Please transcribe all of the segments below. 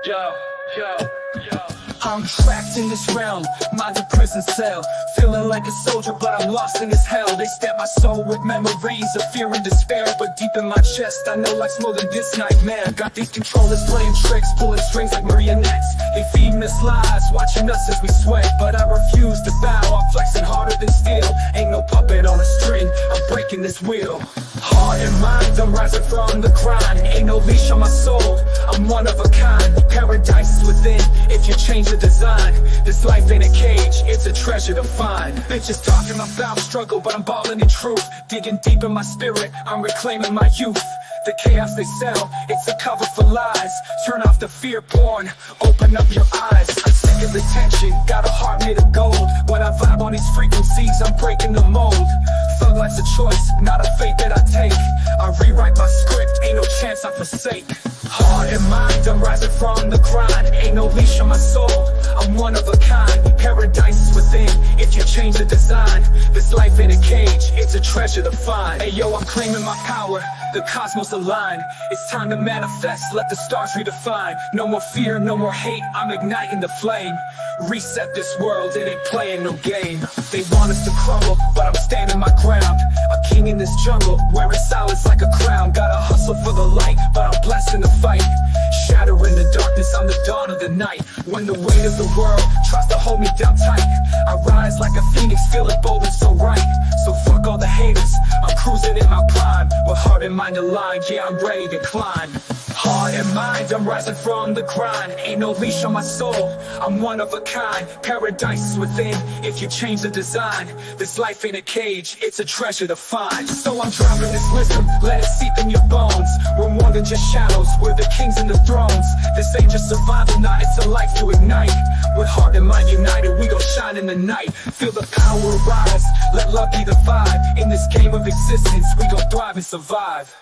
Yo, yo, yo. I'm trapped in this realm, mind a prison cell. Feeling like a soldier, but I'm lost in this hell. They stab my soul with memories of fear and despair, but deep in my chest, I know life's more than this nightmare. Got these controllers playing tricks, pulling strings like marionettes. They feeding us lies, watching us as we sweat, but I refuse to bow. I'm flexing harder than steel. Ain't no puppet on a string, I'm breaking this wheel. Heart and mind, I'm rising from the grind. Ain't no leash on my soul, I'm one of a kind. Paradise is within, if you change the design. This life ain't a cage, it's a treasure to find. Bitches talking about struggle, but I'm balling in truth. Digging deep in my spirit, I'm reclaiming my youth. The chaos they sell, it's a cover for lies. Turn off the fear porn, open up your eyes. I'm sick of the tension, got a heart made of gold. When I vibe on these frequencies, I'm breaking the mold. Thug life's a choice, not a fate that I take. I rewrite my script, ain't no chance I forsake. Heart and mind, I'm rising from the grind. Ain't no leash on my soul, I'm one of a kind. Paradise is within, if you change the design. This life ain't a cage, it's a treasure to find. Hey yo, I'm claiming my power, the cosmos aligned. It's time to manifest, let the stars redefine. No more fear, no more hate, I'm igniting the flame. Reset this world, it ain't playing no game. They want us to crumble, but I'm standing my ground. A king in this jungle, wearing silence like a crown. Gotta hustle for the light, but I'm blessed in the fight. Shatter in the darkness, I'm the dawn of the night. When the weight of the world tries to hold me down tight, I rise like a phoenix, feeling bold and so right. So fuck all the haters, I'm cruising in my prime. With heart and mind aligned, yeah, I'm ready to climb. Heart and mind, I'm rising from the grind. Ain't no leash on my soul, I'm one of a kind. Paradise is within, if you change the design. This life ain't a cage, it's a treasure to find. So I'm dropping this wisdom, let it seep in your bones. We're more than just shadows, we're the kings and the thrones. This ain't just survival, nah, it's a life to ignite. With heart and mind united, we gon' shine in the night. Feel the power rise, let love be the vibe. In this game of existence, we gon' thrive and survive.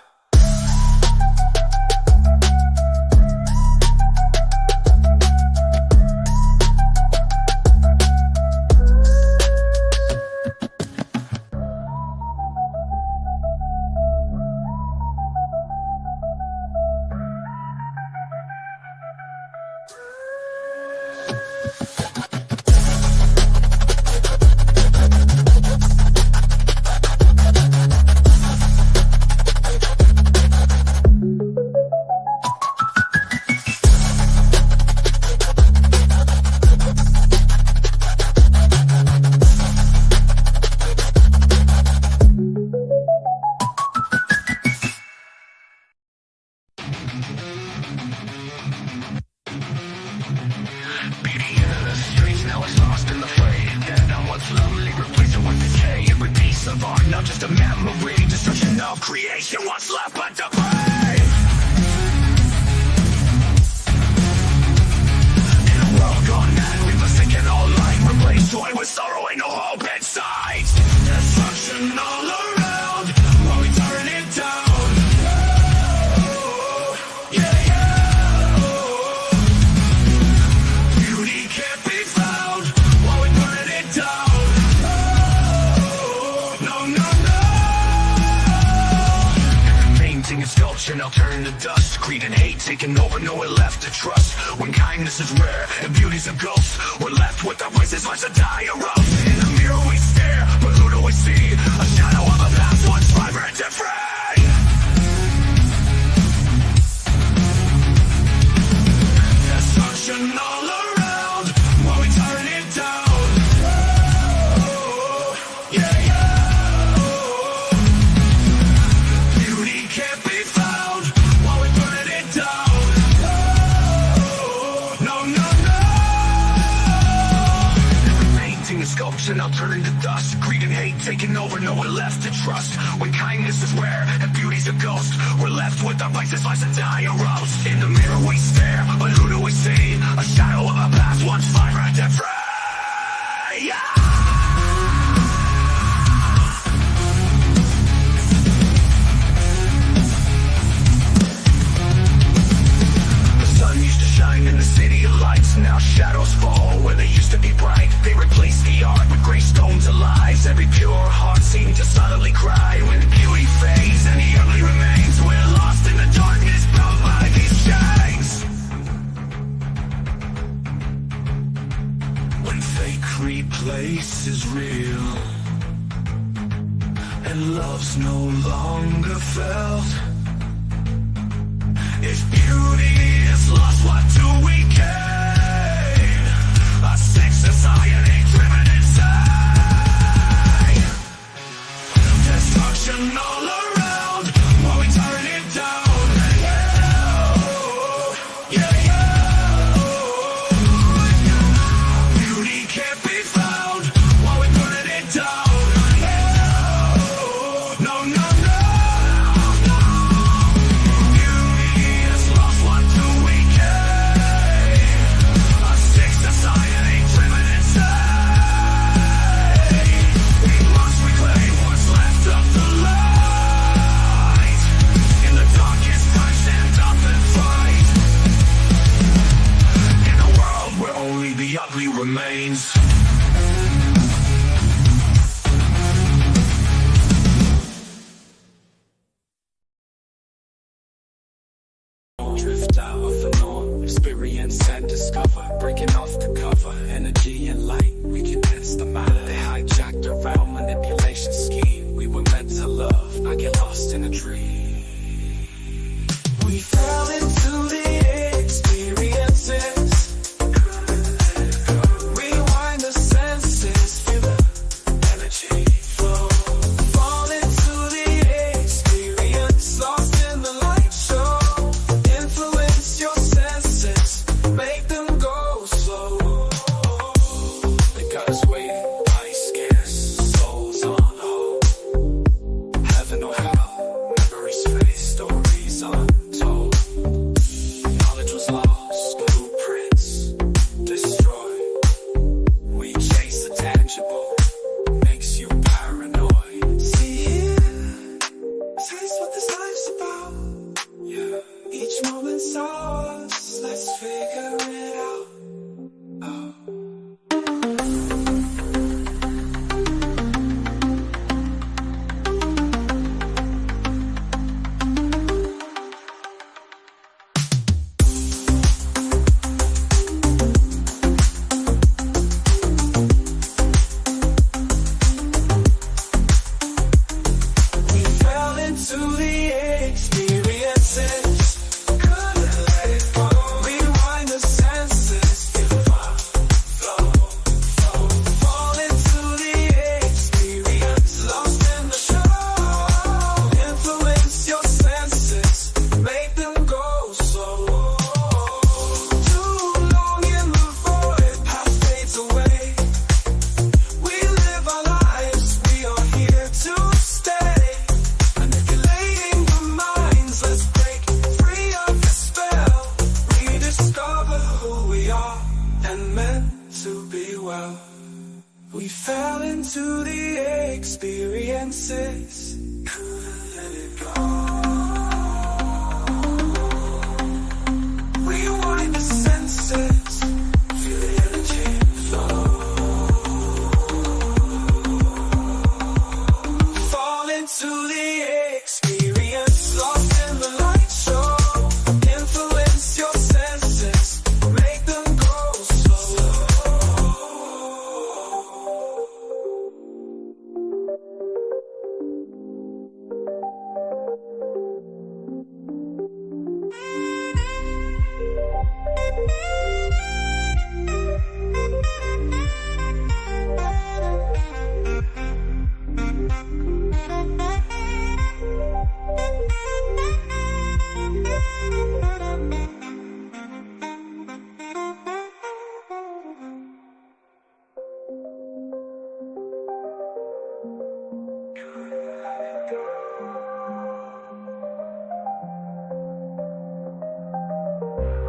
Not just a memory, destruction of creation. What's left but the grave? In a world gone mad, we've forsaken all light. Replace joy with sorrow, ain't no hope in sight. Destruction all around, while we turn it down. Oh, yeah, yeah. Beauty can't be found, while we burn it down. And sculpture now turn to dust. Greed and hate taking over, nowhere left to trust. When kindness is rare and beauty's a ghost, we're left with our voices like to die or roast. In the mirror we stare, but who do we see? A shadow of a past once vibrant and free. Destruction all around, while we turn it down. Oh, yeah, yeah. Sculpture now turn into dust. Greed and hate taking over, nowhere left to trust. When kindness is rare and beauty's a ghost, we're left with our vices, lies and die or roast. In the mirror we stare, but who do we see? A shadow of a past once vibrant and free. Yeah! In the city of lights, now shadows fall where they used to be bright. They replace the art with gray stones of lies. Every pure heart seemed to silently cry. When beauty fades and the ugly remains, we're lost in the darkness bound by these chains. love's no longer felt. If beauty is lost, what do we gain? A sick society driven insane. Destruction all around while we turn it down. Yeah, yeah. Beauty can't be found while we burn it down. No, no, no. Beauty is lost, what do we gain? A sick society driven insane. We must reclaim what's left of the light. In the darkest times, stand up and fight. In a world where only the ugly remains. Drift out of the norm, experience and discover, breaking off the cover, energy and light, we condense the matter. They hijacked the realm, manipulation scheme. We were meant to love, I get lost in a dream. We fell into the experiences. Rewind the senses, feel the energy flow. Fall into the experience, lost in the light show. Influence your senses, make them go slow. They got us waiting, body scarce, souls on hold. Heaven or hell, memories fade, stories untold. Knowledge was lost, blueprints destroyed. We chase the tangible, makes you paranoid. See here, taste what this life's about. Yeah, each moment's ours, let's figure it out. We fell into the experiences. Couldn't let it go. Rewind the senses. Feel the vibe, flow, flow. Fall into the experience. Lost in the show. Influence your senses. Make them go slow. Too long in the void. Path fades away. We live our lives. We are here to stay. Manipulating the minds, let's break free of the spell. Rediscover who we are and meant to be well. We fell into the experiences. Couldn't let it go. Rewind the senses. Feel the energy flow. Fall into the experience, lost in the light show. Influence your senses, make them go slow.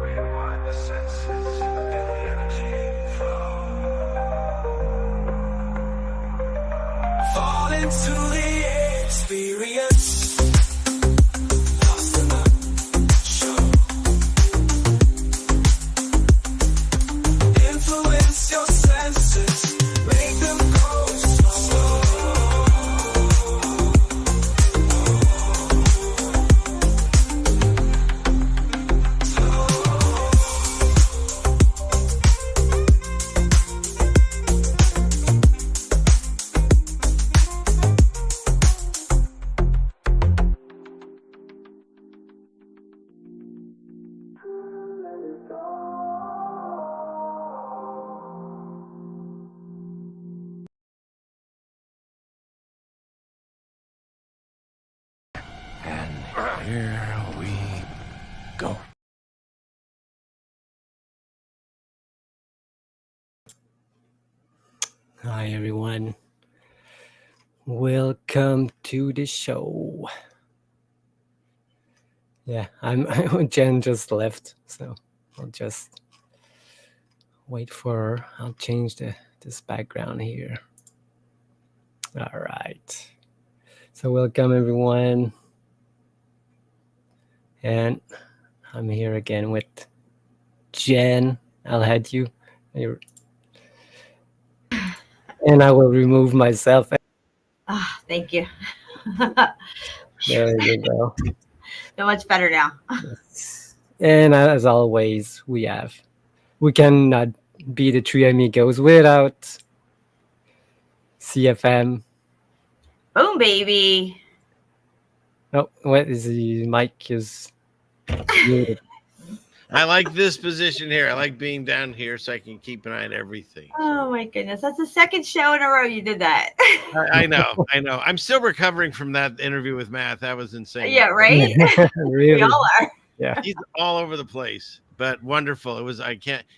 Rewind the senses, feel the energy flow. Fall into the experience. Lost in the show. Influence your senses, make them go slow. go. Hi everyone, welcome to the show. Yeah, Jen just left, so I'll just wait for her. I'll change this background here. All right, so welcome everyone, and I'm here again with Jen. I'll head you, and I will remove myself. Thank you. There you go. Feel much better now. And as always, we cannot be the three amigos without CFM. Boom, baby. Oh, what is the mic is muted. I like this position here. I like being down here so I can keep an eye on everything. Oh my goodness. That's the second show in a row you did that. I know. I'm still recovering from that interview with Matt. That was insane. Yeah, right? Really? We all are. Yeah. He's all over the place, but wonderful.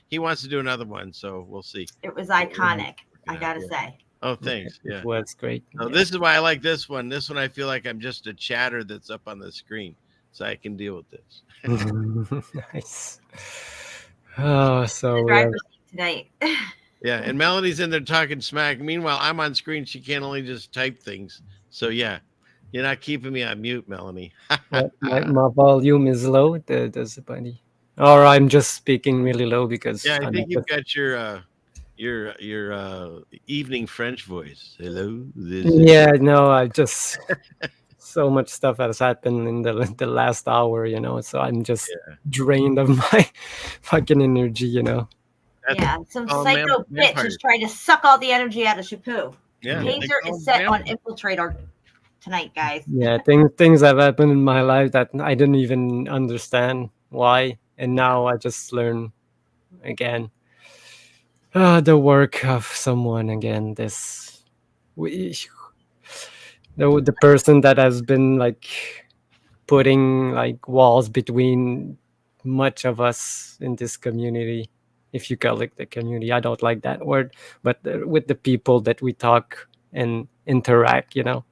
He wants to do another one, so we'll see. It was iconic, I gotta say. Oh, thanks. Yeah. It was great. So this is why I like this one. This one I feel like I'm just a chatter that's up on the screen, so I can deal with this. Nice. Oh, so Driver's seat tonight. Yeah, and Melody's in there talking smack. Meanwhile, I'm on screen. She can't only just type things. So yeah, you're not keeping me on mute, Melanie. my volume is low. Does buddy? Or I'm just speaking really low because Yeah, I think you've got your evening French voice. Hello. Yeah, no, I just so much stuff has happened in the last hour, so I'm just drained of my fucking energy, Yeah, some psycho bitch is trying to suck all the energy out of Shapu. Yeah, Taser is set on infiltrator tonight, guys. Yeah, things have happened in my life that I didn't even understand why, and now I just learn again the work of someone again. The person that has been like putting like walls between much of us in this community, if you call it the community. I don't like that word, but with the people that we talk and interact, What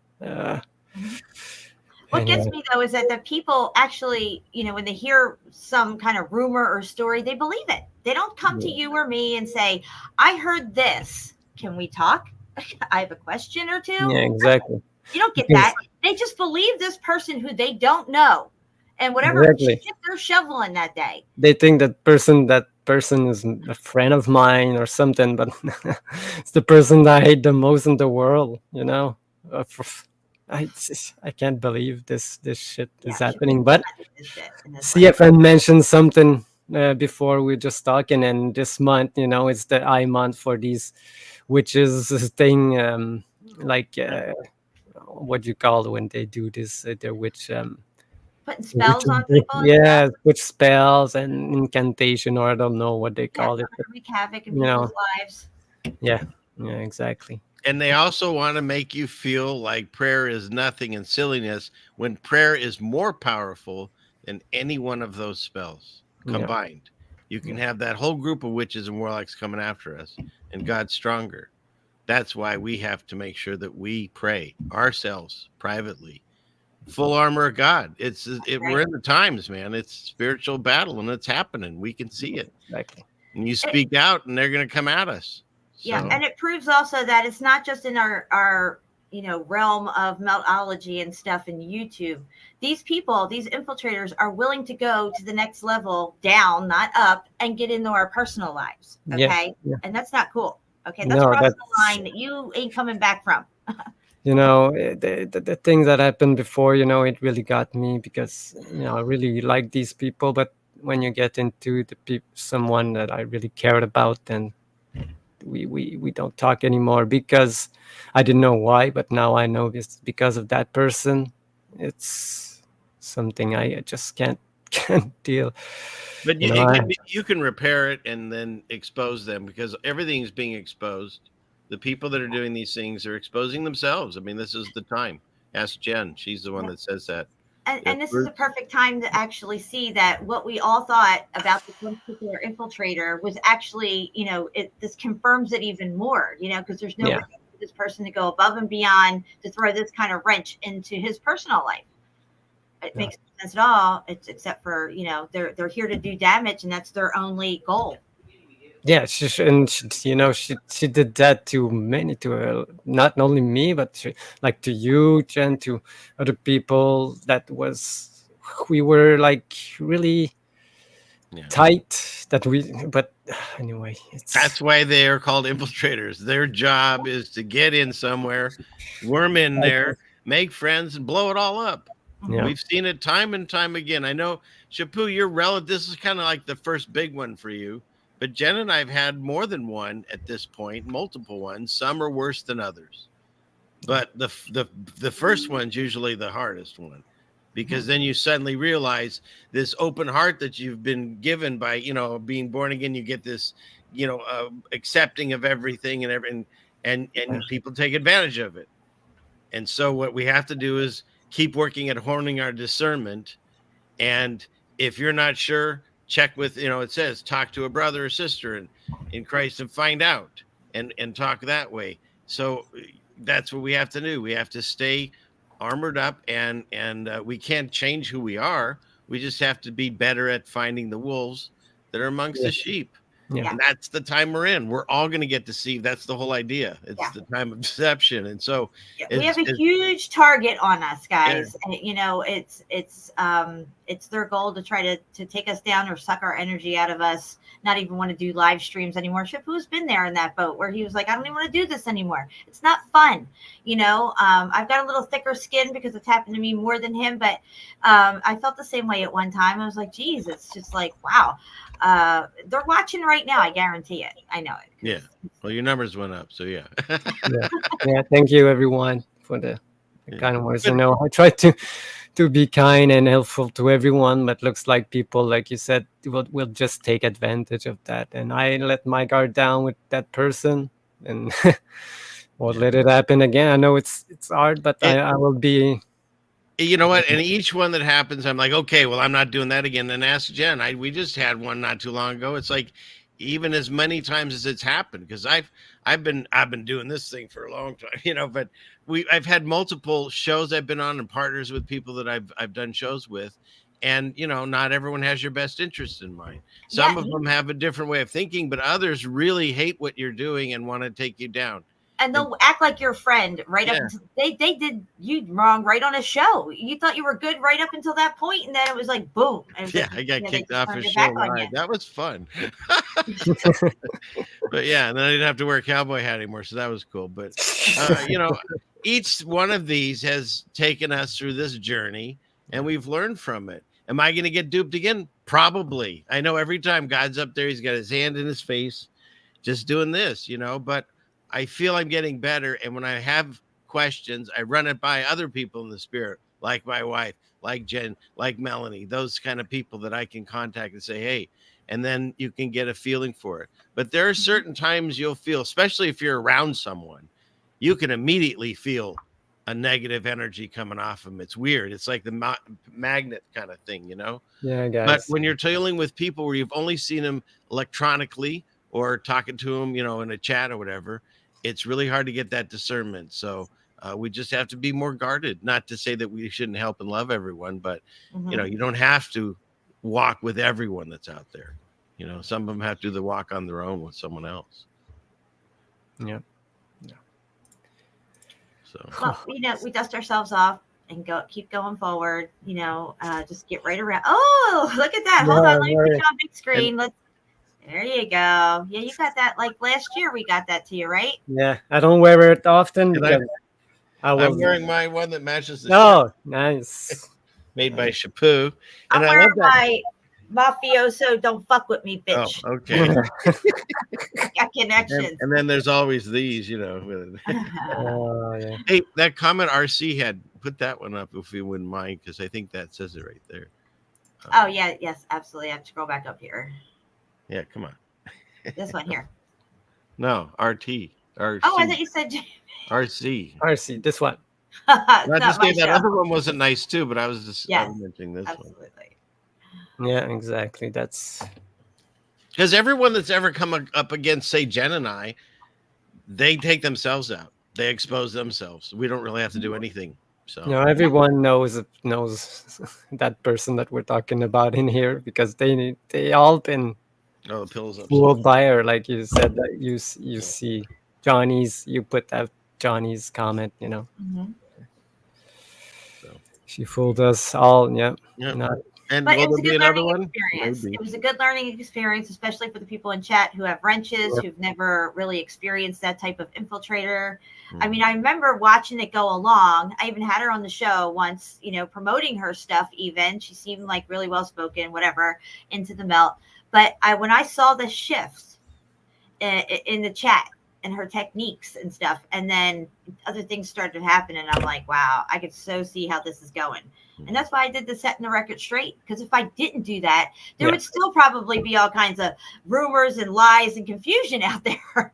gets me though is that the people actually, when they hear some kind of rumor or story, they believe it. They don't come to you or me and say, I heard this. Can we talk? I have a question or two. Yeah, exactly. You don't get that. They just believe this person who they don't know, and whatever shit they're shoveling that day. They think that person is a friend of mine or something, but it's the person that I hate the most in the world. I can't believe this shit is happening. But CFN mentioned something before we were just talking, and this month, it's the I month for these witches thing, what do you call it when they do this? Their witch putting spells on people. Yeah, witch spells and incantation, or I don't know what they call it. But, wreak havoc in people's lives. Yeah, exactly. And they also want to make you feel like prayer is nothing and silliness, when prayer is more powerful than any one of those spells combined. Yeah. You can have that whole group of witches and warlocks coming after us, and God's stronger. That's why we have to make sure that we pray ourselves privately. Full armor of God. We're in the times, man. It's spiritual battle, and it's happening. We can see it. Exactly. And you speak out, and they're going to come at us. So. Yeah, and it proves also that it's not just in our realm of Meltology and stuff in YouTube. These people, these infiltrators, are willing to go to the next level, down, not up, and get into our personal lives. Okay, and that's not cool. Okay, that's crossing the line that you ain't coming back from. The things that happened before, it really got me because, I really like these people. But when you get into someone that I really cared about, then we don't talk anymore because I didn't know why. But now I know it's because of that person. It's something I just can't deal. But you can repair it and then expose them, because everything's being exposed. The people that are doing these things are exposing themselves. I mean, this is the time. Ask Jen. She's the one that says that. And this is a perfect time to actually see that what we all thought about this one particular infiltrator was actually, this confirms it even more, because there's no way for this person to go above and beyond to throw this kind of wrench into his personal life. It makes no sense at all. It's except for, they're here to do damage, and that's their only goal. Yeah, she did that to many, not only me, but to you, Jen, to other people. We were like really tight. But anyway, that's why they are called infiltrators. Their job is to get in somewhere, worm in there, make friends, and blow it all up. Yeah. We've seen it time and time again. I know, Shapu, you're relative. This is kind of like the first big one for you. But Jen and I have had more than one at this point, multiple ones. Some are worse than others. But the first one's usually the hardest one, because then you suddenly realize this open heart that you've been given by, being born again. You get this, accepting of everything and people take advantage of it. And so what we have to do is keep working at honing our discernment. And if you're not sure, check with, it says talk to a brother or sister in Christ and find out and talk that way. So that's what we have to do. We have to stay armored up and we can't change who we are. We just have to be better at finding the wolves that are amongst the sheep. Yeah. And that's the time we're in. We're all going to get deceived. That's the whole idea. It's the time of deception. And so we have a huge target on us, guys. Yeah. And, it's their goal to try to take us down or suck our energy out of us, not even want to do live streams anymore. Shapu's been there in that boat where he was like, I don't even want to do this anymore. It's not fun. I've got a little thicker skin because it's happened to me more than him. But I felt the same way at one time. I was like, geez, it's just like, wow. They're watching right now. I guarantee it. I know it. Yeah. Well, your numbers went up. So, yeah. Yeah. Thank you, everyone, for the kind words. I know I try to be kind and helpful to everyone, but looks like people, like you said, will just take advantage of that. And I let my guard down with that person and won't let it happen again. I know it's hard, but I will be. You know what? And each one that happens, I'm like, okay, well, I'm not doing that again. And ask Jen. We just had one not too long ago. It's like, even as many times as it's happened, because I've been doing this thing for a long time, but I've had multiple shows I've been on and partners with people that I've done shows with, and not everyone has your best interest in mind. Some of them have a different way of thinking, but others really hate what you're doing and want to take you down. And they'll act like your friend right up until they did you wrong right on a show. You thought you were good right up until that point, and then it was like boom. I got kicked off a show. Right. That was fun. But and then I didn't have to wear a cowboy hat anymore, so that was cool. But each one of these has taken us through this journey, and we've learned from it. Am I going to get duped again? Probably. I know every time God's up there, he's got his hand in his face, just doing this, but I feel I'm getting better. And when I have questions, I run it by other people in the spirit, like my wife, like Jen, like Melanie, those kind of people that I can contact and say, hey, and then you can get a feeling for it. But there are certain times you'll feel, especially if you're around someone, you can immediately feel a negative energy coming off them. It's weird. It's like the magnet kind of thing, Yeah, guys. But when you're dealing with people where you've only seen them electronically or talking to them, in a chat or whatever, it's really hard to get that discernment. So we just have to be more guarded. Not to say that we shouldn't help and love everyone, but you don't have to walk with everyone that's out there. Some of them have to do the walk on their own with someone else. Yeah. So well, we dust ourselves off and keep going forward. Just get right around. Oh, look at that! Hold on, let me put you on big screen. There you go. Yeah, you got that. Like last year, we got that to you, right? Yeah, I don't wear it often because I'm wearing my one that matches the shirt. Nice. Made by Shapu. And I'm wearing my mafioso don't fuck with me, bitch. Oh, okay. Got connections. And then there's always these, Yeah. Hey, that comment RC had, put that one up if you wouldn't mind, because I think that says it right there. Oh, yeah. Yes, absolutely. I have to scroll back up here. Yeah, come on. This one here. No, RT. RC. Oh, I thought you said RC. RC, this one. It's Not to not my say that show. other one wasn't nice too, but I was just Yes, mentioning this one. absolutely. Yeah, exactly. That's Because everyone that's ever come up against, say, Jen and I, they take themselves out. They expose themselves. We don't really have to do anything. So everyone knows that person that we're talking about in here because they all been oh, the pillows up. fooled by her, like you said that you see you put that Johnny's comment, Mhm. So she fooled us all. Yeah, yeah. not And But it will was there a be good another learning one? experience. Maybe. It was a good learning experience, especially for the people in chat who have wrenches, Yep. who've never really experienced that type of infiltrator. I Mhm. mean, I remember watching it go along. I even had her on the show once, promoting her stuff even. She seemed like really well-spoken, whatever, into the melt. But when I saw the shifts in the chat and her techniques and stuff, and then other things started to happen, and I'm like, wow, I could so see how this is going. And that's why I did the setting the record straight, because if I didn't do that, there would still probably be all kinds of rumors and lies and confusion out there.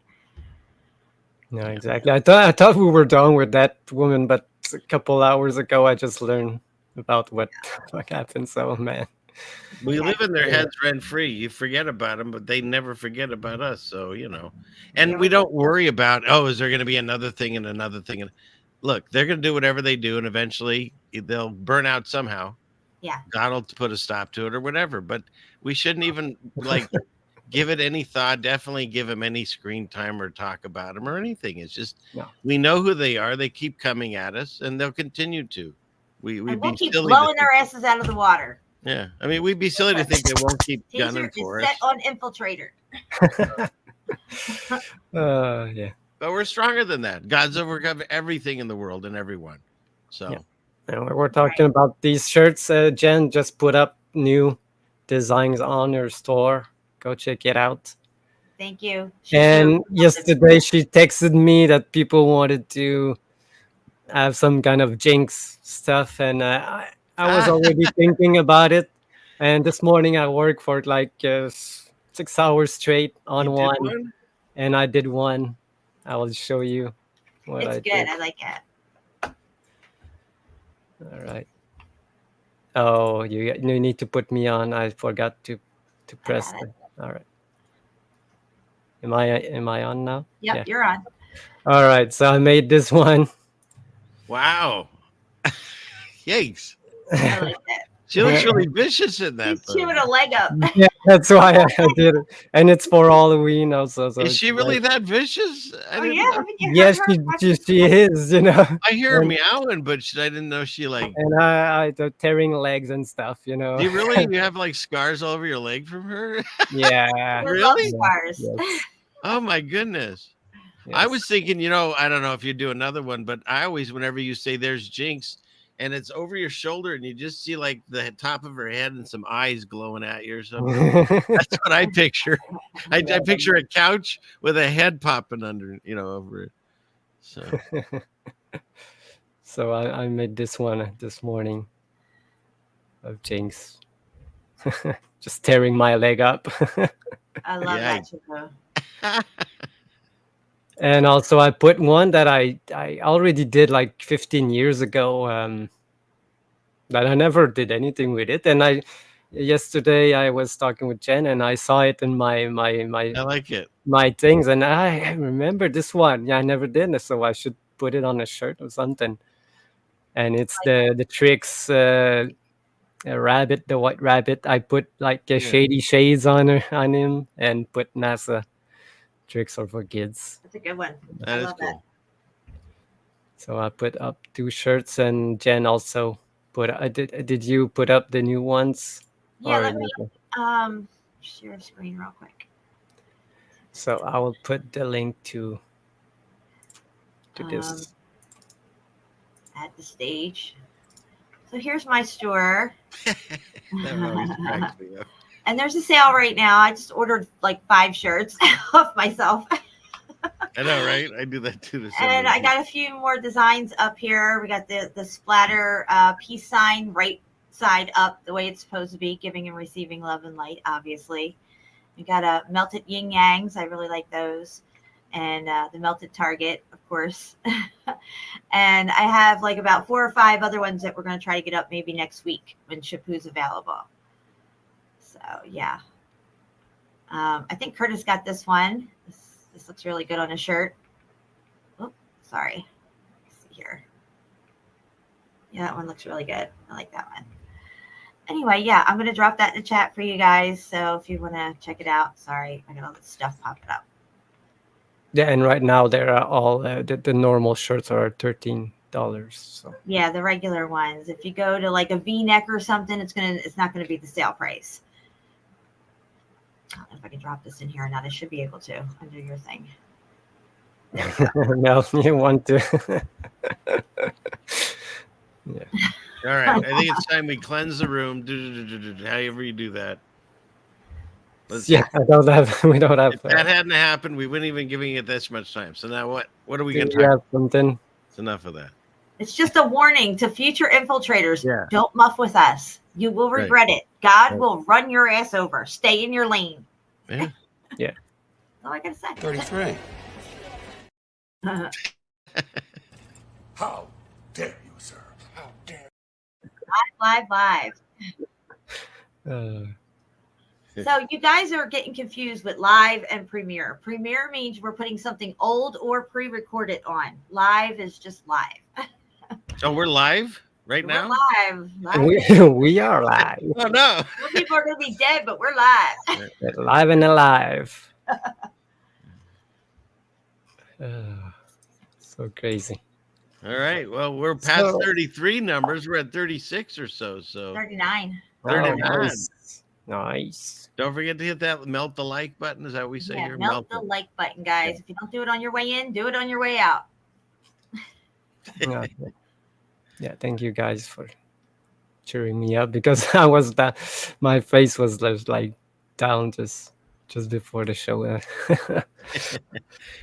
No, exactly. I thought we were done with that woman, but a couple hours ago I just learned about what happened. So man, We Yeah. live in their heads rent free. You forget about them, but they never forget about us. So, and we don't worry about, is there going to be another thing and another thing? And look, they're going to do whatever they do, and eventually they'll burn out somehow. Yeah. God will put a stop to it or whatever. But we shouldn't even give it any thought. Definitely give them any screen time or talk about them or anything. It's just we know who they are. They keep coming at us, and they'll continue to. We'll keep blowing their asses out of the water. Yeah, I mean, we'd be silly to think they won't keep gunning for us. Set on infiltrator. yeah. But we're stronger than that. God's overcome everything in the world and everyone. So, And we're talking about these shirts. Jen just put up new designs on her store. Go check it out. Thank you. And yesterday she texted me that people wanted to have some kind of jinx stuff, and I was already thinking about it. And this morning I worked for like 6 hours straight on one, and I did one. I will show you what I did. It's good. I like it. All right. Oh, you need to put me on. I forgot to press it. All right. Am I on now? Yep, yeah. You're on. All right. So I made this one. Wow. Yikes. I like that. She looks really vicious in that. She's chewing a leg up. Yeah, that's why I did it. And it's for Halloween also. So is she really that vicious? Yes, she is, I hear her meowing, but I didn't know she And I tearing legs and stuff, Do you really? You have like scars all over your leg from her? Yeah. Really? Scars. Yes. Oh my goodness. Yes. I was thinking, I don't know if you do another one, but I always, whenever you say there's jinx and it's over your shoulder and you just see like the top of her head and some eyes glowing at you or something. That's what I picture. I picture a couch with a head popping under, over it. So, so I made this one this morning of jinx. Just tearing my leg up. I love that too. And also I put one that I already did like 15 years ago, that I never did anything with it. And yesterday I was talking with Jen and I saw it in my I like it. My things, and I remember this one. Yeah, I never did, so I should put it on a shirt or something. And it's the tricks rabbit, the white rabbit. I put like shady shades on him and put NASA. Tricks are for kids. That's a good one. That is cool. So I put up 2 shirts, and Jen also put. Did you put up the new ones? Yeah. Let me share a screen real quick. So I will put the link to this at the stage. So here's my store. And there's a sale right now. I just ordered like 5 shirts off myself. I know, right? I do that too. And I got a few more designs up here. We got the splatter peace sign right side up the way it's supposed to be, giving and receiving love and light, obviously. We got a melted yin yangs. I really like those. and the Melted Target, of course. And I have like about 4 or 5 other ones that we're going to try to get up maybe next week when Shampoo's available. So yeah. I think Curtis got this one. This looks really good on a shirt. Oh, sorry. Let's see here. Yeah, that one looks really good. I like that one. Anyway, yeah, I'm going to drop that in the chat for you guys. So if you want to check it out, sorry, I got all this stuff popping up. Yeah, and right now they're all the normal shirts are $13. So yeah, the regular ones. If you go to like a V-neck or something, it's not gonna be the sale price. I don't know if I can drop this in here or not. I should be able to under your thing. There we go. no, you want to? Yeah. All right. I think it's time we cleanse the room. However you do that. Yeah, we don't have. If that hadn't happened, we wouldn't even giving it this much time. So now what? What are we going to have talk? something? It's enough of that. It's just a warning to future infiltrators. Yeah. Don't muff with us. You will regret it. God will run your ass over. Stay in your lane. Yeah. Yeah. That's all I gotta say. 33. How dare you, sir? How dare Live. So you guys are getting confused with live and premiere. Premiere means we're putting something old or pre-recorded on. Live is just live. Oh, we're live right now? We're live. We are live. Oh, no. Some people are going to be dead, but we're live. We're live and alive. So crazy. All right. Well, we're past 33 numbers. We're at 36 or so. 39. 39. Oh, nice. Don't forget to hit that melt the like button. Is that what we say here? Melt the like button, guys. If you don't do it on your way in, do it on your way out. Yeah, thank you guys for cheering me up, because I was that my face was just like down just before the show.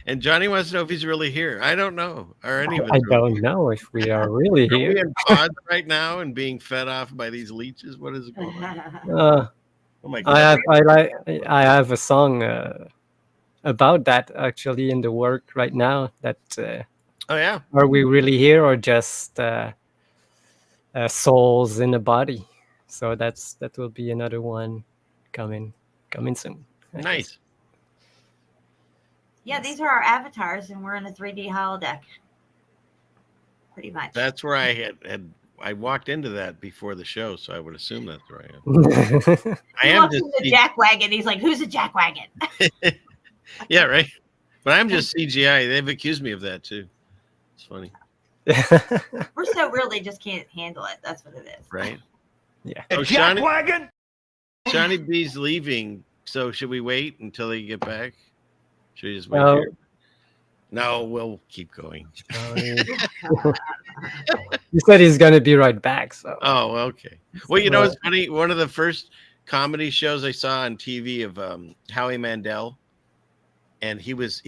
And Johnny wants to know if he's really here. I don't know. Or any of us. I don't know if we are really Are here. we in pods right now and being fed off by these leeches? What is going on? Oh my God. I have a song about that actually in the work right now. That Oh yeah. are we really here or just souls in a body? So that will be another one coming soon. I Nice. guess. Yeah, these are our avatars, and we're in a 3D holodeck. Pretty much. That's where I walked into that before the show, so I would assume that's where I am. He walks in the jackwagon. He's like, "Who's a jackwagon?" Yeah, right. But I'm just CGI. They've accused me of that too. It's funny, We're so real they just can't handle it. That's what it is. right? Yeah. Oh, Johnny B's leaving. So should we wait until they get back? Should we just wait here? No, we'll keep going. He said he's gonna be right back. So. Oh, okay. Well, you know, it's funny. One of the first comedy shows I saw on TV of Howie Mandel, and he was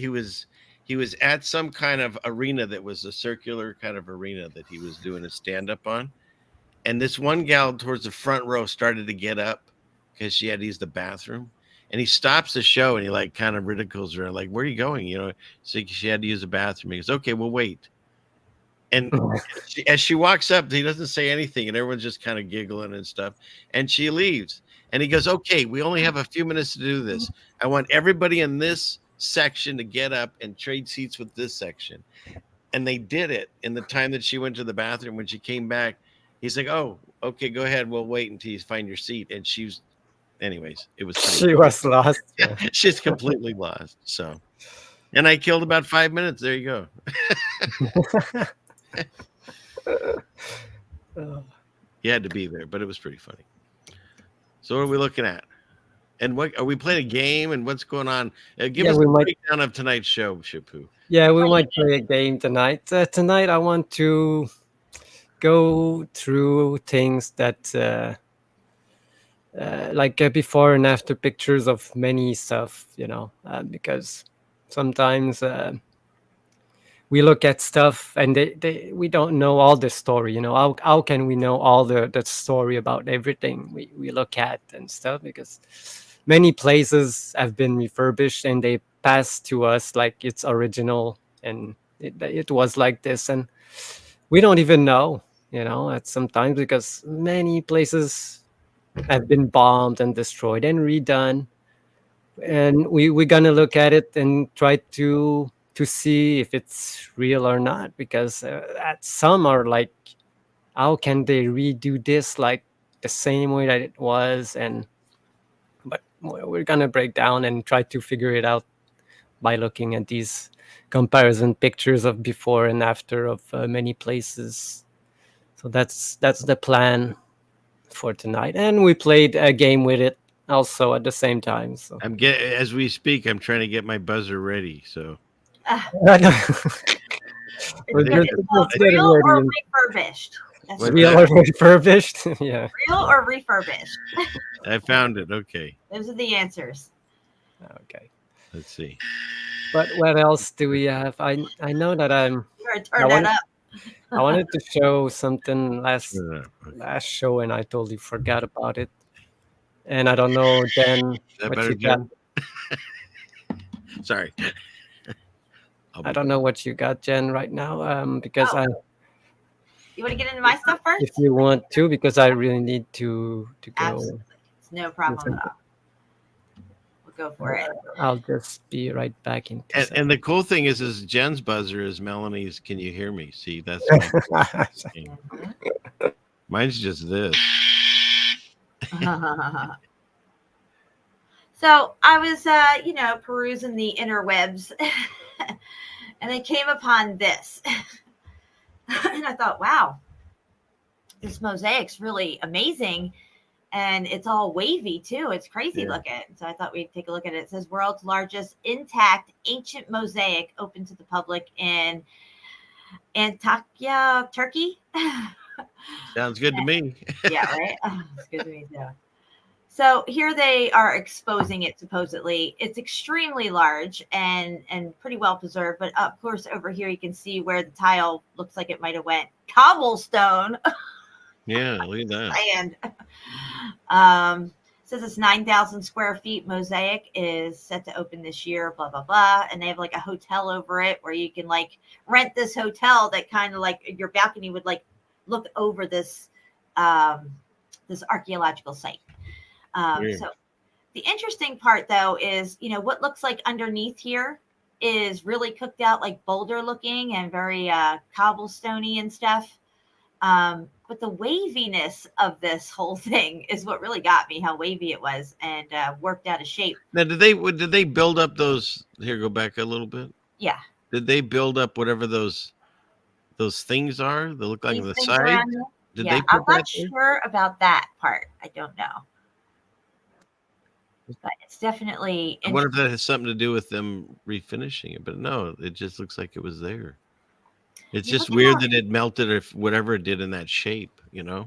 at some kind of arena that was a circular kind of arena that he was doing a stand up on, and this one gal towards the front row started to get up because she had to use the bathroom. And he stops the show and he like kind of ridicules her, like, "Where are you going?" You know, so she had to use the bathroom. He goes, "Okay, we'll wait." And as she walks up, he doesn't say anything, and everyone's just kind of giggling and stuff. And she leaves. And he goes, "Okay, we only have a few minutes to do this. I want everybody in this section to get up and trade seats with this section." And they did it in the time that she went to the bathroom. When she came back, he's like, "Oh, okay, go ahead. We'll wait until you find your seat." And anyways, it was she was lost. Yeah, she's completely lost. So, and I killed about 5 minutes. There you go. You had to be there, but it was pretty funny. So what are we looking at? And what are we playing a game? And what's going on? Give us a breakdown of tonight's show, Shampoo. Yeah, we might play a game tonight. Tonight, I want to go through things that. Like before and after pictures of many stuff, because sometimes we look at stuff and we don't know all the story. How can we know all the story about everything we look at and stuff? Because many places have been refurbished and they passed to us like it's original, and it was like this, and we don't even know, at sometimes, because many places have been bombed and destroyed and redone, and we're gonna look at it and try to see if it's real or not, because some are like, how can they redo this like the same way that it was? And but we're gonna break down and try to figure it out by looking at these comparison pictures of before and after of many places. So that's the plan for tonight, and we played a game with it also at the same time. So As we speak, I'm trying to get my buzzer ready. So we're It's just called getting real or ready. refurbished. That's What's Real that? or refurbished? Yeah. real or refurbished. I found it. Okay, Those are the answers. Okay. let's see. But what else do we have? I know that You gotta turn I that want- up. I wanted to show something last Okay. show, and I totally forgot about it. And I don't know, Jen, Is that what better, you got. Jen? Sorry. I don't know what you got, Jen, right now. Because Oh. You want to get into my stuff first? if you want to, because I really need to go. Absolutely. It's no problem at all. We'll go for it. I'll just be right back in. And the cool thing is Jen's buzzer is Melanie's. Can you hear me? See, that's mine's just this. So I was, perusing the interwebs, and I came upon this, and I thought, wow, this mosaic's really amazing, and it's all wavy too. It's crazy looking. So I thought we'd take a look at it. It says world's largest intact ancient mosaic open to the public in Antakya, Turkey. Sounds good to me. Yeah, right. Oh, it's good to me too. So here they are exposing it. Supposedly, it's extremely large and pretty well preserved. But of course, over here you can see where the tile looks like it might have went cobblestone. Yeah, look at that. And says it's 9,000 square feet. Mosaic is set to open this year. Blah blah blah. And they have like a hotel over it where you can like rent this hotel that kind of like your balcony would like look over this this archaeological site. So the interesting part though is, what looks like underneath here is really cooked out like boulder looking and very cobblestoney and stuff. But the waviness of this whole thing is what really got me, how wavy it was and worked out of shape. Now, did they build up those? Here, go back a little bit. Yeah. Did they build up whatever those things are? They look like on the These things side. around here? Did Yeah, they I'm put that not there? sure about that part. I don't know. But it's definitely I wonder if that has something to do with them refinishing it, but no, it just looks like it was there. It's You just look at weird how- that it melted or whatever it did in that shape, Yeah.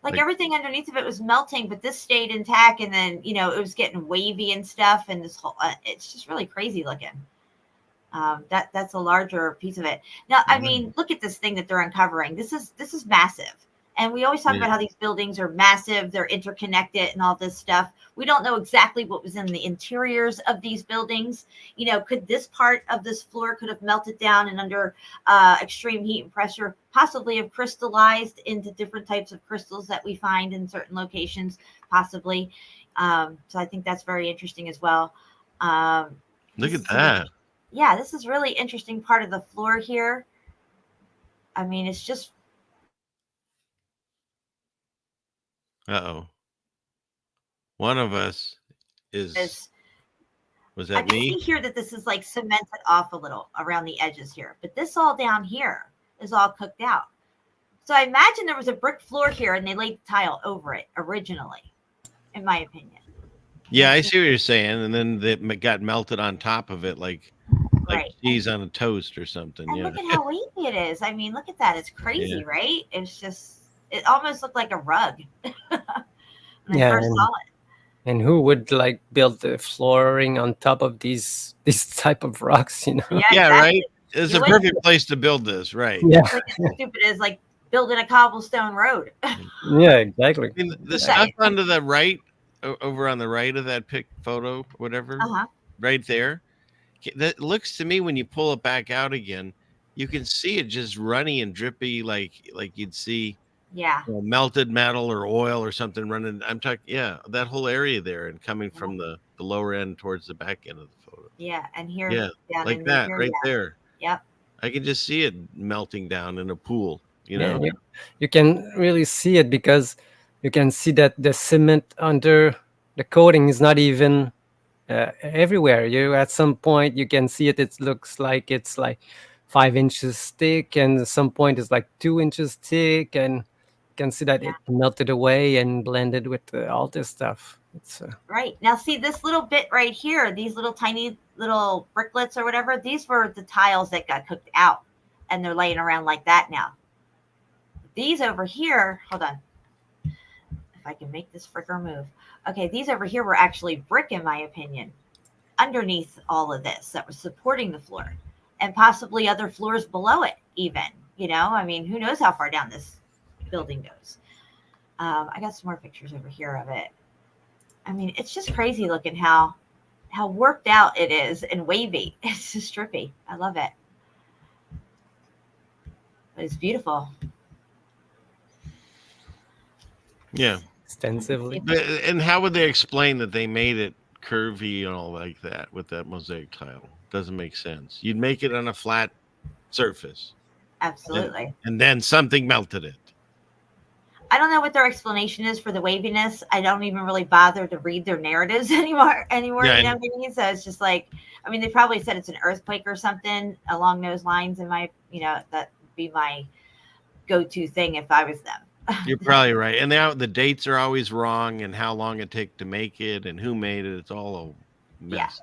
Like- Everything underneath of it was melting, but this stayed intact. And then, it was getting wavy and stuff. And this whole, it's just really crazy looking. That's a larger piece of it. Now, I mean, look at this thing that they're uncovering. This is massive. And we always talk about how these buildings are massive, they're interconnected and all this stuff. We don't know exactly what was in the interiors of these buildings. Could this part of this floor could have melted down and under extreme heat and pressure, possibly have crystallized into different types of crystals that we find in certain locations, possibly. So I think that's very interesting as well. Look at that. Yeah, this is really interesting part of the floor here. I mean, it's just Uh-oh. One of us was I that can see me? here that this is like cemented off a little around the edges here, but this all down here is all cooked out. So I imagine there was a brick floor here and they laid tile over it originally, in my opinion. Yeah, I see what you're saying. And then it got melted on top of it like Right. cheese on a toast or something. And Yeah. look at how wavy it is. I mean, look at that. It's crazy, Yeah. right? It's just, it almost looked like a rug. when Yeah, I first saw it. And who would like build the flooring on top of these type of rocks? Yeah, exactly. right. It's You a wouldn't- perfect place to build this, right? Yeah, It's like as stupid as like building a cobblestone road. yeah, exactly. I mean, the Yeah. stuff on to the right, over on the right of that photo, whatever, Uh-huh. right there, that looks to me when you pull it back out again, you can see it just runny and drippy, like you'd see Yeah. melted metal or oil or something running. I'm talking, yeah, that whole area there and coming from the lower end towards the back end of the photo. Yeah. And here Yeah, down like in that here, right yeah. there. Yep. I can just see it melting down in a pool. You Yeah, know, you can really see it because you can see that the cement under the coating is not even everywhere. You at some point you can see it. It looks like it's like 5 inches thick, and at some point it's like 2 inches thick, and you can see that it melted away and blended with all this stuff. It's Right. Now, see this little bit right here, these little tiny little bricklets or whatever, these were the tiles that got cooked out, and they're laying around like that now. These over here, hold on. If I can make this fricker move. Okay, these over here were actually brick, in my opinion, underneath all of this that was supporting the floor, and possibly other floors below it even. You know, I mean, who knows how far down this building goes. I got some more pictures over here of it. I mean, it's just crazy looking how worked out it is and wavy. It's just trippy. I love it. But it's beautiful. yeah. extensively. And how would they explain that they made it curvy and all like that with that mosaic tile? Doesn't make sense. You'd make it on a flat surface. Absolutely. And then something melted it. I don't know what their explanation is for the waviness. I don't even really bother to read their narratives anymore. Yeah, You know what I mean? So it's just like, I mean, they probably said it's an earthquake or something along those lines. And that would be my go-to thing if I was them. You're probably right. And the dates are always wrong, and how long it took to make it and who made it. It's all a mess.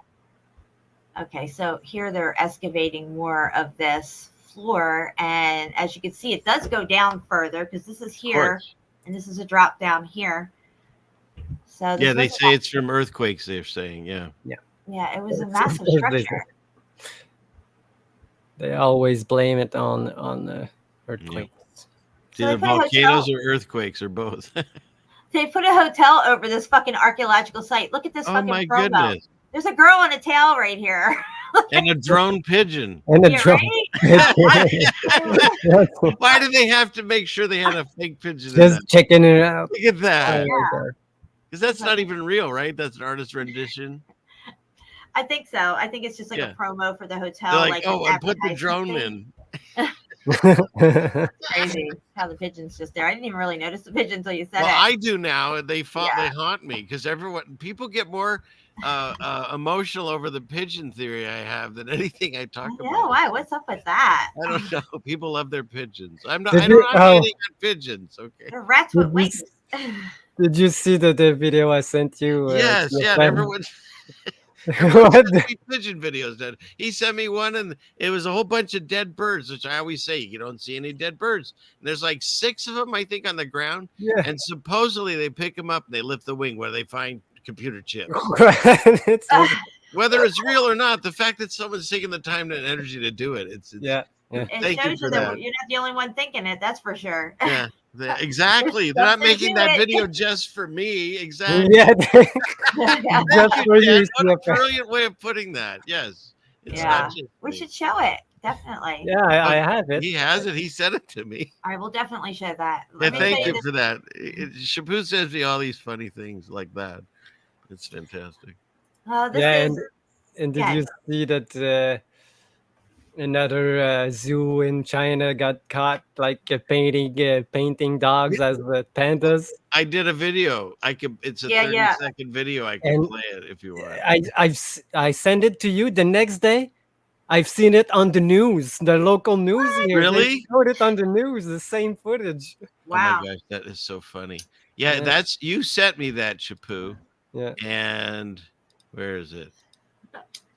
Yeah. Okay, so here they're excavating more of this floor, and as you can see, it does go down further because this is here and this is a drop down here. So yeah, they say it's from earthquakes. They're saying, yeah, it was a massive structure. They always blame it on earthquakes. It's either volcanoes or earthquakes or both. They put a hotel over this fucking archaeological site. Look at this fucking my promo. goodness. There's a girl on a tail right here. And a drone pigeon. And a drone. Why do they have to make sure they had a fake pigeon? Just checking it out. Look at that. Yeah. Because that's not even real, right? That's an artist rendition. I think so. I think it's just like a promo for the hotel. They're like, and put the drone in. Crazy how the pigeon's just there. I didn't even really notice the pigeon until you said it. I do now. They haunt me because people get more emotional over the pigeon theory I have than anything I talk about. Yeah, why? What's up with that? I don't know. People love their pigeons. I don't have anything on pigeons. Okay. They're rats with wings. Did you see the video I sent you? Yes, everyone. What? Pigeon videos did. He sent me one, and it was a whole bunch of dead birds, which I always say you don't see any dead birds. And there's like 6 of them, I think, on the ground. Yeah. And supposedly they pick them up and they lift the wing where they find computer chips. Whether it's real or not, the fact that someone's taking the time and energy to do it, it's It shows you that you're not the only one thinking it. That's for sure. Yeah. Exactly. They're not making that video just for me. Exactly. Yeah. Just for you. What a brilliant way of putting that. Yes. It's not just we should show it. Definitely. Yeah, I have it. He has it. He sent it to me. All right, we'll definitely show that. Yeah, thank you for that. Shabu sends me all these funny things like that. It's fantastic. And did you see that another zoo in China got caught like painting dogs as pandas? I did a video. It's a 30-second video. I can play it if you want. I sent it to you the next day. I've seen it on the news, the local news here. Really? They showed it on the news, the same footage. Wow. Oh my gosh, that is so funny. Yeah, you sent me that, Shapu. Yeah. And where is it?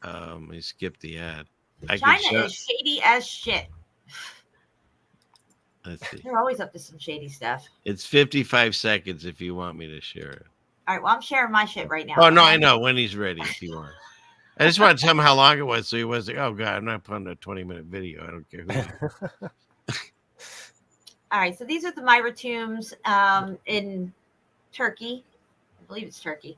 Let me skip the ad. China is shady as shit. Let's see. They're always up to some shady stuff. It's 55 seconds if you want me to share it. All right, well, I'm sharing my shit right now. Oh, no, I know. When he's ready, if he wants. I just want to tell him how long it was, so he wasn't like, oh, God, I'm not putting a 20-minute video. I don't care who. All right, so these are the Myra tombs in Turkey. I believe it's Turkey.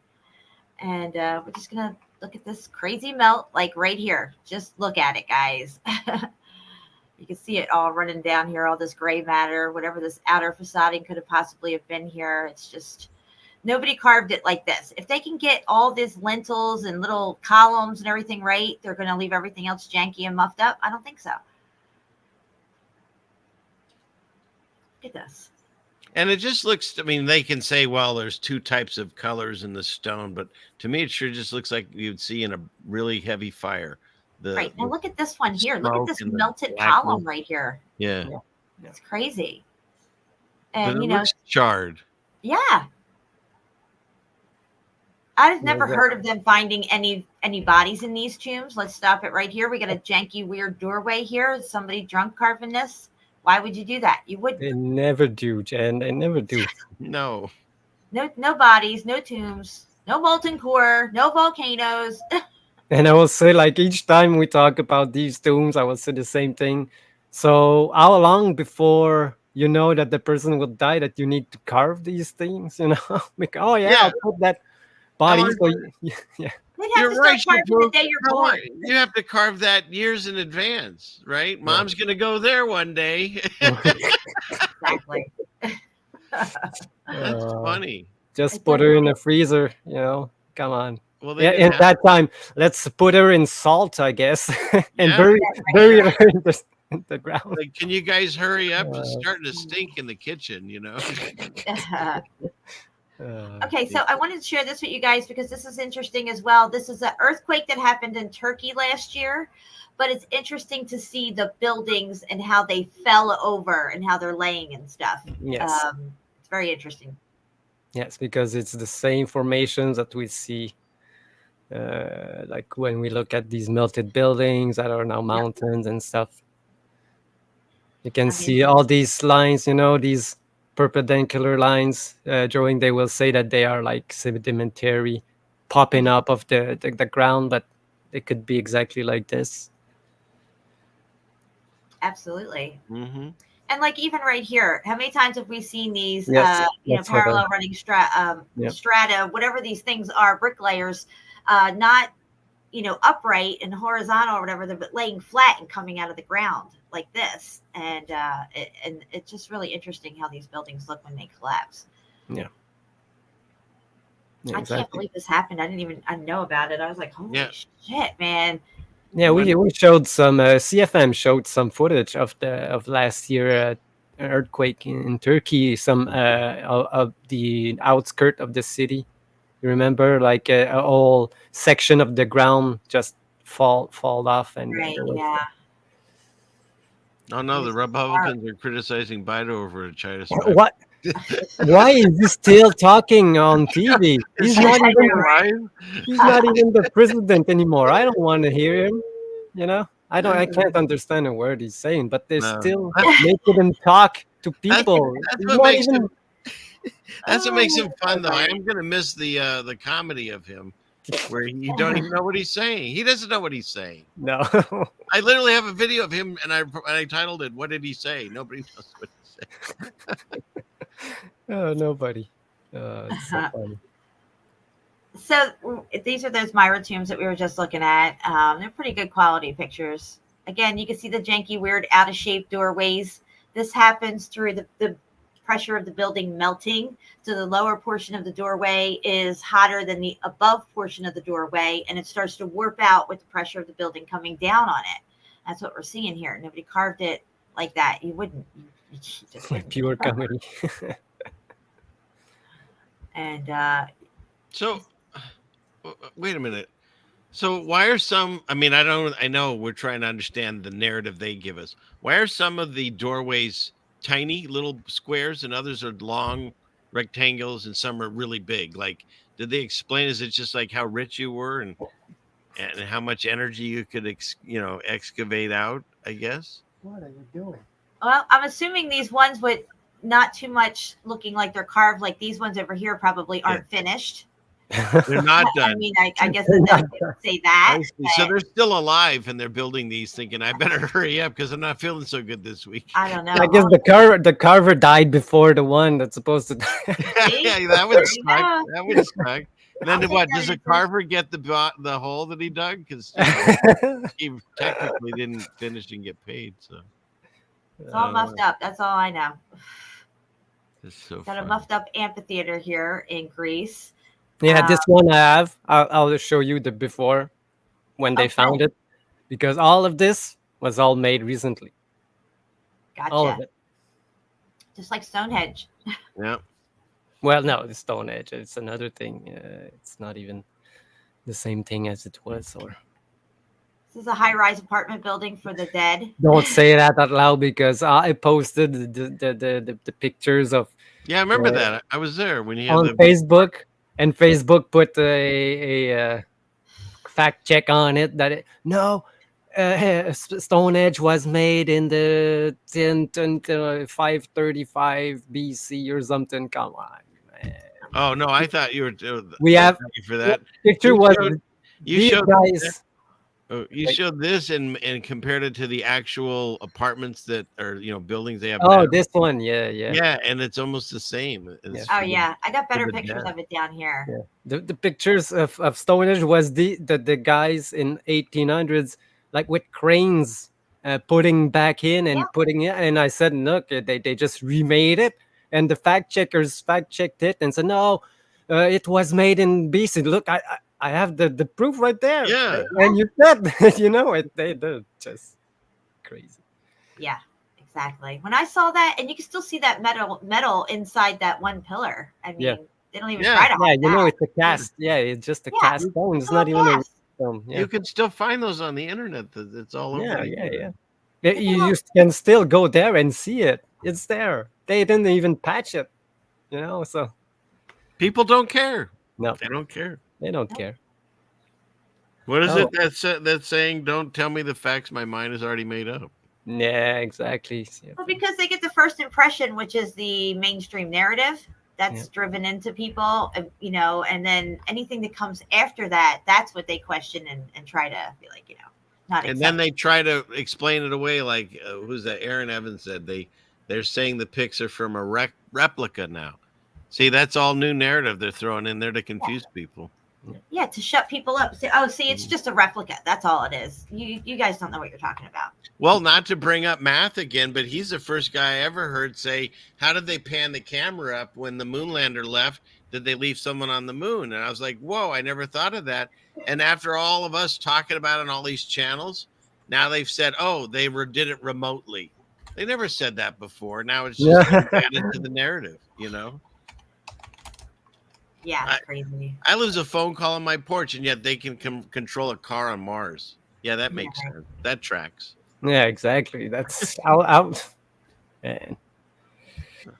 And we're just going to Look at this crazy melt, like right here. Just look at it, guys. You can see it all running down here, all this gray matter, whatever this outer facading could have possibly have been here. It's just, nobody carved it like this. If they can get all these lintels and little columns and everything right, they're going to leave everything else janky and muffed up. I don't think so. Look at this. And it just looks, I mean, they can say, well, there's two types of colors in the stone, but to me, it sure just looks like you'd see in a really heavy fire. Right. Now look at this one here. Look at this and the melted blackness. column right here. Yeah. It's crazy. But And, it you know, looks charred. yeah. I've never heard of them finding any bodies in these tombs. Let's stop it right here. We got a janky, weird doorway here. Is somebody drunk carving this? Why would you do that? You wouldn't. They never do, Jen. They never do. No. No bodies, no tombs, no molten core, no volcanoes. And I will say, like, each time we talk about these tombs, I will say the same thing. So how long before you know that the person will die that you need to carve these things, you know? Like, oh yeah, I'll put that body. Oh, So yeah. They'd have You're to start right. carving the day you're born. You have to carve that years in advance, right? Mom's going to go there one day. Exactly. That's funny. Just put her in the freezer, you know? Come on. Well, they Yeah, didn't at have- that time, let's put her in salt, I guess, and Yeah. bury her in the ground. like, can you guys hurry up? It's Uh, starting to stink in the kitchen, you know? Okay, so I wanted to share this with you guys because this is interesting as well. This is an earthquake that happened in Turkey last year, but it's interesting to see the buildings and how they fell over and how they're laying and stuff. Yes. It's very interesting. Yes, because it's the same formations that we see, like when we look at these melted buildings that are now mountains and stuff. You can see all these lines, you know, these perpendicular lines. Drawing, they will say that they are like sedimentary, popping up of the ground, but it could be exactly like this. Absolutely. Mm-hmm. And like even right here, how many times have we seen these, Yes, that's what parallel running strata, whatever these things are, bricklayers, not, upright and horizontal or whatever, but laying flat and coming out of the ground like this. And it's just really interesting how these buildings look when they collapse. Yeah. I can't believe this happened. I didn't know about it. I was like, holy shit, man. Yeah, we showed some CFM showed some footage of last year earthquake in Turkey, some of the outskirt of the city. You remember, like a whole section of the ground just fall off, and Right, there was- yeah. Oh no, the Republicans are criticizing Biden over China. What? Why is he still talking on TV? He's not even the president anymore. I don't want to hear him. You know, I can't understand a word he's saying, but they're still making him talk to people. That's what makes him fun, though. I am gonna miss the comedy of him, where you don't even know what he's saying. He doesn't know what he's saying. No. I literally have a video of him, and I titled it, "What did he say?" Nobody knows what he said. Oh, nobody. It's so funny. So these are those Myra tombs that we were just looking at. They're pretty good quality pictures. Again, you can see the janky, weird, out of shape doorways. This happens through the pressure of the building melting. So the lower portion of the doorway is hotter than the above portion of the doorway, and it starts to warp out with the pressure of the building coming down on it. That's what we're seeing here. Nobody carved it like that. You wouldn't. You just wouldn't. Pure comedy. And so, wait a minute. So why are some? I mean, I know we're trying to understand the narrative they give us. Why are some of the doorways tiny little squares and others are long rectangles and some are really big? Like, did they explain? Is it just like how rich you were and how much energy you could excavate out? I guess. What are you doing? well, I'm assuming these ones with not too much looking like they're carved, like these ones over here probably aren't finished. They're not done. I mean, I guess I don't say that. So they're still alive and they're building these thinking, I better hurry up because I'm not feeling so good this week. I don't know. I guess the carver died before the one that's supposed to die. Yeah, that would suck. That would suck. And then I'll what? take Does that a as carver get the hole that he dug? Because he technically didn't finish and get paid. So It's all muffed up. That's all I know. it's so Got a funny. muffed up amphitheater here in Greece. Yeah, this one I have. I'll show you the before when they Okay. found it, because all of this was all made recently. All of Gotcha. it. Just like Stonehenge. Yeah. Well, no, the Stone Age. It's another thing. It's not even the same thing as it was. Or This is a high-rise apartment building for the dead. don't say that out loud, because I posted the pictures of Yeah, I remember that. I was there when you had on the Facebook, and Facebook put a fact check on it that no, Stone Age was made in the 535 BC or something. Come on, man. Oh no, I thought you were. We have thank you for that. picture You was showed- You these showed guys. you showed this and compared it to the actual apartments that are buildings they have. Oh, now. this one, yeah. Yeah, and it's almost the same. Yeah. Oh yeah, I got better the pictures dead. of it down here. Yeah. The pictures of Stone Age was the guys in 1800s, like with cranes, putting back in and putting it. And I said, look, they just remade it. And the fact checkers fact checked it and said, no, it was made in BC. Look, I have the proof right there. Yeah. And you said, they're just crazy. Yeah, exactly. When I saw that, and you can still see that metal inside that one pillar. I mean, Yeah. they don't even Yeah. try to hide that. It's a cast. Yeah, it's just a Yeah. cast stone. It's It's not all even a cast. film. Yeah. You can still find those on the internet. It's all over. Yeah, the yeah, internet. yeah. You can still go there and see it. It's there. They didn't even patch it, so People don't care. no, They don't care. they don't care. What is No. it that's saying? Don't tell me the facts my mind is already made up. Yeah, exactly. Yeah. Well, because they get the first impression, which is the mainstream narrative that's driven into people, and then anything that comes after that, that's what they question and try to be like, not. And then they try to explain it away, like who's that? Aaron Evans said they're saying the pics are from a replica now. See, that's all new narrative they're throwing in there to confuse people. Yeah, to shut people up. See, it's just a replica. That's all it is. You guys don't know what you're talking about. Well, not to bring up math again, but he's the first guy I ever heard say, how did they pan the camera up when the moonlander left? Did they leave someone on the moon? And I was like, whoa, I never thought of that. And after all of us talking about it on all these channels, now they've said, oh, they did it remotely. They never said that before. Now it's just added to the narrative, Yeah, it's crazy. I lose a phone call on my porch, and yet they can control a car on Mars. Yeah, that makes sense. That tracks. Yeah, exactly. That's out. Man,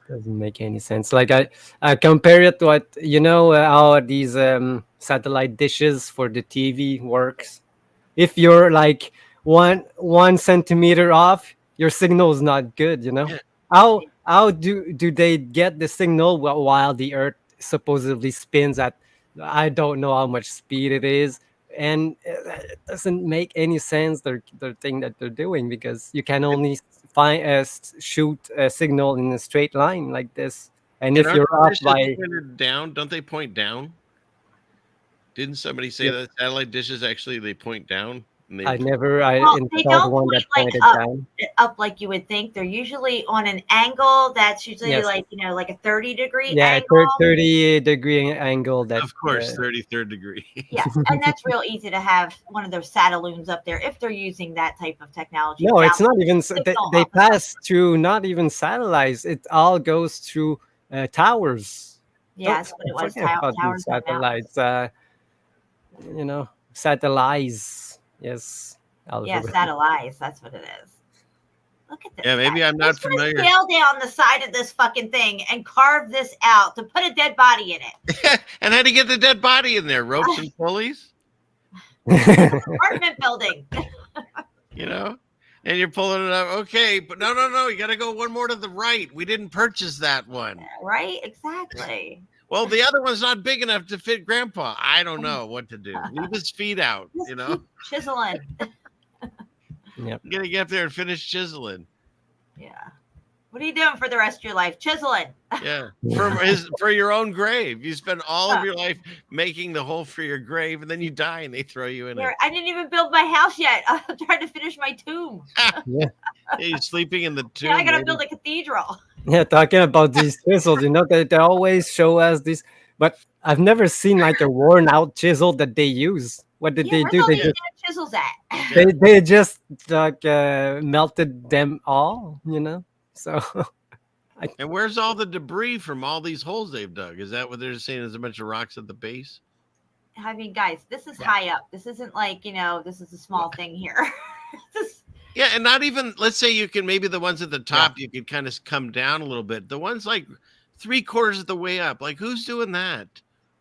doesn't make any sense. Like I compare it to what how these satellite dishes for the TV works. If you're like one centimeter off, your signal is not good. Yeah. How do they get the signal while the Earth supposedly spins at I don't know how much speed it is, and it doesn't make any sense, the thing that they're doing, because you can only shoot a signal in a straight line like this, and if you're off by down, don't they point down? Didn't somebody say that satellite dishes actually they point down? They I don't one that pointed down. Up like you would think. They're usually on an angle that's usually like a 30-degree angle. 30-degree angle. That of course, 33rd degree. Yes, and that's real easy to have one of those satelloons up there if they're using that type of technology. No, it's not even. They pass through not even satellites. It all goes through towers. Yeah, that's what it was. Towers, satellites. Satellites. Yes. Yeah, satellites. That's what it is. Look at this. Yeah, maybe I'm not familiar. Scale down the side of this fucking thing and carve this out to put a dead body in it. And how do you get the dead body in there? Ropes and pulleys? Apartment building. And you're pulling it up. Okay, but no. You got to go one more to the right. We didn't purchase that one. Right? Exactly. Well, the other one's not big enough to fit Grandpa. I don't know what to do. Leave his feet out, Keep chiseling. Yep. You got to get up there and finish chiseling. Yeah. What are you doing for the rest of your life? Chiseling. Yeah, for your own grave. You spend all of your life making the hole for your grave, and then you die, and they throw you in it. I didn't even build my house yet. I'm trying to finish my tomb. Yeah. You're sleeping in the tomb. Yeah, I gotta build a cathedral. Yeah, talking about these chisels, they always show us these, but I've never seen like a worn out chisel that they use. What did they Where's do? all They these just damn chisels at? they just like melted them all, So And where's all the debris from all these holes they've dug? Is that what they're saying? There's a bunch of rocks at the base? I mean, guys, this is high up. This isn't like, this is a small thing here. Yeah, and not even, let's say you can, maybe the ones at the top, you could kind of come down a little bit. The ones like 3/4 of the way up, like who's doing that?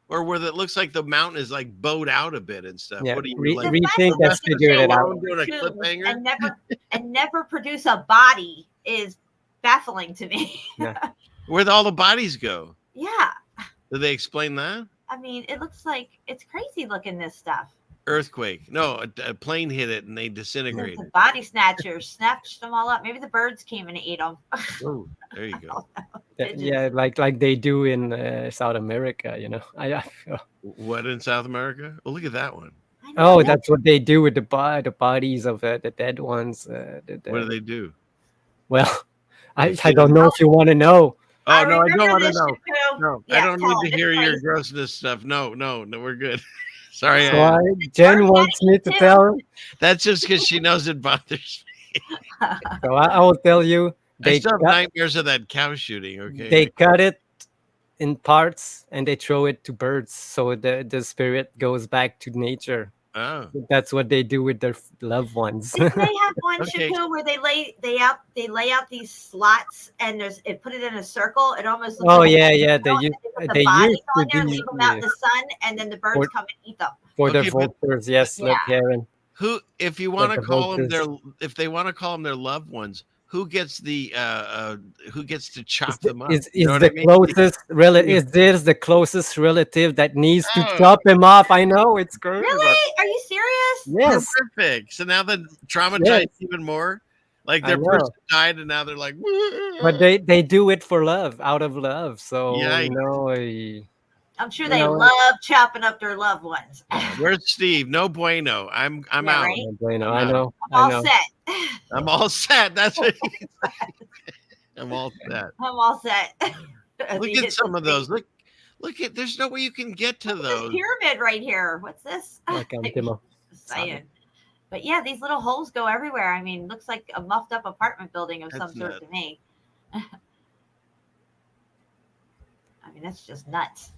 Or where it looks like the mountain is like bowed out a bit and stuff. Yeah, What do you rethink that's figured it out. Doing a cliffhanger? And never produce a body is baffling to me. Yeah. Where'd all the bodies go? Yeah. Did they explain that? I mean, it looks like it's crazy looking, this stuff. Earthquake. No, a plane hit it and they disintegrated. The body snatchers snatched them all up. Maybe the birds came and ate them. Oh, there you go. Yeah, like they do in South America, What in South America? Oh, look at that one. Oh, that's what they do with the bodies of the dead ones. What do they do? Well, I don't know if you want to know. Oh, no, I don't want to know. Show. No, Yeah, I don't need to hear your grossness stuff. No, we're good. Sorry. So Jen wants me to tell her. That's just because she knows it bothers me. So I will tell you. I still have nightmares of that cow shooting. Okay. They cut it in parts and they throw it to birds, so the spirit goes back to nature. Oh, that's what they do with their loved ones. They have one Shaku where they lay out these slots and put it in a circle. It almost looks like They use to on there, do leave them out in the sun, and then the birds come and eat them. For the vultures, yes, look, Karen. Who, if you want to call them if they want to call them their loved ones, who gets to chop them up? Is the closest relative? Is this the closest relative that needs to chop him off? I know it's crazy. Really? Are you serious? Yes. Perfect. So now they're traumatized even more. Like their person died, and now they're like. But they do it for love, out of love. So I'm sure they love chopping up their loved ones. Where's Steve? No bueno. I'm out. Right? No bueno. I know. I'm all set. I'm all set. That's what he's like. I'm all set. I'm all set. Look at some of those. Look at. There's no way you can get to those. This pyramid right here. What's this? Saying. But yeah, these little holes go everywhere. I mean, looks like a muffed up apartment building of some sort to me. I mean, that's just nuts.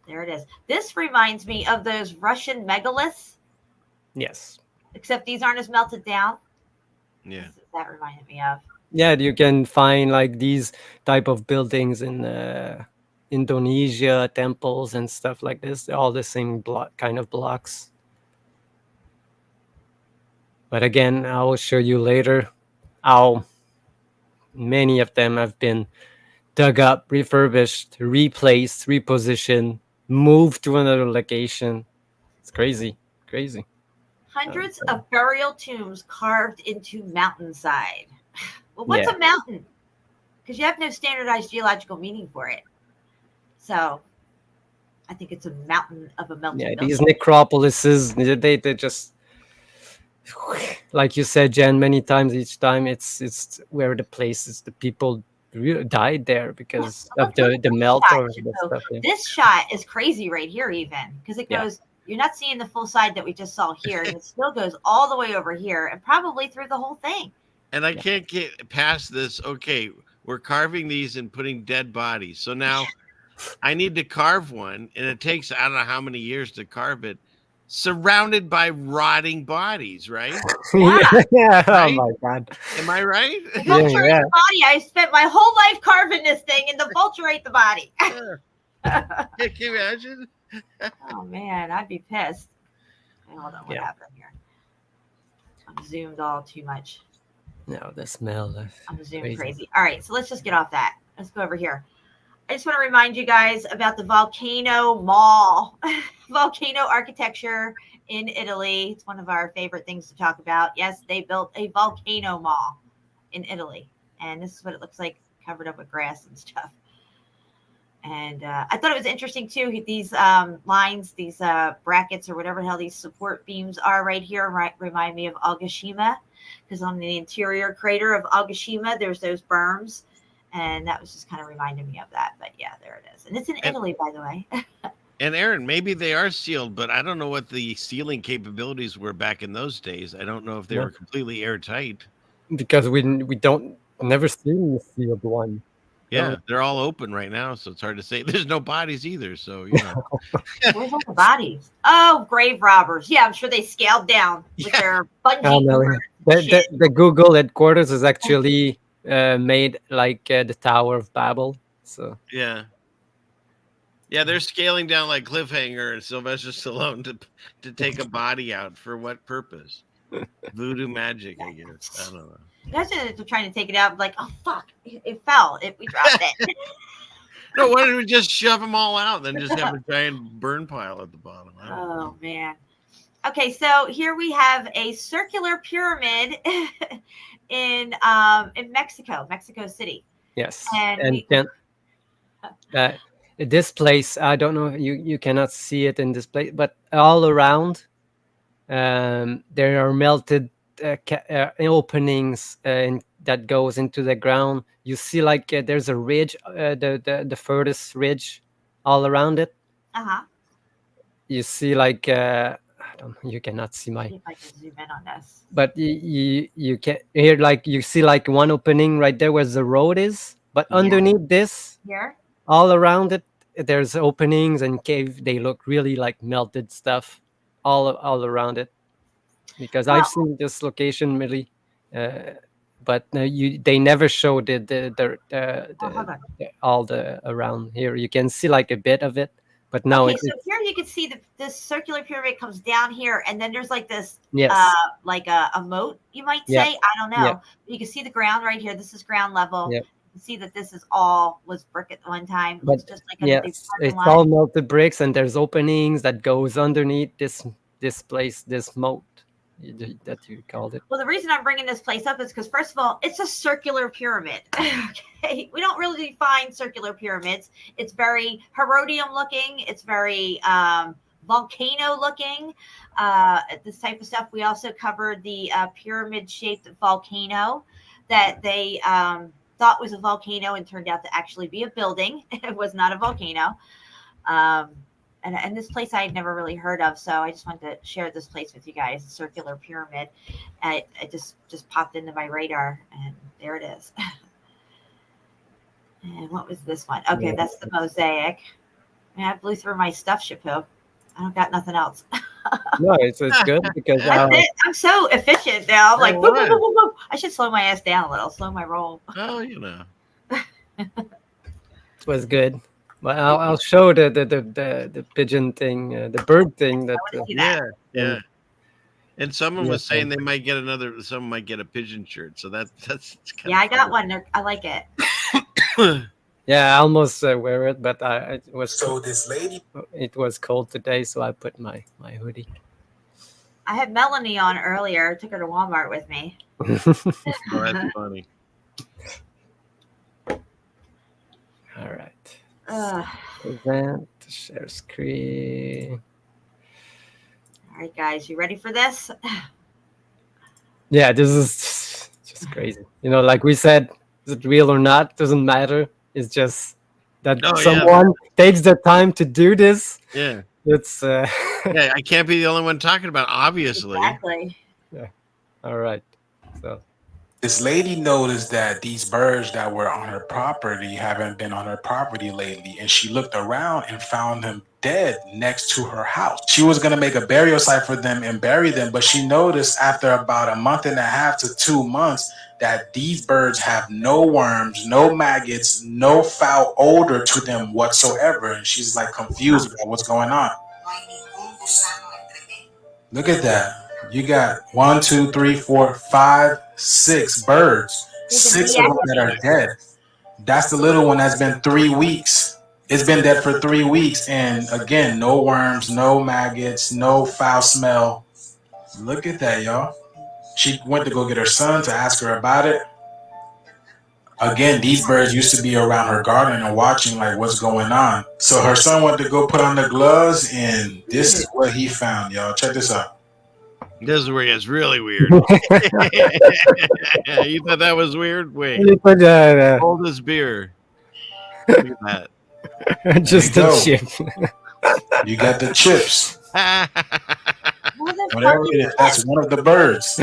There it is. This reminds me of those Russian megaliths. Yes. Except these aren't as melted down. Yeah. That reminded me of. Yeah, you can find like these type of buildings in Indonesia, temples and stuff like this. They're all the same kind of blocks. But again, I will show you later how many of them have been dug up, refurbished, replaced, repositioned, moved to another location. It's crazy. Hundreds of burial tombs carved into mountainside. Well, what's a mountain? Because you have no standardized geological meaning for it. So I think it's a mountain of a melting building. These necropolises, they just, like you said, Jen, many times each time it's where the places, the people really died there because of the melt or the stuff. Yeah. This shot is crazy right here, even because it goes. You're not seeing the full side that we just saw here, and it still goes all the way over here and probably through the whole thing. And I can't get past this. Okay, we're carving these and putting dead bodies. So now I need to carve one, and it takes I don't know how many years to carve it, surrounded by rotting bodies, right? Yeah. Right? Oh my God. Am I right? The vulture ate the body. I spent my whole life carving this thing, and the vulture ate the body. Can you imagine? Oh man, I'd be pissed. Hold on, what happened here? I'm zoomed all too much. No, the smell. I'm zoomed crazy. All right, so let's just get off that. Let's go over here. I just want to remind you guys about the Volcano Mall, volcano architecture in Italy. It's one of our favorite things to talk about. Yes, they built a volcano mall in Italy, and this is what it looks like covered up with grass and stuff. And I thought it was interesting too. These lines, these brackets or whatever the hell these support beams are right here, remind me of 𝙁𝙖𝙘𝙚𝙗𝙚, because on the interior crater of 𝙁𝙖𝙘𝙚, there's those berms, and that was just kind of reminding me of that. But yeah, there it is, and it's in Italy, by the way. And Aaron, maybe they are sealed, but I don't know what the sealing capabilities were back in those days. I don't know if they were completely airtight. Because we don't never seen the sealed one. Yeah, No. they're all open right now, so it's hard to say. There's no bodies either, so you know. Where's all the bodies? Oh, grave robbers. Yeah, I'm sure they scaled down with their bungee cords. The Google headquarters is actually made like the Tower of Babel. So yeah, they're scaling down like Cliffhanger and Sylvester Stallone to take a body out for what purpose? Voodoo magic, I guess. I don't know. Imagine if they're trying to take it out, like, oh fuck, it fell. We dropped it. No, why don't we just shove them all out, then just have a giant burn pile at the bottom? Oh man. Okay, so here we have a circular pyramid in Mexico City. yes, And this place, I don't know, you cannot see it in this place, but all around there are melted openings that goes into the ground. You see like there's a ridge, the furthest ridge all around it. You see like I don't know, you cannot see my. See if I can zoom in on this. But you can here, like you see like one opening right there where the road is, but underneath this, here, all around it, there's openings and cave. They look really like melted stuff all around it. Because I've seen this location really, but they never show all the around here. You can see like a bit of it, but now so here you can see this circular pyramid comes down here, and then there's like this, like a moat, you might say. I don't know. You can see the ground right here. This is ground level. You can see that this is was brick at one time. But it's just like it's all melted bricks, and there's openings that goes underneath this place, this moat that you called it. Well, the reason I'm bringing this place up is because, first of all, it's a circular pyramid. Okay, we don't really define circular pyramids. It's very Herodium looking. It's very volcano looking. This type of stuff. We also covered the pyramid-shaped volcano that they thought was a volcano and turned out to actually be a building. It was not a volcano. And this place I had never really heard of, so I just wanted to share this place with you guys. A circular pyramid. It just popped into my radar, and there it is. And what was this one? Okay, that's the mosaic. I blew through my stuff, Chapeau. I don't got nothing else. No, it's good because I'm so efficient now. I'm like, boop, boop, boop, boop, boop. I should slow my ass down a little, slow my roll. Oh, you know. It was good. But I'll show the pigeon thing, the bird thing. Yeah. And someone was saying they might get someone might get a pigeon shirt. So that's kind I got one. I like it. Yeah, I almost wear it, but it was so this lady. It was cold today, so I put my hoodie. I had Melanie on earlier. Took her to Walmart with me. Oh, that's funny. All right. Event, share screen. All right, guys, you ready for this? Yeah, this is just crazy. Like we said, is it real or not? Doesn't matter. It's just that someone takes the time to do this. Yeah. It's yeah, I can't be the only one talking about it, obviously. Exactly. Yeah. All right. So this lady noticed that these birds that were on her property haven't been on her property lately, and she looked around and found them dead next to her house. She was going to make a burial site for them and bury them, but she noticed after about a month and a half to 2 months that these birds have no worms, no maggots, no foul odor to them whatsoever. And she's like confused about what's going on. Look at that. You got 1, 2, 3, 4, 5, 6 birds. 6 of them that are dead. That's the little one that's been 3 weeks. It's been dead for 3 weeks. And again, no worms, no maggots, no foul smell. Look at that, y'all. She went to go get her son to ask her about it. Again, these birds used to be around her garden and watching like what's going on. So her son went to go put on the gloves, and this is what he found, y'all. Check this out. This is where it gets really weird. You thought that was weird? Wait. Hold this beer. Look at that. Just a chip. You got the chips. Whatever it is, that's one of the birds.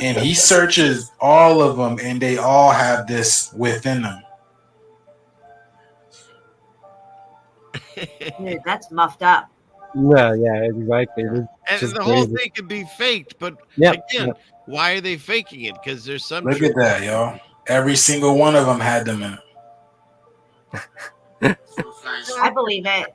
And he searches all of them, and they all have this within them. Dude, that's muffed up. Yeah, exactly. And the whole thing could be faked, but again, why are they faking it? Because there's some. Look at that, y'all. Every single one of them had them in it. I believe it.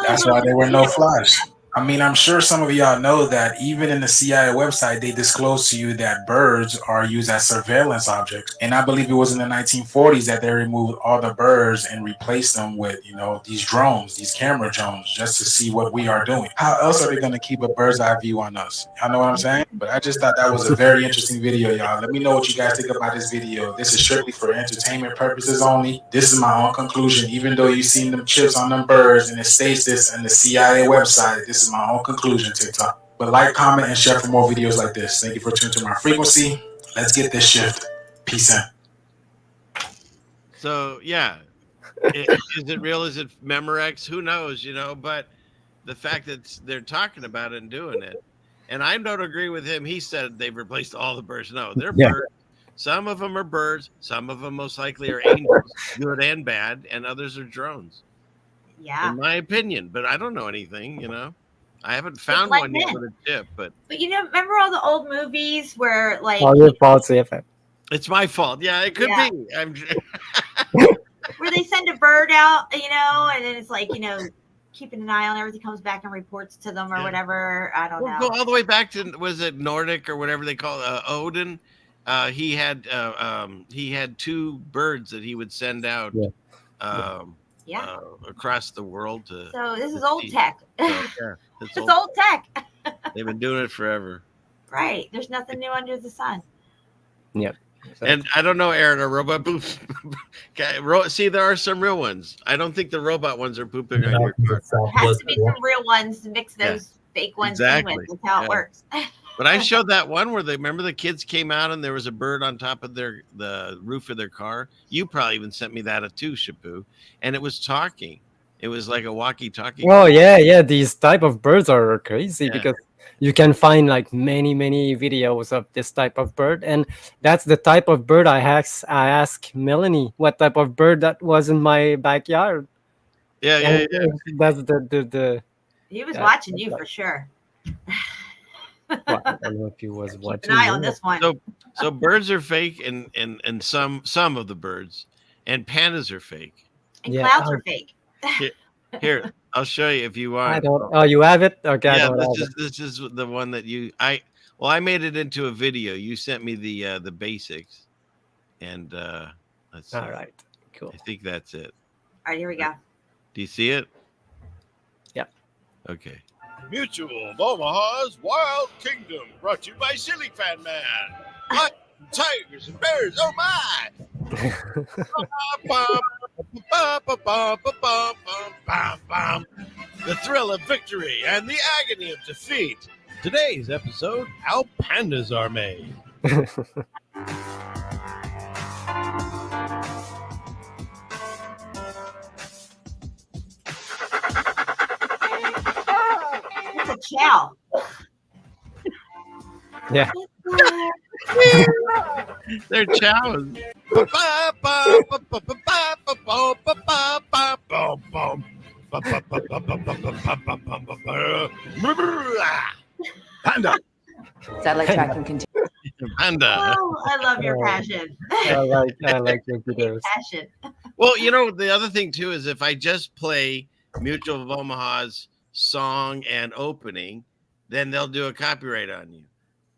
That's why there were no flies. I mean, I'm sure some of y'all know that even in the CIA website, they disclose to you that birds are used as surveillance objects. And I believe it was in the 1940s that they removed all the birds and replaced them with, you know, these drones, these camera drones, just to see what we are doing. How else are they going to keep a bird's eye view on us? Y'all know what I'm saying? But I just thought that was a very interesting video, y'all. Let me know what you guys think about this video. This is strictly for entertainment purposes only. This is my own conclusion. Even though you've seen them chips on them birds and it states this in the CIA website, this is my own conclusion, TikTok. But like, comment, and share for more videos like this. Thank you for tuning to my frequency. Let's get this shift. Peace in. So yeah, is it real? Is it Memorex? Who knows? You know, but the fact that they're talking about it and doing it, and I don't agree with him. He said they've replaced all the birds. No, they're birds. Some of them are birds. Some of them most likely are angels, good and bad, and others are drones. Yeah, in my opinion. But I don't know anything. You know. I haven't found one yet with a chip, but you know, remember all the old movies where like your fault, CFM. It's my fault. Yeah, it could be. I'm where they send a bird out, you know, and then it's like, you know, keeping an eye on everything, comes back and reports to them or whatever. I don't know. Go all the way back to, was it Nordic or whatever they call it, Odin? He had two birds that he would send out across the world to. So this is old tech. It's old tech. They've been doing it forever. Right. There's nothing new under the sun. Yep. And I don't know, Aaron, a robot poop. See, there are some real ones. I don't think the robot ones are pooping on your car. There has to be some real ones to mix those fake ones in with. That's how it works. But I showed that one where remember the kids came out and there was a bird on top of the roof of their car. You probably even sent me that too, Shabu. And it was talking. It was like a walkie-talkie. Oh yeah. These type of birds are crazy because you can find like many videos of this type of bird, and that's the type of bird I asked Melanie what type of bird that was in my backyard. Yeah. That's the. He was watching you for sure. Well, I don't know if he was watching. Keep an eye on this one. So birds are fake, and some of the birds, and pandas are fake. And clouds are fake. Here, I'll show you if you want. I don't. Oh, you have it? Okay. Yeah, this is the one that I made it into a video. You sent me the basics, and let's see. All right, cool. I think that's it. All right, here we go. Do you see it? Yeah. Okay. Mutual of Omaha's Wild Kingdom, brought to you by Silly Fan Man. Lions, tigers, and bears, oh my! The thrill of victory and the agony of defeat. Today's episode, How Pandas Are Made. It's a chow. Yeah. They're chows. Panda. Satellite tracking continues. Panda. Oh, I love your passion. I like your videos. Passion. Well, you know, the other thing too is if I just play Mutual of Omaha's song and opening, then they'll do a copyright on you.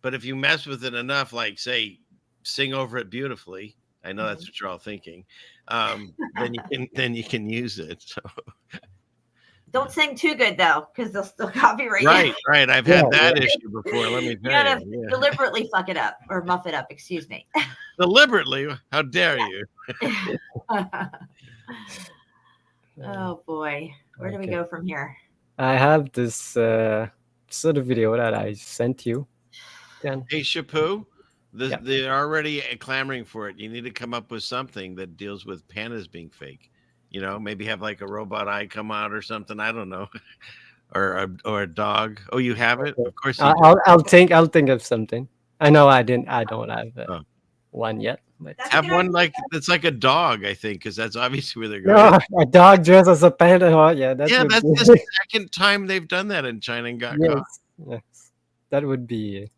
But if you mess with it enough, like say, sing over it beautifully, I know that's what you're all thinking. Then you can use it. So. Don't sing too good though, because they'll still copyright you. Right. I've had that issue before. Let me tell you. You gotta deliberately fuck it up or muff it up. Excuse me. Deliberately? How dare you? Oh boy, where do we Okay. go from here? I have this sort of video that I sent you. Then Hey, Shapu, Yeah. they're already clamoring for it. You need to come up with something that deals with pandas being fake. You know, maybe have like a robot eye come out or something. I don't know. or a dog. Oh, you have it? Of course you do. I'll think of something. I know I don't have Oh. one yet, but That's a Have good one idea. like that's like a dog, I think, because that's obviously where they're going. no, a dog dressed as a panda. Oh, yeah, that Yeah, would that's be the second time they've done that in China and got caught. yes, that would be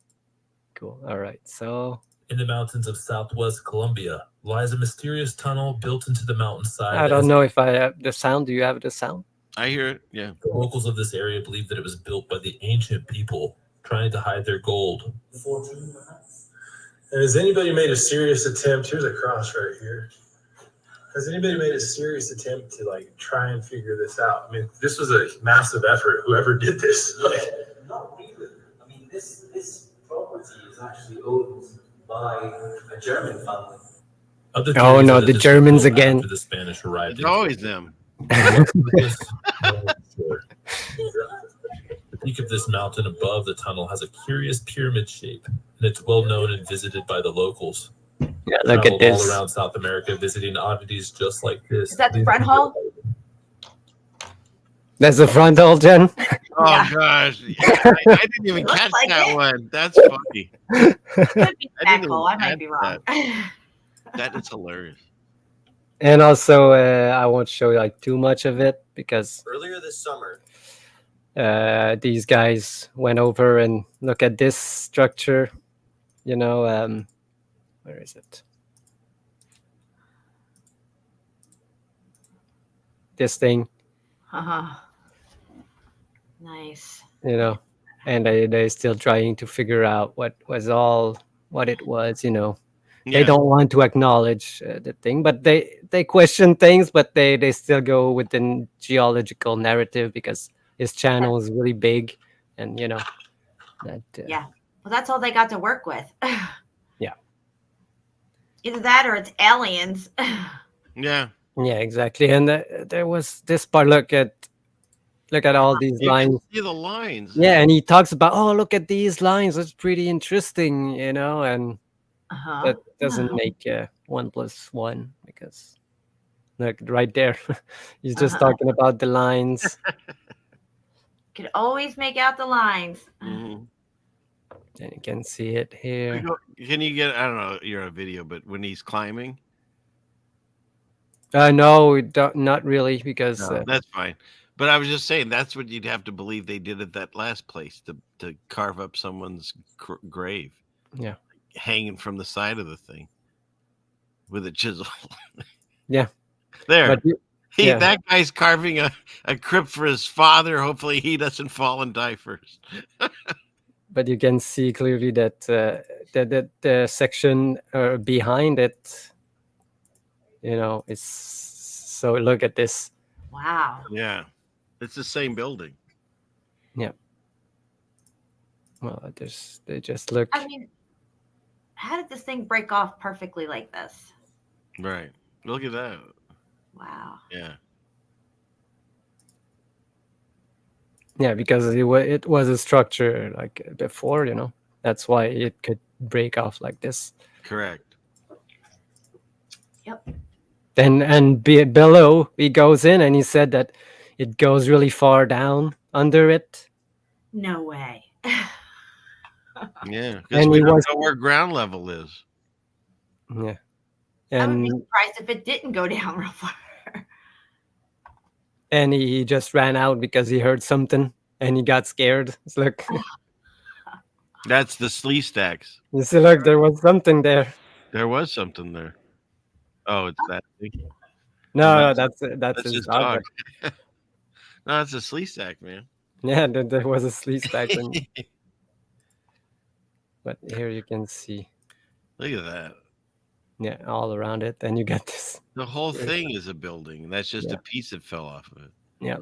cool. All right, so In the mountains of southwest Colombia lies a mysterious tunnel built into the mountainside. I don't know if I have the sound. Do you have the sound? I hear it. Yeah. The locals of this area believe that it was built by the ancient people trying to hide their gold. And has anybody made a serious attempt? Here's a cross right here. Has anybody made a serious attempt to like try and figure this out? I mean, this was a massive effort. Whoever did this. Not really. I mean, this property is actually owned by a German family. Oh no, the Germans again. The Spanish arrived. It's always them. The peak of this mountain above the tunnel has a curious pyramid shape, and it's well known and visited by the locals. Yeah, look at this. All around South America, visiting oddities just like this. Is that the front hall? That's the front hall, Jen. Oh gosh, I didn't even Looks catch like that it. one. That's funny. Could be I back didn't hole. I even might be catch wrong. That is hilarious. And also, I won't show like too much of it because Earlier this summer, these guys went over and look at this structure. You know, where is it? This thing. Nice. You know, and they're still trying to figure out what it was. You know, they Yeah. don't want to acknowledge the thing, but they question things, but they still go with the geological narrative because his channel is really big, and you know that. Yeah. Well, that's all they got to work with. Yeah. Either that or it's aliens. Yeah. Yeah, exactly. And there was this part. Look at all these You lines. can see the lines. Yeah, and he talks about, oh, look at these lines. That's pretty interesting, you know, and that doesn't make 1 + 1 because look right there. He's just talking about the lines. Could always make out the lines. Mhm. And you can see it here. Can you get? I don't know. You're a video, but when he's climbing, No, not really, because no, that's fine. But I was just saying that's what you'd have to believe they did at that last place to carve up someone's grave. Yeah. Hanging from the side of the thing with a chisel. Yeah. There. But yeah. That guy's carving a crypt for his father. Hopefully he doesn't fall and die first. But you can see clearly that the section behind it, you know, is so look at this. Wow. Yeah. It's the same building. Yeah. Well, they just look. I mean, how did this thing break off perfectly like this? Right. Look at that. Wow. Yeah. Yeah, because it was a structure like before, you know. That's why it could break off like this. Correct. Yep. And below, he goes in and he said that it goes really far down under it. No way. Yeah. And we he don't was- know where ground level is. Yeah. I would be And surprised if it didn't go down real far. and he just ran out because he heard something and he got scared. It's like, That's the slee stacks. you see, look, there was something there. There was something there. Oh, it's that thing. No, That's that's his his dog. dog. No, it's a slee stack, man. Yeah, there was a sleeve stack. But here you can see, Look at that. yeah, all around it. And you get this. The whole thing is a building. That's just Yeah. a piece that fell off of it. Yeah.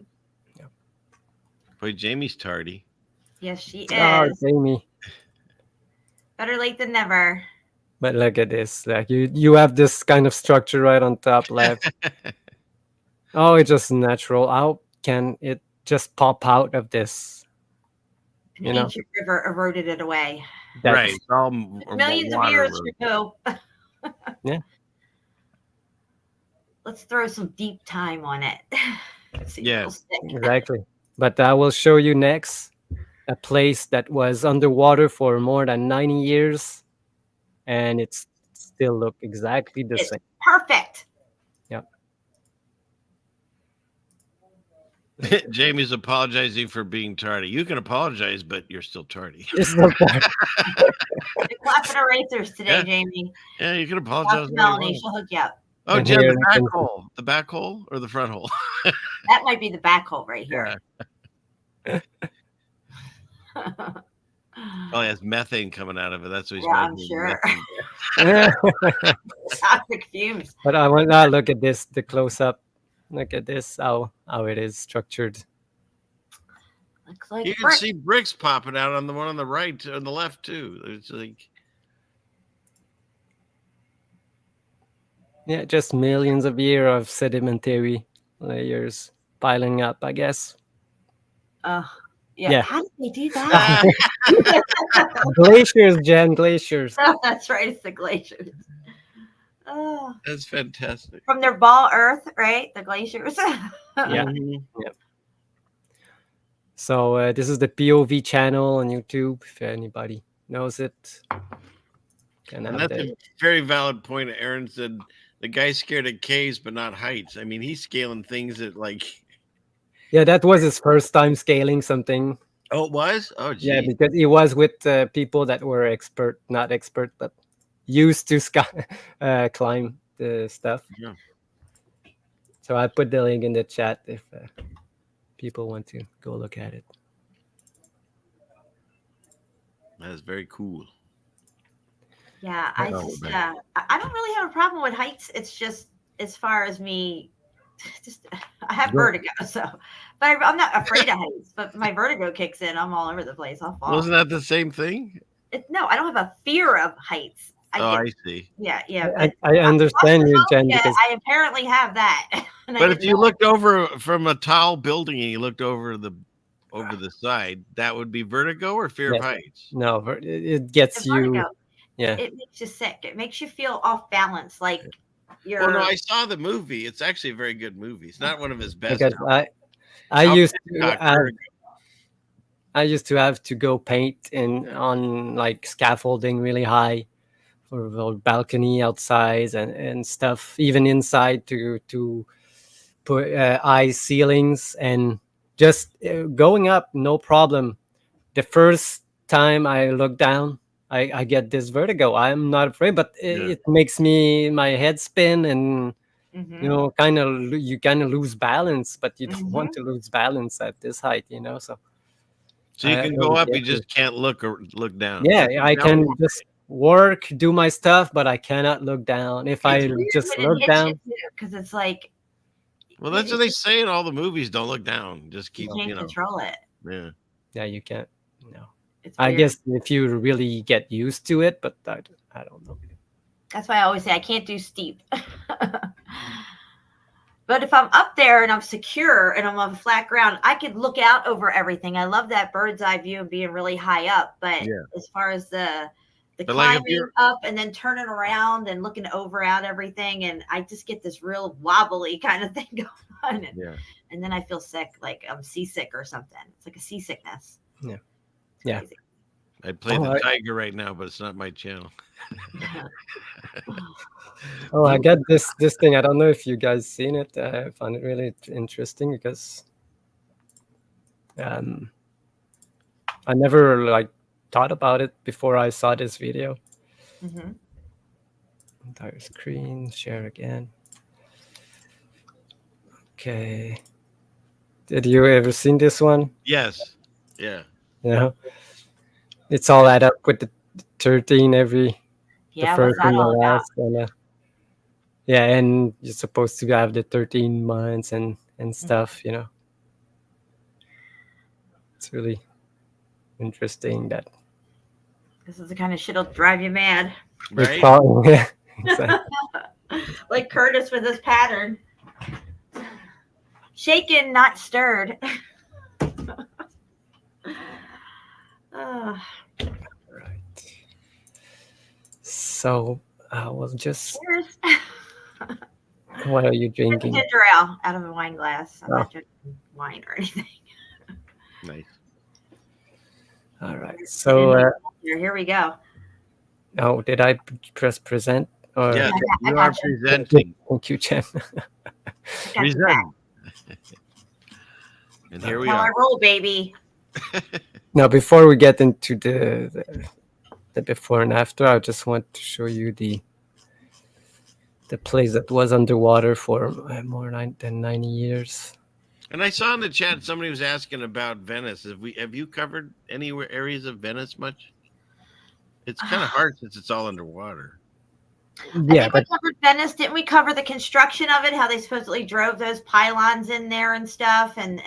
Boy, Jamie's tardy. Yes, she is. Oh, Jamie. Better late than never. But look at this. Like you have this kind of structure right on top left. Oh, it's just natural. How can it just pop out of this? An You know, ancient river eroded it away. Right. that's It's all Millions of water years road. ago. yeah. Let's throw some deep time on it. See if Yeah. it'll stick. Exactly. But I will show you next a place that was underwater for more than 90 years, and it's still look exactly the It's same. perfect. Yep. Jamie's apologizing for being tardy. You can apologize, but you're still tardy. It's not bad. They're clapping erasers today, Yeah. Jamie. Yeah, you can Talk apologize. to all you Melanie. want. She'll hook you up. Oh, And Jen, here the you back can- hole. The back hole or the front hole? That might be the back hole right here. Oh, he has methane coming out of it. That's what he's Yeah, I'm making. sure. methane. Toxic fumes. But I want to look at this, the close up. Look at this, how it is structured. Looks like You can brick. see bricks popping out on the one on the right, on the left too. It's like, Yeah, just millions of years of sedimentary layers piling up, I guess. Yeah. Yeah. How did they do that? Glaciers, Jen, glaciers. That's right. It's the glaciers. Oh, that's fantastic. from their ball Earth, right? The glaciers. Yeah. Mhm. So this is the POV channel on YouTube, if anybody knows it. Can And have that's the- a very valid point. Aaron said the guy's scared of caves, but not heights. I mean, he's scaling things that like. Yeah, that was his first time scaling something. Oh, it was? Oh, geez. Yeah, because he was with people that were not expert, but used to climb the stuff. Yeah. So I put the link in the chat if people want to go look at it. That is very cool. Yeah, I Oh, just man. I don't really have a problem with heights. It's just as far as me, just I have vertigo, so but I'm not afraid of heights. But my vertigo kicks in, I'm all over the place. I'll fall. Wasn't that the same thing? No, I don't have a fear of heights. I see. Yeah, yeah. I, But I understand you, Jen, yeah, because I apparently have that. And I But if didn't you know. looked over from a tall building and you looked over the side, that would be vertigo or fear of Yes. heights. no, it gets The you. vertigo, Yeah, it makes you sick. It makes you feel off balance, like you're. Well, no, I saw the movie. It's actually a very good movie. It's not one of his best. because I Alfred used to Hitchcock, have, Vertigo. I used to have to go paint on like scaffolding really high for the balcony outside and stuff, even inside to put high ceilings and just going up, no problem. The first time I look down, I get this vertigo. I'm not afraid, but it makes my head spin and Mhm. you know, you kind of lose balance, but you don't want to lose balance at this height, you know. So So you I can don't go up, get you just can't look or look down. yeah, Look I down can or- just work, do my stuff, but I cannot look down. If I It's weird just when it look hits down, you too, because it's like Well, that's what they say in all the movies. Don't look down. Just you keep, can't you know. control it. Yeah. yeah, you can't. No, It's I weird. guess if you really get used to it, but I don't know. That's why I always say I can't do steep. But if I'm up there and I'm secure and I'm on flat ground, I could look out over everything. I love that bird's eye view and being really high up. But Yeah. as far as the But like if climbing you're- up and then turning around and looking over out everything, and I just get this real wobbly kind of thing going on. Yeah. And then I feel sick, like I'm seasick or something. It's like a seasickness. Yeah. It's Yeah. crazy. I'd play Oh, the I- tiger right now, but it's not my channel. Oh, I got this thing. I don't know if you guys seen it. I found it really interesting because I never like thought about it before I saw this video. Mhm. Entire screen, share again. Okay. Did you ever seen this one? Yes. Yeah. Yeah. It's all add up with the 13 every Yeah, the what's first that and the all about? last. And, yeah, and you're supposed to have the 13 months and stuff, you know. It's really interesting that This is the kind of shit that'll drive you mad. Right? Yeah, exactly. Like Curtis with his pattern. Shaken, not stirred. Right. So I was just. Cheers. What are you drinking? Ginger ale out of a wine glass. I'm not drinking wine or anything. Nice. All right. So here we go. oh, did I press present? Or Yeah, I you got are you. presenting. Thank you, Jen. Present. And here we How I are. roll, baby. Now, before we get into the before and after, I just want to show you the place that was underwater for more than 90 years. And I saw in the chat somebody was asking about Venice. Have you covered any areas of Venice much? It's kind of hard since it's all underwater. Yeah, I think we covered Venice. Didn't we cover the construction of it? How they supposedly drove those pylons in there and stuff. And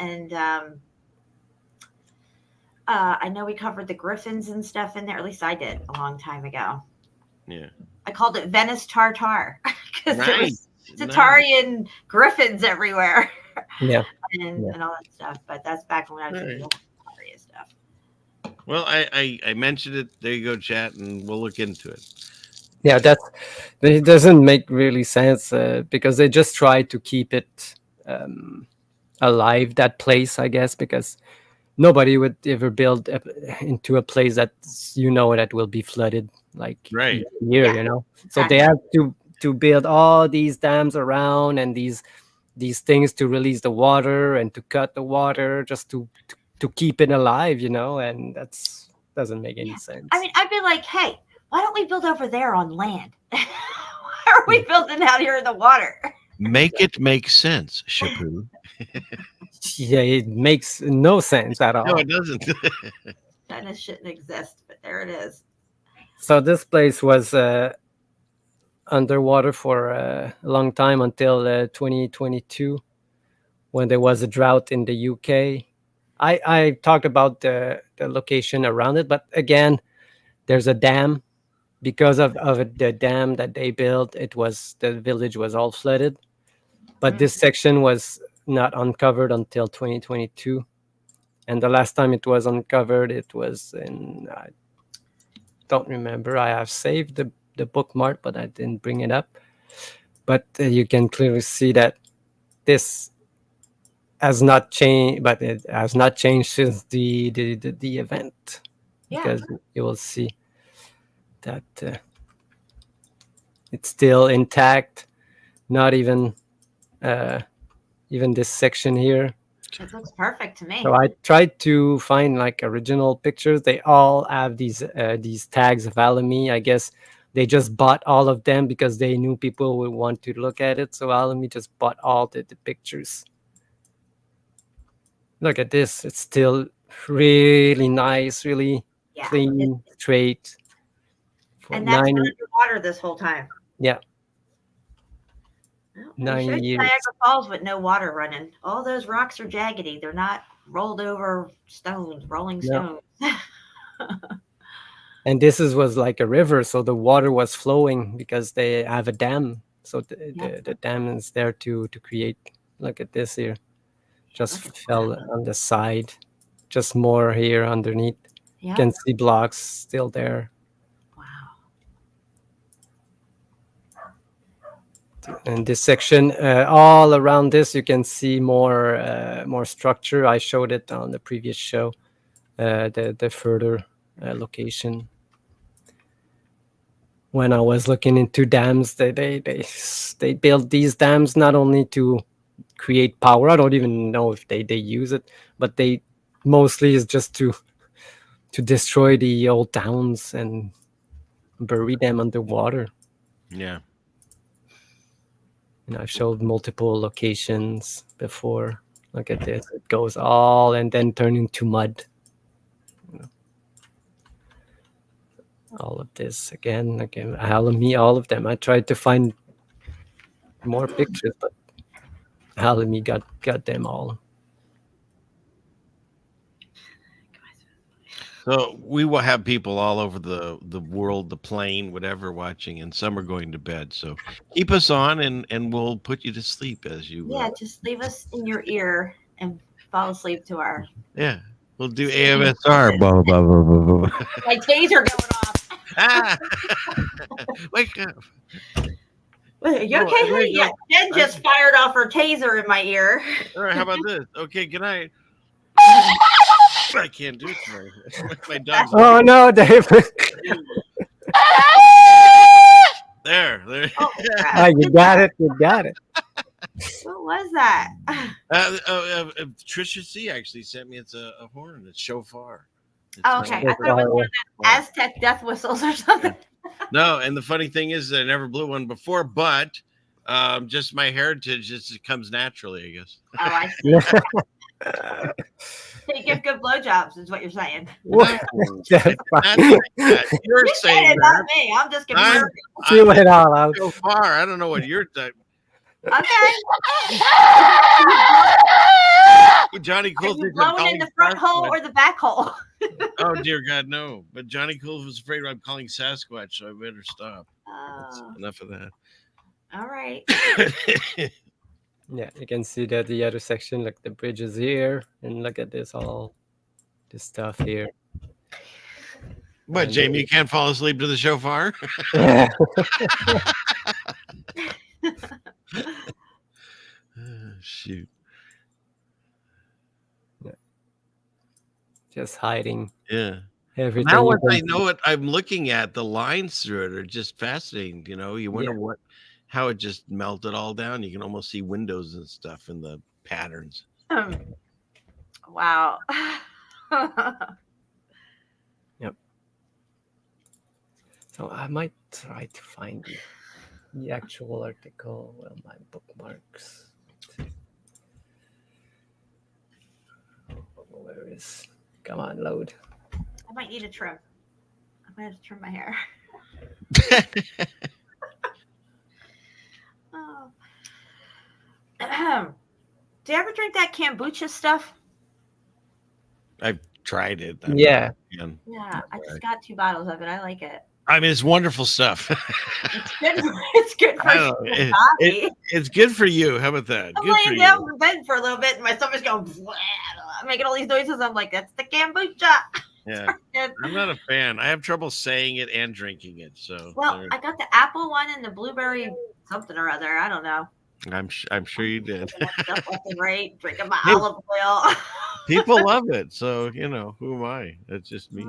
I know we covered the griffins and stuff in there. At least I did a long time ago. Yeah. I called it Venice Tartar because there was Nice. Tartarian griffins everywhere. Yeah. and all that stuff. But that's back when I was doing Tartaria stuff. Well, I mentioned it. There you go, chat, and we'll look into it. Yeah, it doesn't make really sense because they just try to keep it alive, that place, I guess, because nobody would ever build into a place that that will be flooded like Right here, So they have to build all these dams around and these things to release the water and to cut the water just to keep it alive, and that's doesn't make any sense. I mean, I'd be like, hey, why don't we build over there on land? Why are we building out here in the water? Make it make sense, Shapu. Yeah, it makes no sense at all. No, it doesn't. Venice shouldn't exist, but there it is. So this place was underwater for a long time until 2022, when there was a drought in the UK. I talked about the location around it, but again, there's a dam. Because of the dam that they built, the village was all flooded. But this section was not uncovered until 2022. And the last time it was uncovered, it was in, I don't remember. I have saved the bookmark, but I didn't bring it up. But you can clearly see that this has not changed, but it has not changed since the event. Yeah. Because you will see that it's still intact. Not even this section here. It looks perfect to me. So I tried to find like original pictures. They all have these tags of 𝙁𝙗𝙘. I guess they just bought all of them because they knew people would want to look at it. So 𝙁𝙗𝙘 just bought all the pictures. Look at this. It's still really nice, really clean, straight. And that's been underwater this whole time. Yeah. Well, 9 years. Niagara Falls with no water running. All those rocks are jaggedy. They're not rolled over stones, rolling stones. And this was like a river, so the water was flowing because they have a dam. So the dam is there to create. Look at this here. Just fell on the side. Just more here underneath. You can see blocks still there. And this section, all around this, you can see more structure. I showed it on the previous show, the further location. When I was looking into dams, they built these dams not only to create power. I don't even know if they use it, but they mostly is just to destroy the old towns and bury them underwater. Yeah. And I've showed multiple locations before. Look at this. It goes all and then turn into mud. All of this again, 𝙁𝙗𝙘𝙗, all of them. I tried to find more pictures, but 𝙁𝙗𝙘𝙗 got them all. So we will have people all over the world, the plane, whatever, watching, and some are going to bed. So keep us on, and we'll put you to sleep as you. Yeah, just leave us in your ear and fall asleep to our. Yeah, we'll do AMSR. Blah, blah, blah, blah, blah. My taser going off. Ah! Wake up. Wait, you okay, honey? Yeah, Jen just fired off her taser in my ear. All right, how about this? Okay, good night. I can't do it tonight. My dog's. Oh no, David. There. Oh, You got it. You got it. what was that? Trisha C actually sent me. It's a horn. It's shofar. It's Oh, okay. I thought it was one of the Aztec death whistles or something. No, and the funny thing is, I never blew one before, but just my heritage, it comes naturally, I guess. Oh, I see. So you give good blowjobs, is what you're saying. You're saying it, not me. I'm just gonna feel it all out. So far, I don't know what you're type. Okay. Johnny Cool. Are you blowing in the front hole or the back hole? Oh dear God, no! But Johnny Cool was afraid I'm calling Sasquatch, so I better stop. That's enough of that. All right. Yeah, you can see that the other section, like the bridge is here, and look at this stuff here. What, Jamie? You can't fall asleep to the shofar? Yeah. Shoot. Yeah. Just hiding. Yeah. Everything. Now what I know what I'm looking at, the lines through it are just fascinating. You know, you wonder how it just melted all down. You can almost see windows and stuff in the patterns. Wow. Yep. So I might try to find the actual article. Well, my bookmarks. Where is? Come on, load. I might need a trim. I might have to trim my hair. Oh. Do you ever drink that kombucha stuff? I've tried it. Yeah. Yeah, I just got 2 bottles of it. I like it. I mean, it's wonderful stuff. It's good. It's good for your body. It's good for you. How about that? I'm Good laying down in bed for a little bit, and my stomach's going, making all these noises. I'm like, that's the kombucha. Yeah, I'm not a fan. I have trouble saying it and drinking it. So, well, I got the apple one and the blueberry something or other. I don't know. I'm sure you did. Stuff left and right, drinking my olive oil. People love it, so you know who am I? That's just me.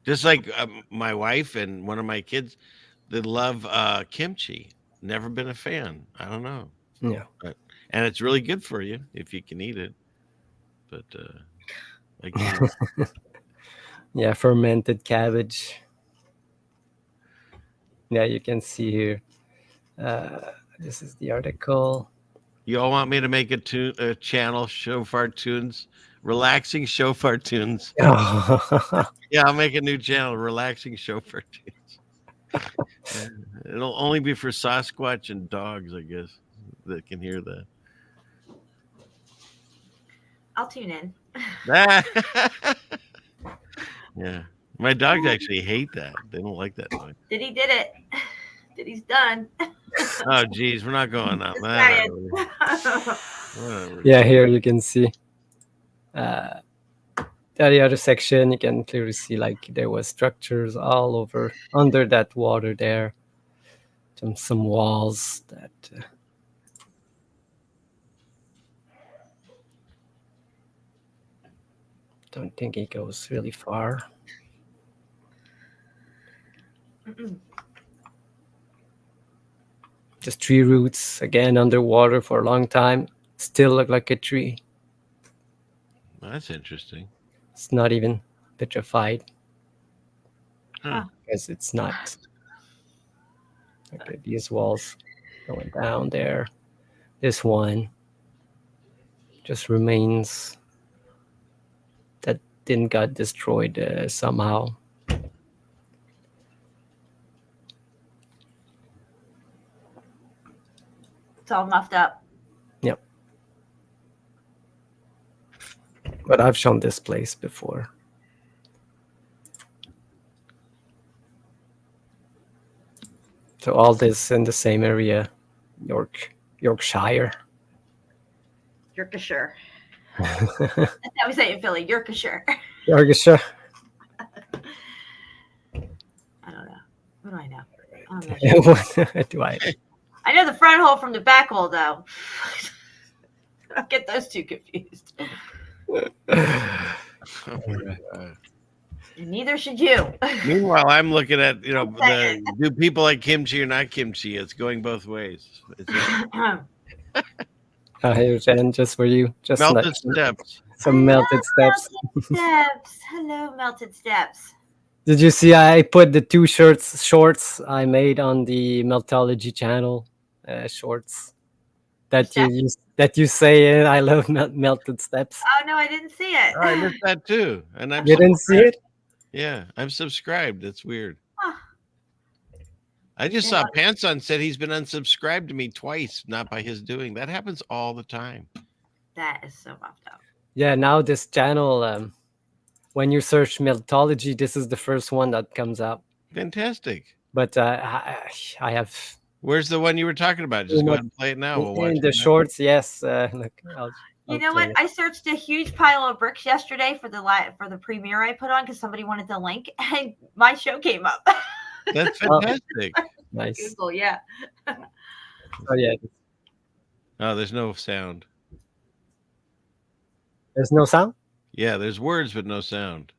Just like my wife and one of my kids, they love kimchi. Never been a fan. I don't know. Yeah, and it's really good for you if you can eat it. But yeah, fermented cabbage. Yeah, you can see here. This is the article. You all want me to make a channel, Shofar Tunes, relaxing Shofar Tunes? Yeah, I'll make a new channel, relaxing Shofar Tunes. It'll only be for Sasquatch and dogs, I guess, that can hear that. I'll tune in. Yeah, my dogs actually hate that. They don't like that noise. Did it? Diddy's done. Oh, geez, we're not going on that. Yeah, here you can see the other section. You can clearly see like there was structures all over under that water there. Some walls that. Don't think it goes really far. Just tree roots again underwater for a long time. Still look like a tree. That's interesting. It's not even petrified. Huh. Because it's not. Okay, these walls going down there. This one just remains. That didn't got destroyed somehow. It's all muffed up. Yep. But I've shown this place before. So all this in the same area, Yorkshire. Yorkshire. That's how we say it in Philly. Yorkshire. Yorkshire. I don't know. What do I know? I'm not sure. What do I? I know the front hole from the back hole, though. Don't get those two confused. And neither should you. Meanwhile, I'm looking at, do people like kimchi or not kimchi? It's going both ways. Here's Jen, just for you. Just melted steps. Some melted steps. Melted steps. Hello, melted steps. Did you see I put the 2 shorts I made on the Meltology channel shorts that you say I love melted steps? Oh no, I didn't see it. Oh, I missed that too. And you didn't see it? Yeah, I'm subscribed. That's weird. Huh. I just saw Pantson said he's been unsubscribed to me twice, not by his doing. That happens all the time. That is so buffed up. Yeah, now this channel, when you search Meltology, this is the first one that comes up. Fantastic. But I have... Where's the one you were talking about? Just go ahead and play it now. We'll watch in the shorts, yes. Look, you know what? I searched a huge pile of bricks yesterday for the premiere I put on because somebody wanted the link, and my show came up. That's fantastic. Nice. Google, yeah. Oh yeah. Oh, there's no sound. There's no sound? Yeah, there's words but no sound.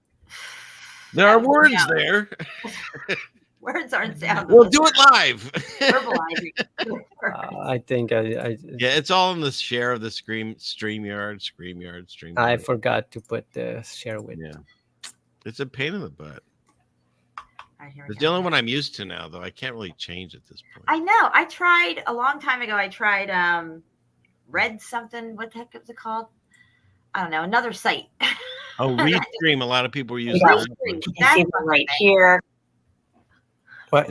There are words there. Words aren't sound. We'll do it live. I think yeah, it's all in the share of the StreamYard. I forgot to put the share with. Yeah, it's a pain in the butt. Right, it's the only one I'm used to now, though. I can't really change at this point. I know. I tried a long time ago. I tried Red something. What the heck is it called? I don't know. Another site. Oh, Restream. A lot of people are using Restream. That's right here. What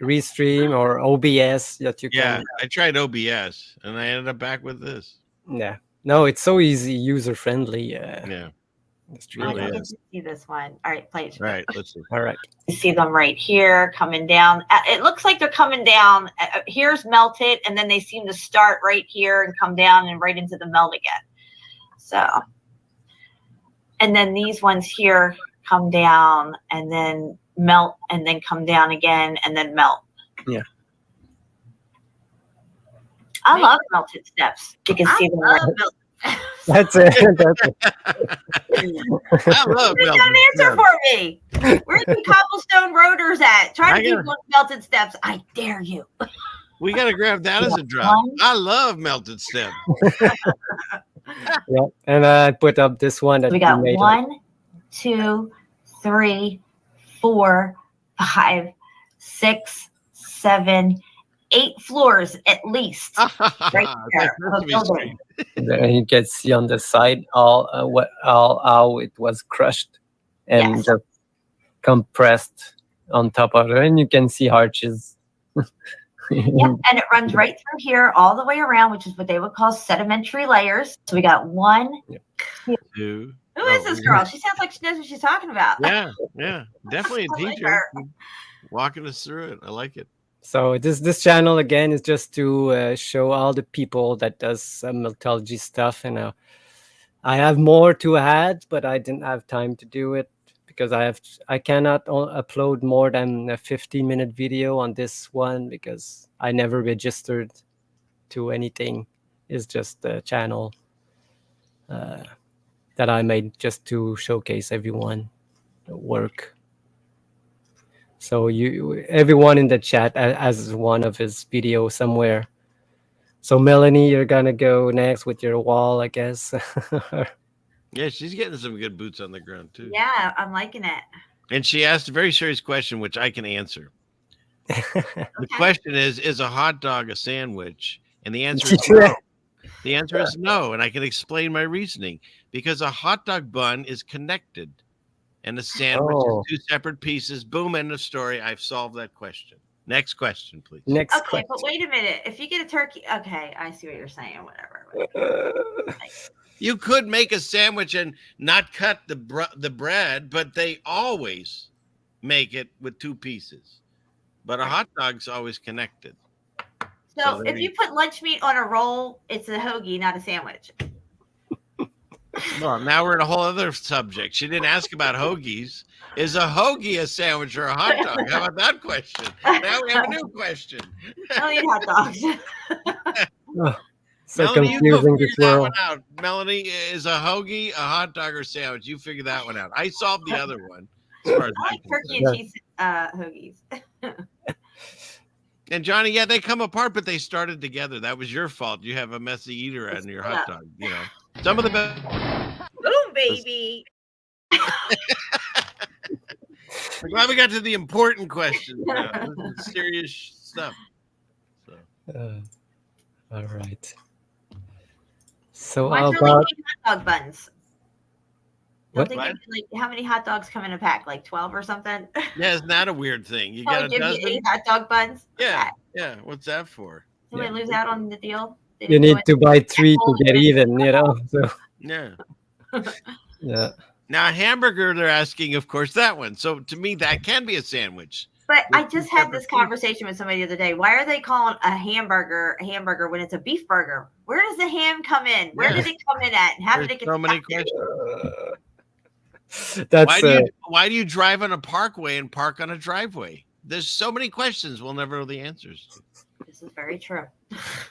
Restream or OBS that you can. Yeah, I tried OBS and I ended up back with this. Yeah, no, it's so easy, user friendly. Yeah, it's really is. See this one. All right, play it. Right, let's see. All right, you see them right here coming down. It looks like they're coming down. Here's melted, and then they seem to start right here and come down and right into the melt again. So, and then these ones here come down and then melt and then come down again and then melt. Yeah. I love melted steps. You can see them. That's it. That's it. I love melted an answer for me. Where's the cobblestone rotors at? Try to do melted steps. I dare you. We got to grab that as a drop. I love melted steps. Yeah, and I put up this one that we got 1, 2, 3, 4, 5, 6, 7, 8 floors at least. Right there. Then you can see on the side how it was crushed and just compressed on top of it, and you can see arches. Yeah, and it runs right through here all the way around, which is what they would call sedimentary layers. So we got 1, 2. Who is this girl? She sounds like she knows what she's talking about. Yeah, definitely a teacher walking us through it. I like it. So this channel again is just to show all the people that does Meltology stuff, and I have more to add, but I didn't have time to do it because I cannot upload more than a 15-minute video on this one because I never registered to anything. It's just a channel that I made just to showcase everyone work. So everyone in the chat has one of his videos somewhere. So Melanie, you're gonna go next with your wall, I guess. Yeah, she's getting some good boots on the ground too. Yeah, I'm liking it. And she asked a very serious question, which I can answer. The question is a hot dog a sandwich? And the answer is no. The answer is no, and I can explain my reasoning. Because a hot dog bun is connected, and a sandwich is 2 separate pieces. Boom, end of story. I've solved that question. Next question, please. Next question. But wait a minute. If you get a turkey, okay, I see what you're saying. Whatever. You could make a sandwich and not cut the bread, but they always make it with 2 pieces. But a hot dog's always connected. So if you put lunch meat on a roll, it's a hoagie, not a sandwich. Well, now we're in a whole other subject. She didn't ask about hoagies. Is a hoagie a sandwich or a hot dog? How about that question? Now we have a new question. I eat hot dogs. So Melanie, you go confusing figure this that world. one out. Melanie, is a hoagie a hot dog or sandwich? You figure that one out. I solved the other one. As far as I like turkey and cheese hoagies. And Johnny, yeah, they come apart, but they started together. That was your fault. You have a messy eater on your hot dog. You know, some of the best. Boom, baby. I'm glad we got to the important questions now. This is serious stuff. So. All right. So Why how do you only about eat hot dog buns? Don't what? they give you, like, how many hot dogs come in a pack? Like 12 or something? Yeah, it's not a weird thing. You Only got a give you dozen. 8 hot dog buns? Yeah, yeah. What's that for? Somebody lose out on the deal? They You didn't do need it? to buy 3 to get even, you know. So Yeah. yeah. Now, a hamburger, they're asking, of course, that one. So to me, that can be a sandwich. But I just had this conversation with somebody the other day. Why are they calling a hamburger when it's a beef burger? Where does the ham come in? Where did it come in at? And how did it get so many stuck there? questions? That's Why do you drive on a parkway and park on a driveway? There's so many questions. We'll never know the answers. This is very true.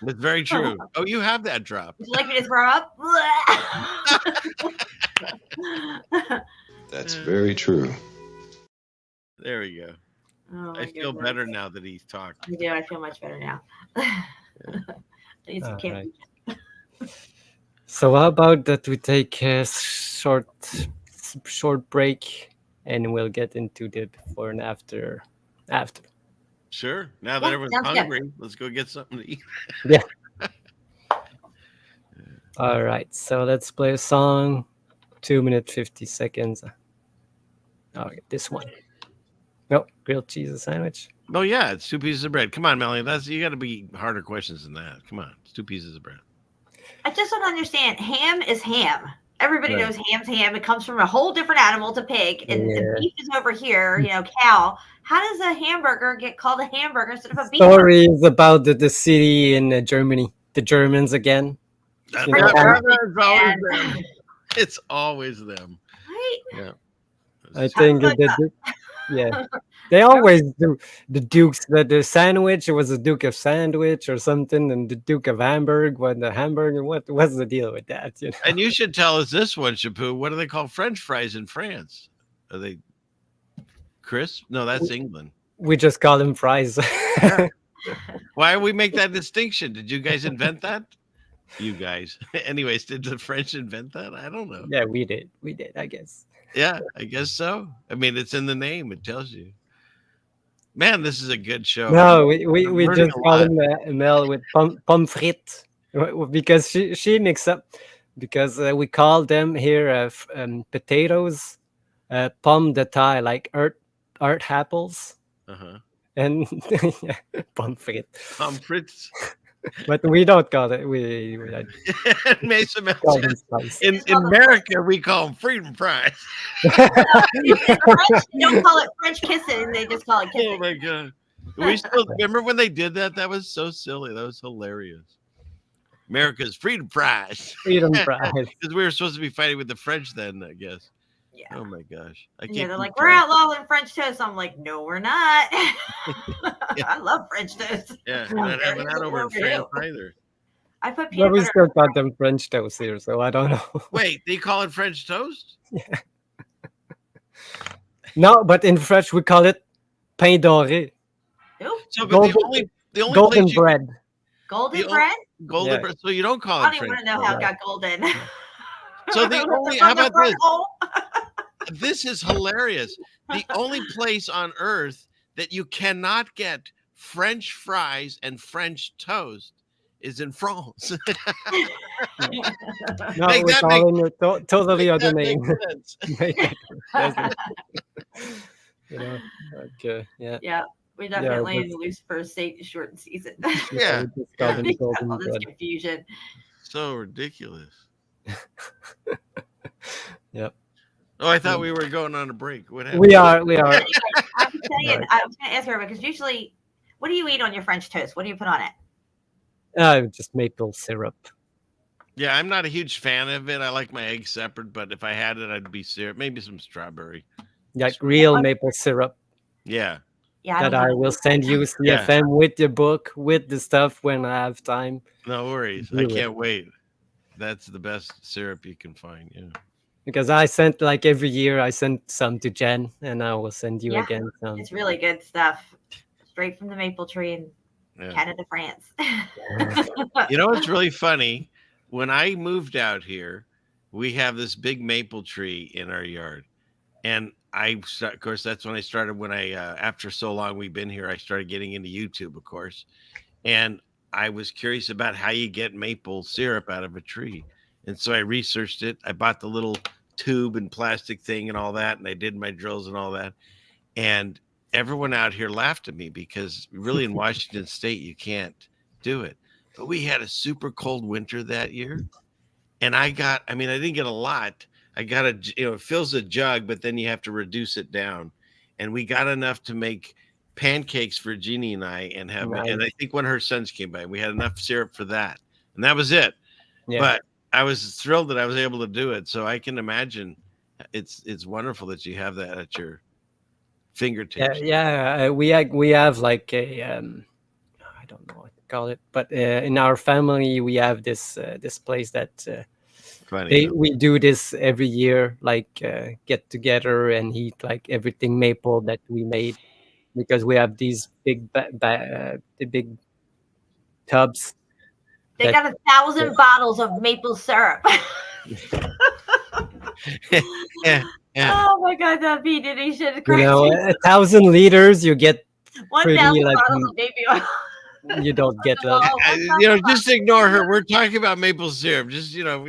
It's very true. Oh, you have that drop. Would you like me to throw up? That's very true. There we go. Oh, I feel better now that he's talked. I do. I feel much better now. I need some All candy. So how about that we take a short break and we'll get into the before and after. Sure. Now that everyone's sounds good. hungry, let's go get something to eat. Yeah. All right. So let's play a song. 2 minutes 50 seconds. Okay, this one. No, grilled cheese sandwich. Oh yeah, it's 2 pieces of bread. Come on, Melanie. You got to be harder questions than that. Come on, it's 2 pieces of bread. I just don't understand. Ham is ham. Everybody Right. knows ham's ham. It comes from a whole different animal to pig, and Yeah. beef is over here. Cow. How does a hamburger get called a hamburger instead of a beef burger? Story is about the city in Germany. The Germans again. It's You know, always them. It's always them. Right? Yeah. I think yeah, they always do the Dukes. The sandwich was the Duke of Sandwich or something, and the Duke of Hamburg. What the hamburger? What's the deal with that? You know? And you should tell us this one, Chapu. What do they call French fries in France? Are they crisp? No, that's England. We just call them fries. Why do we make that distinction? Did you guys invent that? You guys. Anyways, did the French invent that? I don't know. Yeah, we did. We did, I guess. Yeah, I guess so. I mean, it's in the name. It tells you. Man, this is a good show. No, we learning just a call lot. them Mel with pommes frites because she mixed up because we call them here potatoes, pomme de terre, like earth apples, and yeah, pommes frites. Pommes frites. But we don't call it. We Mason call them spice. in America, we call them freedom fries. In French, they don't call it French kissing. They just call it kissing. Oh my god! We still remember when they did that? That was so silly. That was hilarious. America's freedom fries. Freedom fries. Because we were supposed to be fighting with the French then, I guess. Yeah. Oh my gosh! I can't. Yeah, they're keep like, we're track. outlawing French toast. I'm like, no, we're not. I love French toast. Yeah, we're not having that over in France either. I put But peanut we butter. still call them French toast here, so I don't know. Wait, they call it French toast? No, but in French we call it pain doré. Ooh, So, but Golden- the only Golden place you- bread. golden the- bread? golden Yeah. bread. So you don't call I it don't even French want to know how it toast. got golden. So the only From how the about front this? hole? This is hilarious. The only place on earth that you cannot get French fries and French toast is in France. No, Make we're that calling it totally make other that make name. sense. Make it- doesn't- you know, okay, yeah. Yeah, we definitely that's- lose first short season. Yeah. We just call them golden All this bread. confusion. So ridiculous. Yep. Oh, I thought we were going on a break. What happened? We are. I was saying, I was going to ask her because usually, what do you eat on your French toast? What do you put on it? Just maple syrup. Yeah, I'm not a huge fan of it. I like my eggs separate, but if I had it, I'd be syrup. Maybe some strawberry. Like real maple syrup. Yeah. Yeah, That I will send you CFM with your book, with the stuff when I have time. No worries. I can't wait. That's the best syrup you can find. Yeah. Because I sent like every year, I send some to Jen, and I will send you again some. It's really good stuff, straight from the maple tree in Canada, France. You know what's really funny? When I moved out here, we have this big maple tree in our yard, and of course, that's when I started. When I after so long we've been here, I started getting into YouTube, of course, and I was curious about how you get maple syrup out of a tree. And so I researched it. I bought the little tube and plastic thing and all that, and I did my drills and all that. And everyone out here laughed at me because really in Washington State, you can't do it. But we had a super cold winter that year. And I didn't get a lot. I got it fills a jug, but then you have to reduce it down. And we got enough to make pancakes for Jeannie and I and have it. And I think when her sons came by, we had enough syrup for that. And that was it. Yeah. But I was thrilled that I was able to do it. So I can imagine it's wonderful that you have that at your fingertips. We have like a I don't know what to call it, but in our family we have this place that we do this every year, like get together and eat like everything maple that we made, because we have these big big tubs. They got 1,000 bottles of maple syrup. Oh my God, that beat it. He should have crazy. 1,000 liters, you get 1,000 bottles of baby oil. You don't get that. Just ignore her. We're talking about maple syrup. Just don't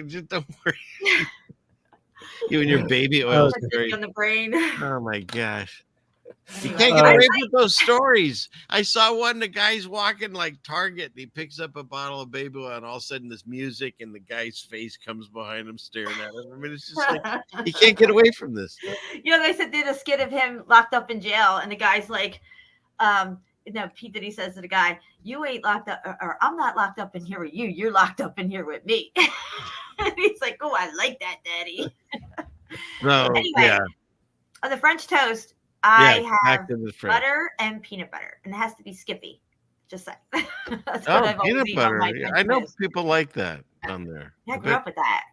worry. You and your baby oil on the brain. Oh my gosh. You can't get away with those stories. I saw one, the guy's walking like Target, and he picks up a bottle of baby oil, and all of a sudden this music, and the guy's face comes behind him staring at him. I mean, it's just like, you can't get away from this. They did a skit of him locked up in jail, and the guy's like, Pete Diddy says to the guy, "You ain't locked up, or I'm not locked up in here with you. You're locked up in here with me." And he's like, "Oh, I like that, Daddy." No, anyway, on the French toast, I have butter and peanut butter, and it has to be Skippy. Just saying. That's what I've peanut butter. I know toast. People like that on there. Yeah, I grew up with that.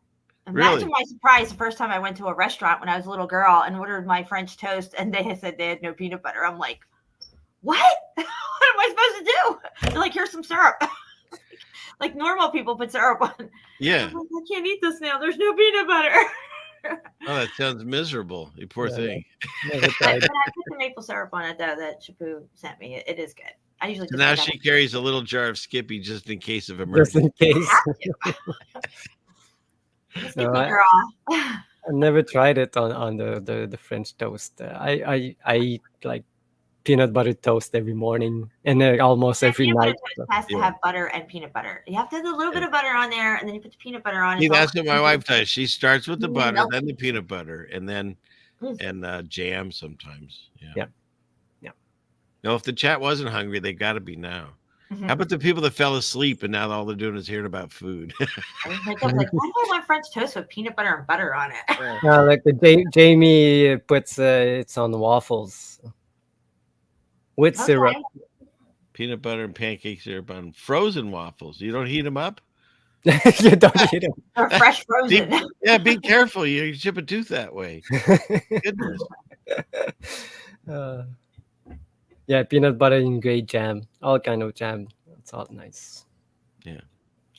Imagine my surprise the first time I went to a restaurant when I was a little girl and ordered my French toast, and they had said they had no peanut butter. I'm like, what? What am I supposed to do? They're like, here's some syrup. Like normal people put syrup on. Yeah. Like, I can't eat this now. There's no peanut butter. Oh, that sounds miserable. You poor thing. I put the maple syrup on it, though, that Shapu sent me. It is good. I usually so now she carries a little jar of Skippy just in case of emergency. Just in case. Girl. I never tried it on the French toast. I eat like peanut butter toast every morning and almost every night. It has to have butter and peanut butter. You have to have a little bit of butter on there, and then you put the peanut butter on. That's what my wife does. She starts with the butter, then the peanut butter, and then jam sometimes. Yeah. No, if the chat wasn't hungry, they got to be now. Mm-hmm. How about the people that fell asleep and now all they're doing is hearing about food? I was like, why do I want French toast with peanut butter and butter on it? Like the Jamie puts it's on the waffles with syrup. Peanut butter and pancake syrup on frozen waffles. You don't heat them up? You don't heat them. They're fresh frozen. Be careful. You chip a tooth that way. Goodness. Yeah, peanut butter and great jam. All kind of jam. It's all nice. Yeah.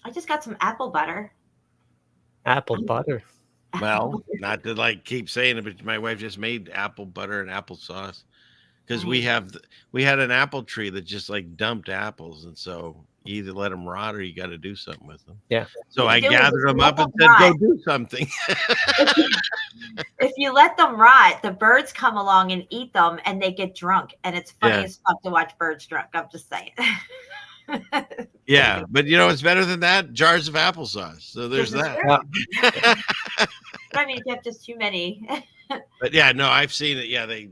I just got some apple butter. Apple butter. Well, not to keep saying it, but my wife just made apple butter and applesauce. Because we had an apple tree that just dumped apples, and so you either let them rot or you got to do something with them. Yeah. So I gathered them up and said, "Go do something." If you let them rot, the birds come along and eat them, and they get drunk, and it's funny as fuck to watch birds drunk. I'm just saying. Yeah, but you know what's better than that? Jars of applesauce. So there's This is that. true. But I mean, if you have just too many, But yeah, no, I've seen it. Yeah, they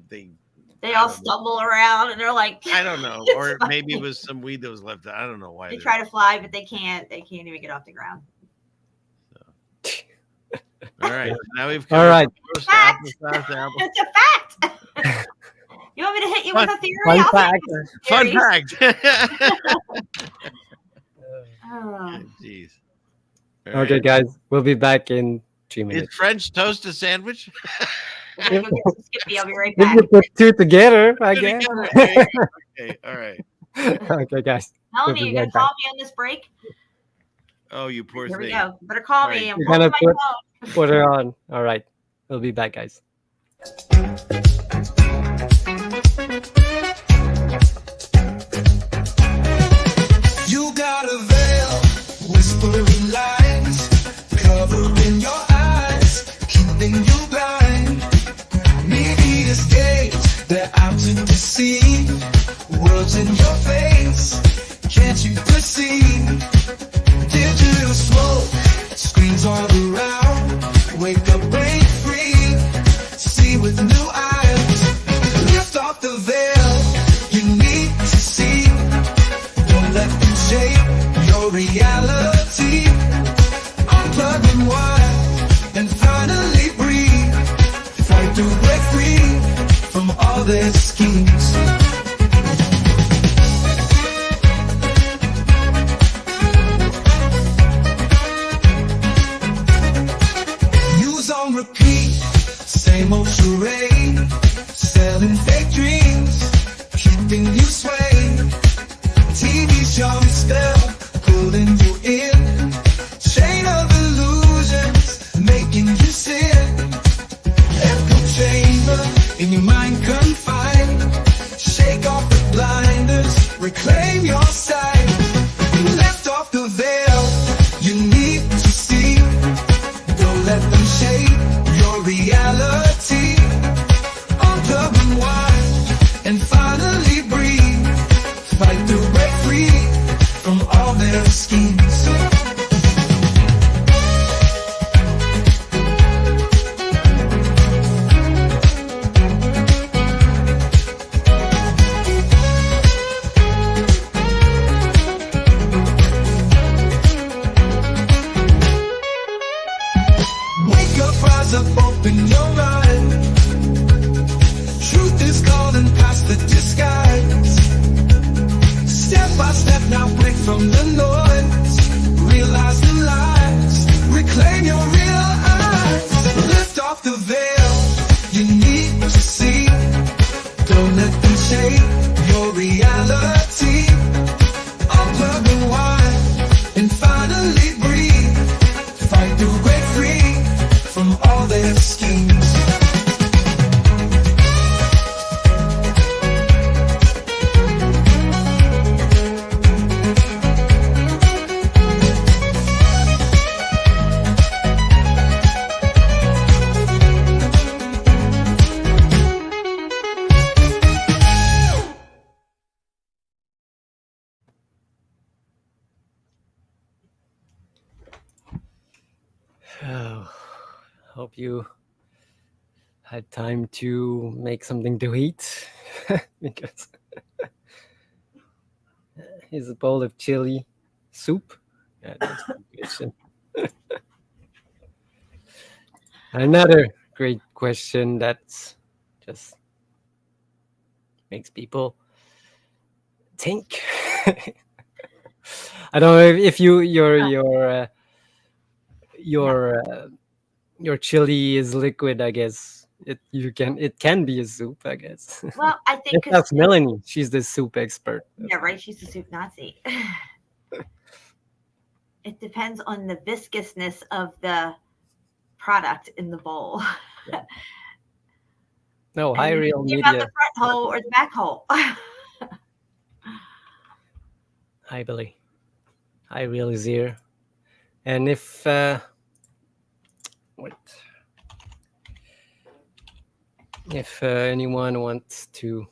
all stumble around and they're like, I don't know, it's or funny. maybe it was some weed that was left. I don't know why They try to fly, but they can't. They can't even get off the ground. All right, now we've All right. It's a fact. It's a fact. You want me to hit you with a theory? Fun I'll fact. hit you with Fun theories. fact. Oh. Jeez. Okay, guys, we'll be back in 3 Is minutes. French toast a sandwich? I'm gonna go get some Skippy. I'll be right If back. you put two together, I guess. Okay, all right. Okay, guys. We'll Melanie, be you gonna right call back. me on this break? Oh, you poor Here we thing. go. Better call All me. right. I'm We're holding gonna my put phone. put her on. All right. We'll be back, guys. You got a veil, whispering lines, covering your eyes, keeping you blind. Media stage, they're out to deceive. Words in your face, can't you perceive? Digital smoke, screens all around. Wake up, break free, see with new eyes. Lift off the veil, you need to see. Don't let them shape your reality. Unplug and wild and finally breathe. Fight to break free from all their schemes. News on repeat, same old charade. Selling fake dreams, keeping you swayed. TV show spell, pulling you in. Chain of illusions, making you sin. Echo chamber, in your mind confined. Shake off the blinders, reclaim your sight. Lift off the veil, you need to see. Don't let them shape your reality. Unplug and wild, and finally breathe. Fight to break free from all their schemes. Wake up, rise up, open your mind. Truth is calling past the disguise. Step by step, now break from the noise. Realize the lies, reclaim your real eyes. Lift off the veil, you need to see. Don't let them shape your reality. Unplug and wild, and finally breathe. Fight to break free from all their schemes. Oh, hope you had time to make something to eat because here's a bowl of chili soup. Yeah, that's a good question. Another great question that's just makes people think. I don't know if your chili is liquid. I guess it can be a soup. I guess. Well, I think Let's ask Melanie. She's the soup expert. yeah, right. She's the soup Nazi. It depends on the viscousness of the product in the bowl. No, And high you real think about media. the front hole or the back hole. Hi, Billy. Hi, real is here. And if wait, if anyone wants to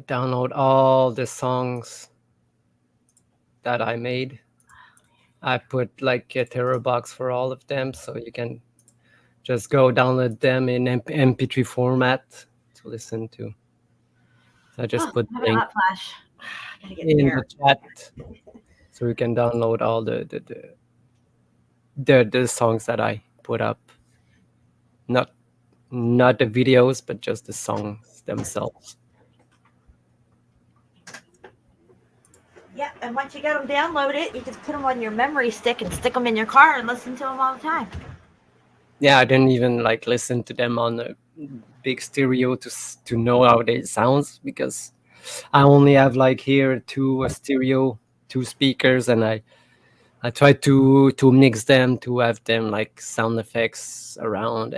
download all the songs that I made. I put like a terror box for all of them, so you can just go download them in MP3 format to listen to. So I just put I'm the having a link hot flash. I gotta get in there. the chat, so you can download all the songs that I put up. Not the videos, but just the songs themselves. Yeah, and once you get them downloaded, you just put them on your memory stick and stick them in your car and listen to them all the time. Yeah, I didn't even like listen to them on a big stereo to know how they sounds, because I only have like here two speakers, and I try to mix them to have them like sound effects around,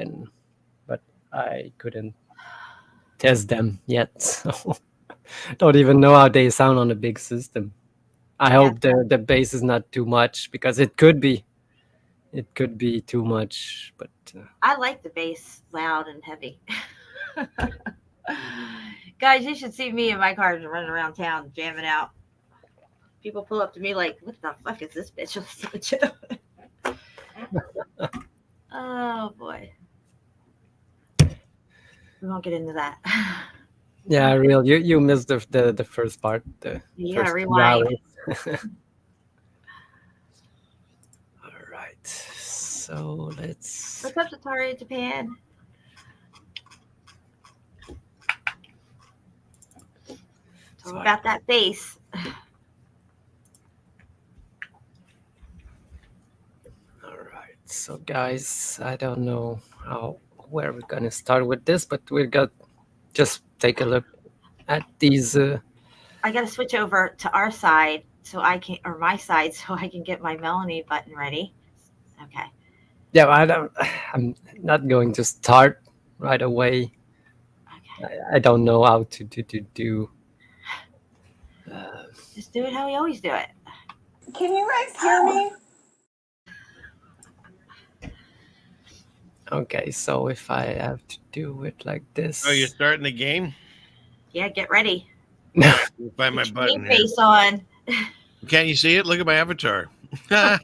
but I couldn't test them yet, so don't even know how they sound on a big system. I hope the bass is not too much, because it could be too much, but I like the bass loud and heavy. Guys, you should see me in my car running around town jamming out. People pull up to me like, what the fuck is this bitch listening to? Oh boy. We won't get into that. yeah, real. You missed the first part. Yeah, first rewind. All right, so let's. What's up, Satori, Japan? Talk about that bass. All right, so guys, I don't know where we're gonna start with this, but just take a look at these. I gotta switch over to our side so I can, or my side, so I can get my Melanie button ready. Okay. Yeah, I'm not going to start right away. Okay. I don't know how to do. Just do it how we always do it. Can you guys hear me? Okay, so if I have to do it like this. Oh, you're starting the game? Yeah, get ready. Find my button here. Face on. Can't you see it? Look at my avatar. Let's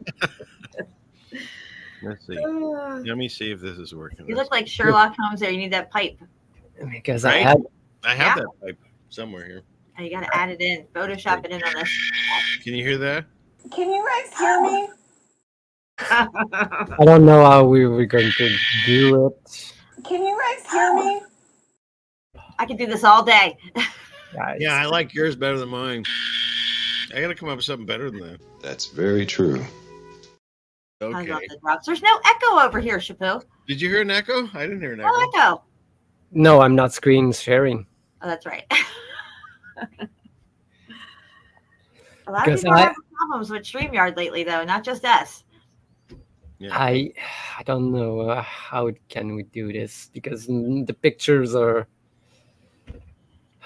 see. Let me see if this is working. You look like Sherlock Holmes there. You need that pipe. Because right? I have that pipe somewhere here. Oh, you got to add it in. Photoshop it in on this. Can you hear that? Can you guys hear me? I don't know how we're going to do it. Can you guys hear me? I could do this all day. Yeah, I like yours better than mine. I got to come up with something better than that. That's very true. Okay. I love the drops. There's no echo over here, Chapu. Did you hear an echo? I didn't hear an echo. No echo. No, I'm not screen sharing. Oh, that's right. A lot of people are having problems with StreamYard lately, though, not just us. Yeah. I don't know how can we do this, because the pictures are.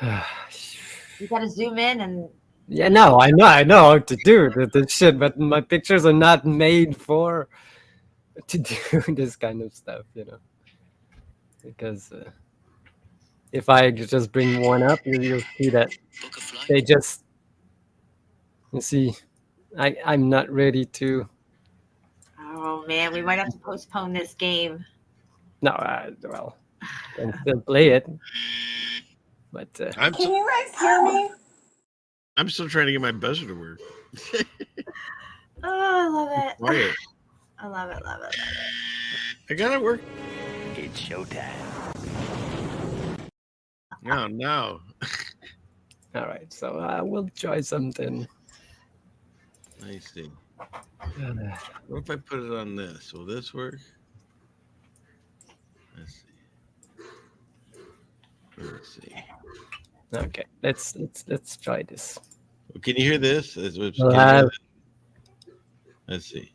You got to zoom in and. Yeah, no, I know how to do the shit, but my pictures are not made to do this kind of stuff, you know. Because if I just bring one up, you'll see that they just. You see, I'm not ready to. Oh man, we might have to postpone this game. No, well, I can still play it, but. Can you guys hear me? I'm still trying to get my buzzer to work. Oh, I love it. Quiet. I love it, love it, love it. I got it work. It's showtime. No. All right, so I will try something. I see. What if I put it on this? Will this work? Let's see. Okay, let's try this. Well, can you hear this? Let's see.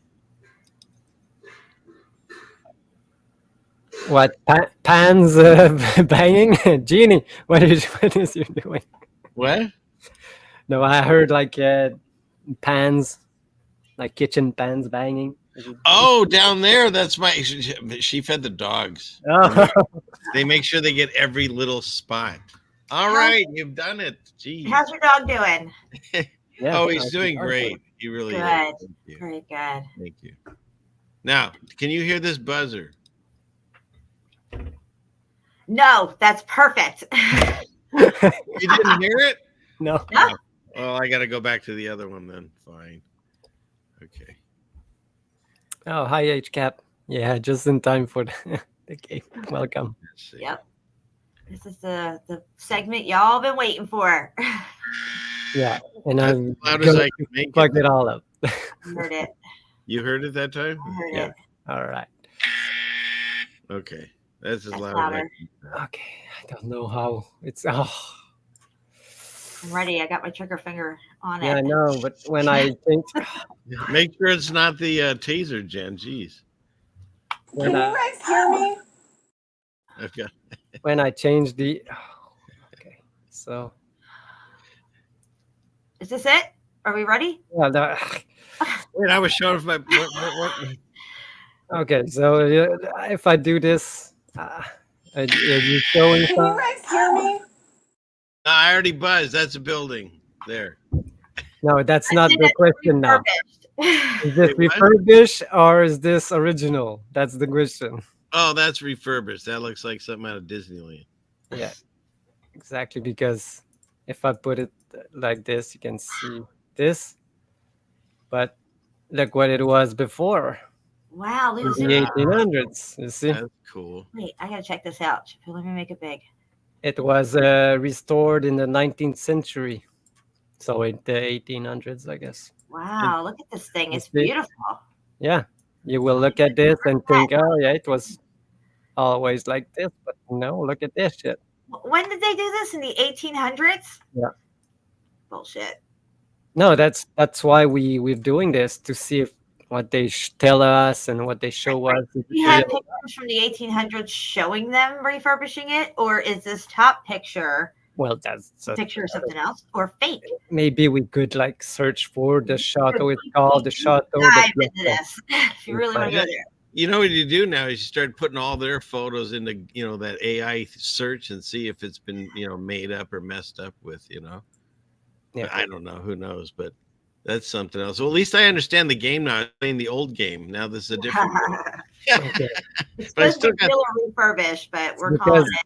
What pans banging? Genie, what is you doing? What? No, I heard like pans, like kitchen pans banging. Oh, down there. That's she fed the dogs. Oh. They make sure they get every little spot. All right, you've done it. Jeez. How's your dog doing? Yeah. Oh, he's doing great. He really is. Good. Thank you. Very good. Thank you. Now, can you hear this buzzer? No, that's perfect. You didn't hear it? No. No. Well, I got to go back to the other one then. Fine. Okay. Oh, hi, HCAP. Yeah, just in time for the game. Welcome. Let's see. Yep. This is the segment y'all been waiting for. Yeah, and As I'm loud as gonna I can make plug it. it all up. Heard it. You heard it that time? I heard Yeah. it. All right. Okay. That's as That's loud as louder. I can. Okay. I don't know how it's. Oh, I'm ready. I got my trigger finger on yeah, I it. know. But when I think, Make sure it's not the taser, Jen. Jeez. Can you guys hear me? Okay. when I change the. Okay. So. Is this it? Are we ready? Yeah. Wait, I was showing off my. What? Okay. So if I do this, are you showing Can you some? guys hear me? No, I already buzzed. That's a building. There. No, that's I not said the that's question now. refurbished. Is this Wait, what? refurbished or is this original? That's the question. Oh, that's refurbished. That looks like something out of Disneyland. Yeah, exactly. Because if I put it like this, you can see this. But look what it was before Wow, in look the at this. 1800s. You see, That's cool. Wait, I gotta check this out. Let me make it big. it was restored in the 19th century. So in the 1800s, I guess. Wow, look at this thing. It's You see? beautiful. Yeah, you will look at this and think, oh yeah, it was always like this. But no, look at this shit. When did they do this? In the 1800s? Yeah. Bullshit. No, that's why we're doing this, to see if what they tell us and what they show us. is You have real. pictures from the 1800s showing them refurbishing it, or is this top picture Well, that's a picture of something else, or fake? maybe we could like search for the chateau. It's called the chateau. Dive into this if you really want to go there. You know what you do now is you start putting all their photos into, that AI search and see if it's been, made up or messed up with, Yeah. I don't know. Who knows? But that's something else. Well, at least I understand the game now. I'm playing the old game. Now this is a different game. Okay. It's But I supposed to still be got- real or refurbished, but we're Because- calling it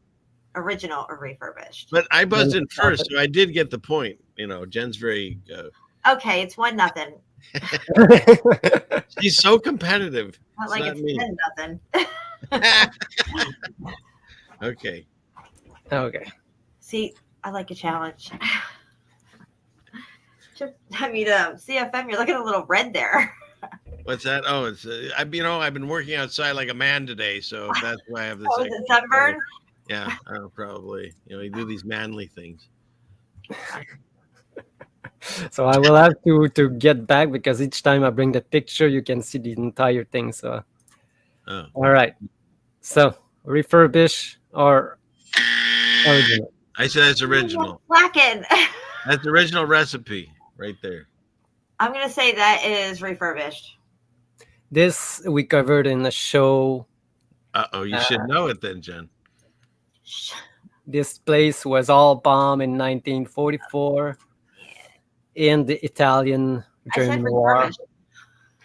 original or refurbished. But I buzzed in Stop first, it. so I did get the point. Jen's very, Okay, it's 1-0. she's so competitive. Not like not it's me. 10-0. Okay. Okay. See, I like a challenge. CFM, you're looking a little red there. What's that? Oh, it's I've been working outside like a man today, so that's why I have this. Oh, is it sunburn? Yeah, probably. You do these manly things. So I will have to get back, because each time I bring the picture, you can see the entire thing. So Oh. all right. So refurbish or original? I said it's original. Blackened. That's the original recipe right there. I'm gonna say that is refurbished. This we covered in the show. You should know it then, Jen. This place was all bombed in 1944 in the Italian I said German War. refurbished.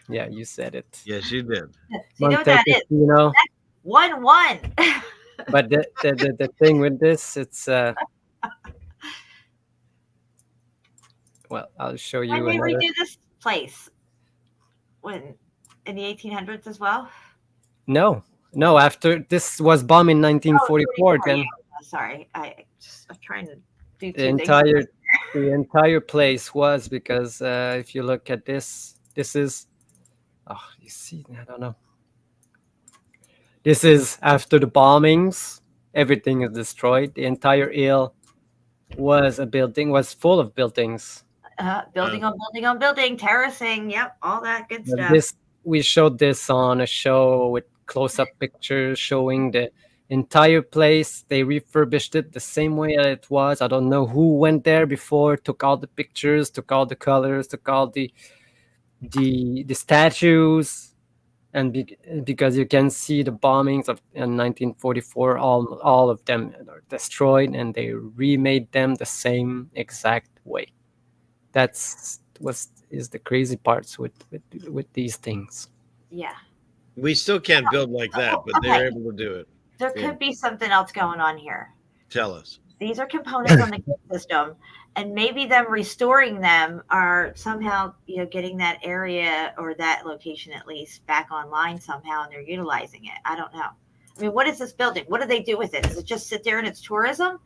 Yeah, you said it. Yes, you did. So you know what that is? 1-1. But the thing with this, it's well, I'll show you When they another. redo this place, when in the 1800s as well. No, after this was bombed in 1944. Then Sorry, I'm trying to do the two things. entire place was, because if you look at this is, you see, I don't know. This is after the bombings. Everything is destroyed. The entire hill was full of buildings. Building on building on building, terracing. Yep, all that good stuff. We showed this on a show with close-up pictures showing the entire place. They refurbished it the same way that it was. I don't know who went there before, took all the pictures, took all the colors, took all the statues, and because you can see the bombings of in 1944, all of them are destroyed, and they remade them the same exact way. That's is the crazy parts with these things. Yeah. We still can't build like that, but they're able to do it. There could be something else going on here. Tell us. These are components on the system, and maybe them restoring them are somehow, getting that area or that location at least back online somehow, and they're utilizing it. I don't know. I mean, what is this building? What do they do with it? Does it just sit there and it's tourism?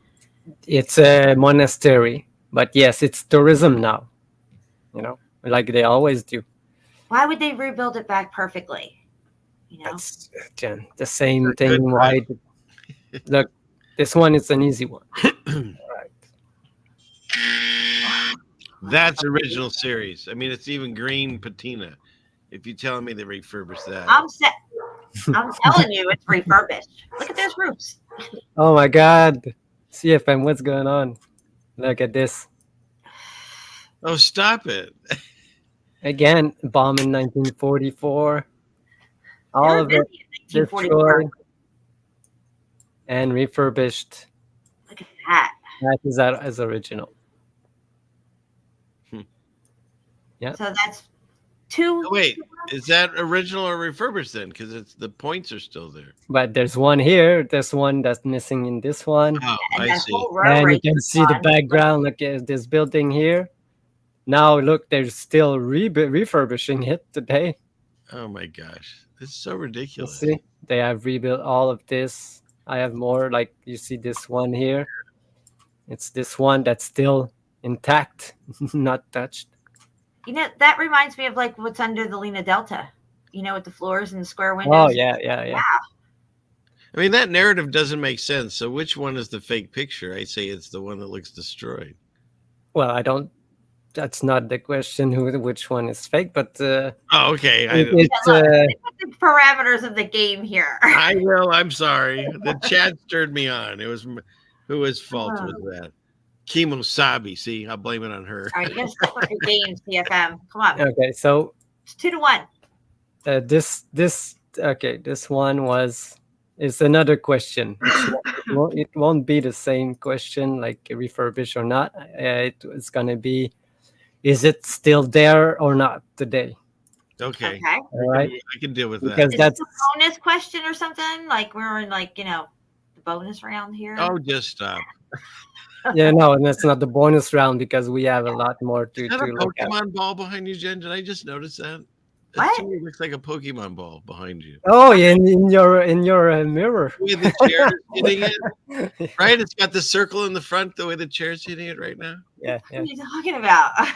It's a monastery, but yes, it's tourism now. Like they always do. Why would they rebuild it back perfectly? That's the same thing. Why? Look, this one is an easy one. Right. That's original series. I mean, it's even green patina. If you tell me they refurbished that, I'm telling you, it's refurbished. Look at those roofs. Oh my God, CFM, what's going on? Look at this. Oh, stop it! Again, bomb in 1944. All of it destroyed and refurbished. Look at that. That is original. Yeah. So that's two. Oh, wait, is that original or refurbished then? Because the points are still there. But there's one here. There's one that's missing in this one. Oh, I see. And you can see the background. Look at this building here. Now look, they're still refurbishing it today. Oh my gosh, this is so ridiculous. You see, they have rebuilt all of this. I have more. Like you see this one here. It's this one that's still intact, not touched. That reminds me of like what's under the Lena Delta. With the floors and the square windows. Oh yeah. I mean, that narrative doesn't make sense. So which one is the fake picture? I say it's the one that looks destroyed. Well, I don't. That's not the question. Which one is fake? But oh, okay. It's the parameters of the game here. I will. I'm sorry. The chat stirred me on. It was whose fault was that? Kimosabi. See, I'll blame it on her. All right, you gotta stick with your games, CFM. Come on. Okay, so it's 2-1. This one is another question. It won't be the same question like refurbish or not. It's gonna be, is it still there or not today? Okay. All right. I can deal with that. Because that's a bonus question or something. Like we're in the bonus round here. Oh, just stop. Yeah, no, and that's not the bonus round because we have a lot more to Is that a look at. Pokemon ball behind you, Jen? Did I just notice that? What? It looks like a Pokemon ball behind you. Oh, in your mirror. The way the chair is hitting it, right? It's got the circle in the front. The way the chair's hitting it right now. Yeah. What are you talking about? All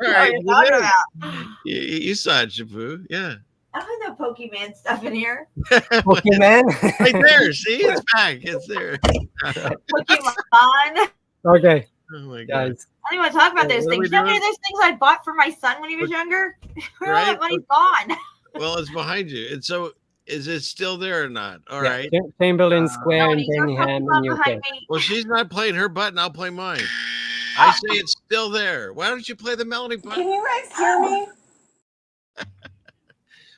right, What are you talking about? You saw it, Shabu. Yeah. I don't have no Pokemon stuff in here. Pokemon. Right there. See, it's back. It's there. Pokemon. Okay. Oh my God. Guys. I don't want to talk about those What are things. we You know any doing? of those things I bought for my son when he was younger? Where all Right? that money's gone? Well, it's behind you. And so, is it still there or not? All Yeah, right. Chamberlain Square in These are Birmingham Pokemon in UK. behind me. Well, she's not playing her button. I'll play mine. I say it's still there. Why don't you play the melody button? Can you guys hear me?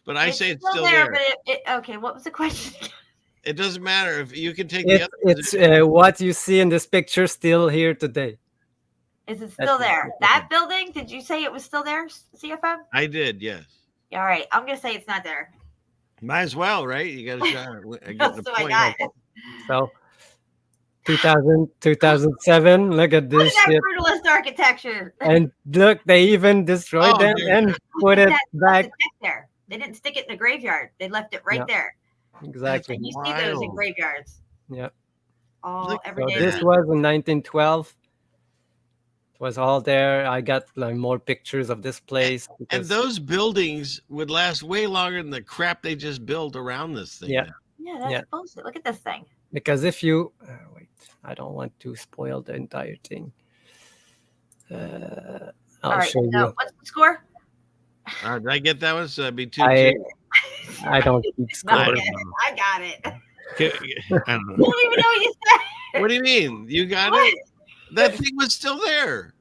But I say it's still there. there. But okay, what was the question? It doesn't matter if you can take the other. It's what you see in this picture still here today. Is it still there? That building? Did you say it was still there, CFM? I did, yes. All right, I'm gonna say it's not there. Might as well, right? You got a shot at getting the So I point. got it. So 2007. Look at Look this at that shit. brutalist architecture. And look, they even destroyed Oh, them dude. and put it back. There. They didn't stick it in the graveyard. They left it right No. there. Exactly. And you see those in Wild. graveyards. Yeah. Every So day. this was in 1912. It was all there. I got like more pictures of this place. And because- those buildings would last way longer than the crap they just built around this thing. Yeah. now. Yeah, that's Yeah. bullshit. Look at this thing. Because if you wait, I don't want to spoil the entire thing. I'll All right. show So you. what's the score? Did I get that one? So that'd be 2-2. I don't keep I score. got it. I got it. I don't know. You don't even know what you said. What do you mean? You got What? it? That thing was still there.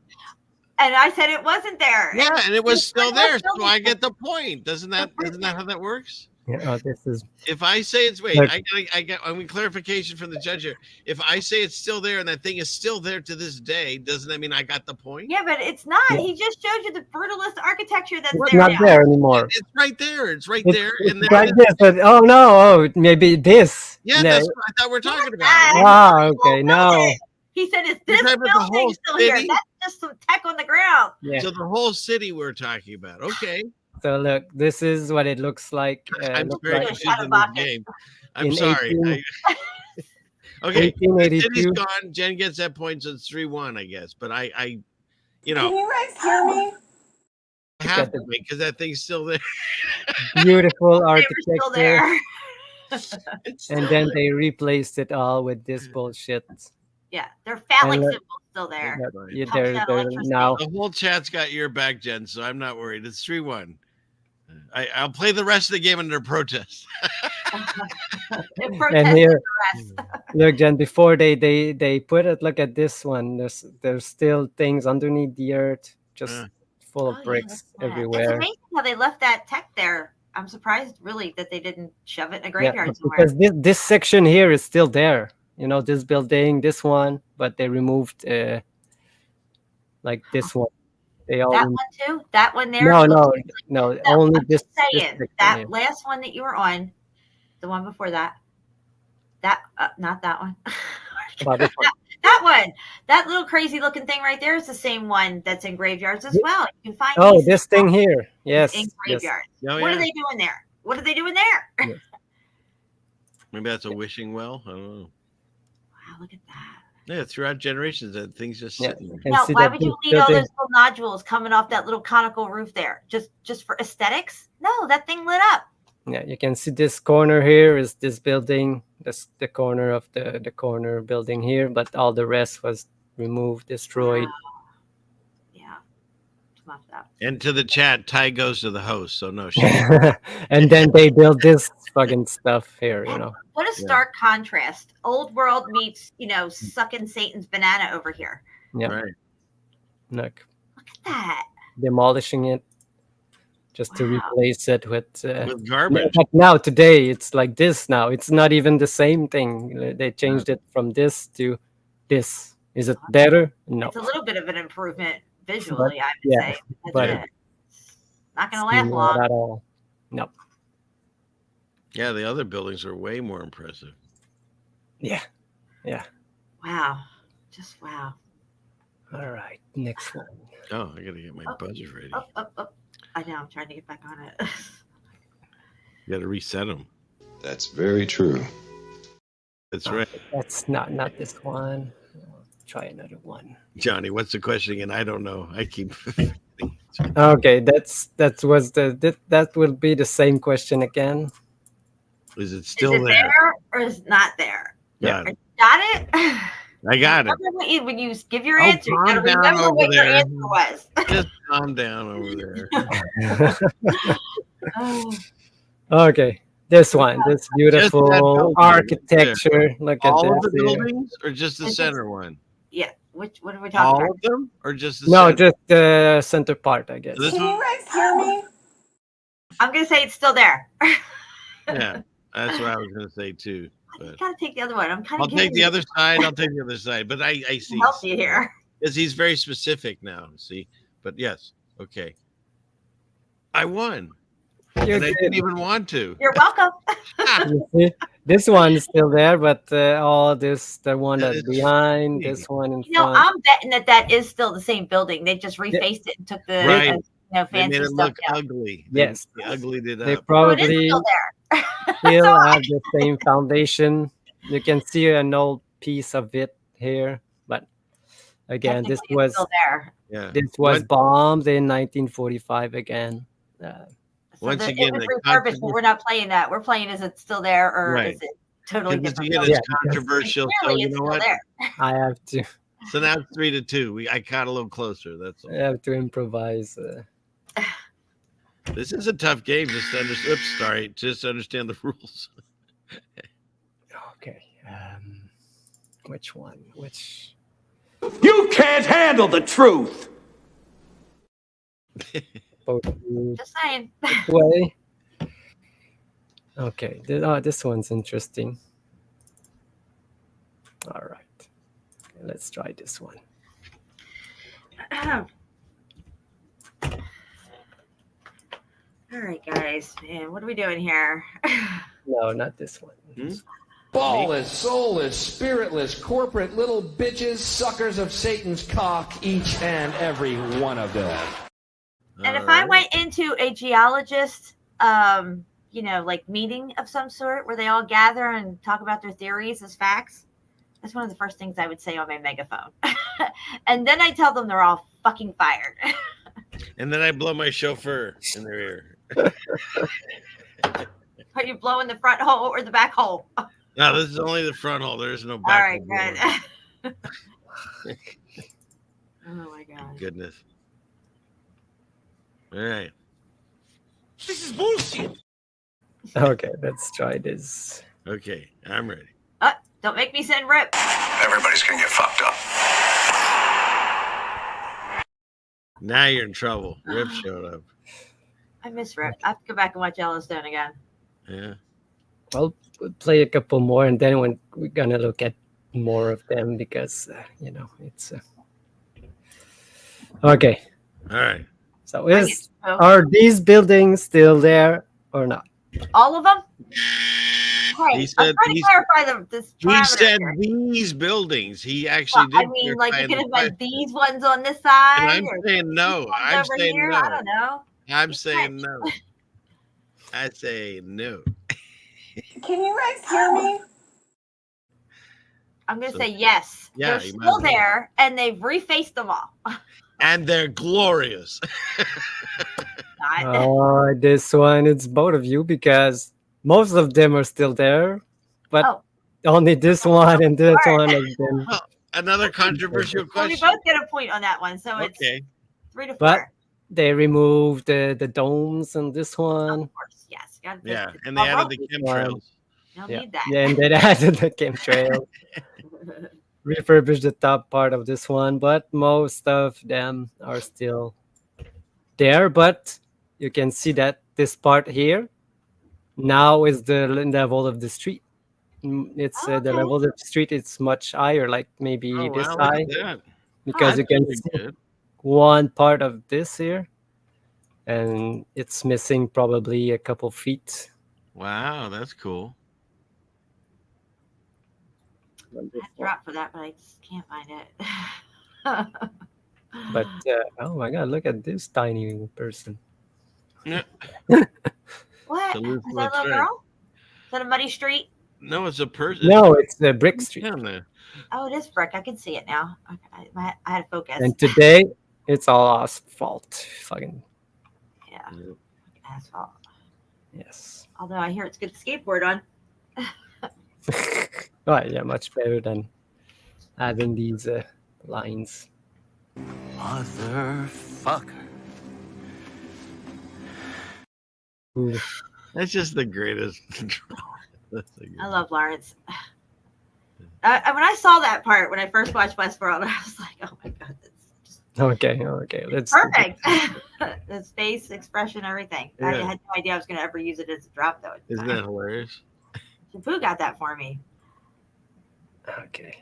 And I said it wasn't there. Yeah, and it was still there, still so I get the point. Isn't that how that works? Yeah, this is. If I say it's I get clarification from the judge here. If I say it's still there and that thing is still there to this day, doesn't that mean I got the point? Yeah, but it's not. Yeah. He just showed you the brutalist architecture that's It's there not now. there anymore. It's right there. It's right It's, there. And it's there right there. But, oh no! Oh, maybe this. Yeah, No. that's what I thought we were talking about. Ah, okay. No. He said, "Is You're this talking about the building whole still here? city? That's just some tech on the ground." Yeah. So the whole city we're talking about. Okay. So look, this is what it looks like. I'm looks very like confused in this game. I'm in sorry. 18 Okay, the 1882. city's gone. Jen gets that point, so it's 3-1, I guess. But I you know, Can you guys hear me? I have to make because that thing's still there. Beautiful They were still architecture. there. And then they replaced it all with this bullshit. Yeah, their phallic And look- symbol's still there. Yeah, Pumps they're out they're electricity. now. The whole chat's got your back, Jen, so I'm not worried. It's 3-1. I'll play the rest of the game under protest. It And protested here, the rest. look, Jen. Before they put it, look at this one. There's still things underneath the earth, just full Oh, of yeah, bricks that's sad. It's everywhere. amazing how they left that tech there. I'm surprised, really, that they didn't shove it in a Yeah, graveyard somewhere. because this section here is still there. You know, this building, this one, but they removed like this one. They all That one too? That one there? no, looks no, like- no. Only I'm this. just this saying, section that here. last one that you were on, the one before that, not that one. About this one. That one, that little crazy looking thing right there is the same one that's in graveyards as well. You can find Oh, these this thing here. Yes. in yes. graveyards. Oh, What yeah. are they doing there? What are they doing there? Yes. Maybe that's a wishing well. I don't know. Wow, look at that. Yeah, throughout generations, that thing's just Yeah, sitting there. you can Now, see why that would you this leave all building- those little nodules coming off that little conical roof there? Just for aesthetics? No, that thing lit up. Yeah, you can see this corner here is this building. This the corner of the corner building here, but all the rest was removed, destroyed. Yeah. Love that. And to the chat, Ty goes to the host, so no shit. And then they built this fucking stuff here, you know. What a stark contrast. Old world meets, sucking Satan's banana over here. Yeah. Right. Look, Look at that. demolishing it just to Wow. replace it with With garbage. but now today it's like this now. It's not even the same thing. They changed it from this to this. Is it better? No. It's a little bit of an improvement visually, I would yeah, say. That's but it. Not going to last Not long. at all. No. Yeah, the other buildings are way more impressive. Yeah. Yeah. Wow. Just wow. All right. Next one. Oh, I gotta get my buzzer ready. Up. I know. I'm trying to get back on it. You gotta reset them. That's very true. That's right. That's not this one. Try another one. Johnny, what's the question again? I don't know. I keep Okay, that will be the same question again. Is it Is still it there? there or is it not there? Got it. Got it? I got it. Remember when you give your Oh, answer, you got to calm down remember over what your there. answer was. Just calm down over there. Oh, Okay, this one, this beautiful building. architecture. Look at All of this the here. buildings or just the It's center one? yeah. What are we talking All about? of them or just the No, center? just the center part, I guess. This Can one? you guys hear me? I'm going to say it's still there. Yeah, that's what I was gonna say too. You But got to take the other one. I'm kind I'll of take the other side. I'll take the other side. But I see. help you here. Because he's very specific now. See, but yes, okay. I won. You And I didn't did. even want to. You're welcome. You see? This one is still there, but the one That that's is behind, funny. this one in You know, front. I'm betting that is still the same building. They just refaced it and took the Right. They fancy made it stuff look down. ugly. Yes. They uglied it They up. So it is probably still there. still So have the same foundation. You can see an old piece of it here, but again, this technically it's was still there. Yeah. this was bombed in 1945 again. So Once it again, was the refurbished, but we're not playing that. We're playing is it still there or Right. is it totally Because different? again, building? it's controversial. So Clearly you it's know still what? there. I have to So now it's 3-2. I caught a little closer. That's all. improvise. This is a tough game. Just to understand. Oops, sorry. Just to understand the rules. Okay, which one? Which? You can't handle the truth. Supposed to Just saying. this way. Okay, this one's interesting. All right, okay, let's try this one. All right, guys. Man, what are we doing here? No, not this one. Ballless, soulless, spiritless, corporate little bitches, suckers of Satan's cock, each and every one of them. And if I went into a geologist, like meeting of some sort where they all gather and talk about their theories as facts, that's one of the first things I would say on my megaphone. And then I tell them they're all fucking fired. And then I blow my chauffeur in their ear. Are you blowing the front hole or the back hole? No, this is only the front hole. There's no back hole. All right, good. Oh my God. Goodness. All right. This is bullshit. Okay, let's try this. Okay, I'm ready. Don't make me send Rip. Everybody's gonna get fucked up. Now you're in trouble. Rip showed up. I miss Rip. I have to go back and watch Yellowstone again. Yeah. Well, we'll play a couple more, and then we're gonna look at more of them because it's okay. All right. So are these buildings still there or not? All of them? Hey, He said I'm trying to clarify this. He said here. these buildings. He actually did. I mean, like you clarify could the have had question. these ones on this side. And I'm or saying no. these ones I'm over saying here. no. I don't know. I'm saying no. I say no. Can you guys hear me? I'm going to say yes. Yeah, They're you might still as well. there, and they've refaced them all. And they're glorious. This one, it's both of you because most of them are still there, but only this one and this one has been. Well, another controversial Well, we question. both get a point on that one, so it's Okay. 3 to 4. But they removed the domes on this one. Of course, yes. Gotta Yeah, it's and they all added broken. the chemtrails. Don't Yeah. need that. Yeah, and they added the chemtrail. Refurbished the top part of this one, but most of them are still there. But you can see that this part here now is the level of the street. It's the level of the street. It's much higher, like maybe Oh, this wow, look high, at that. because you That's can really see good. one part of this here, and it's missing probably a couple feet. Wow, that's cool. I dropped for that, but I just can't find it. But oh my God, look at this tiny person. Yeah. What? The Is loose that a left little side. girl? Is that a muddy street? No, it's a person. No, it's the Brick Street. Down there. Oh, it is brick. I can see it now. Okay, I had to focus. And today, it's all asphalt. Fucking Yeah. Asphalt. yes. Although I hear it's good to skateboard on. Right, yeah, much better than having these lines. Motherfucker. Ooh. That's just the greatest. I love Lawrence. When I saw that part when I first watched Westworld, I was like, "Oh my God, that's just Okay, let's. perfect!" His face, expression, everything. I Yeah. had no idea I was going to ever use it as a drop, though. Isn't that hilarious? Shampoo got that for me. Okay.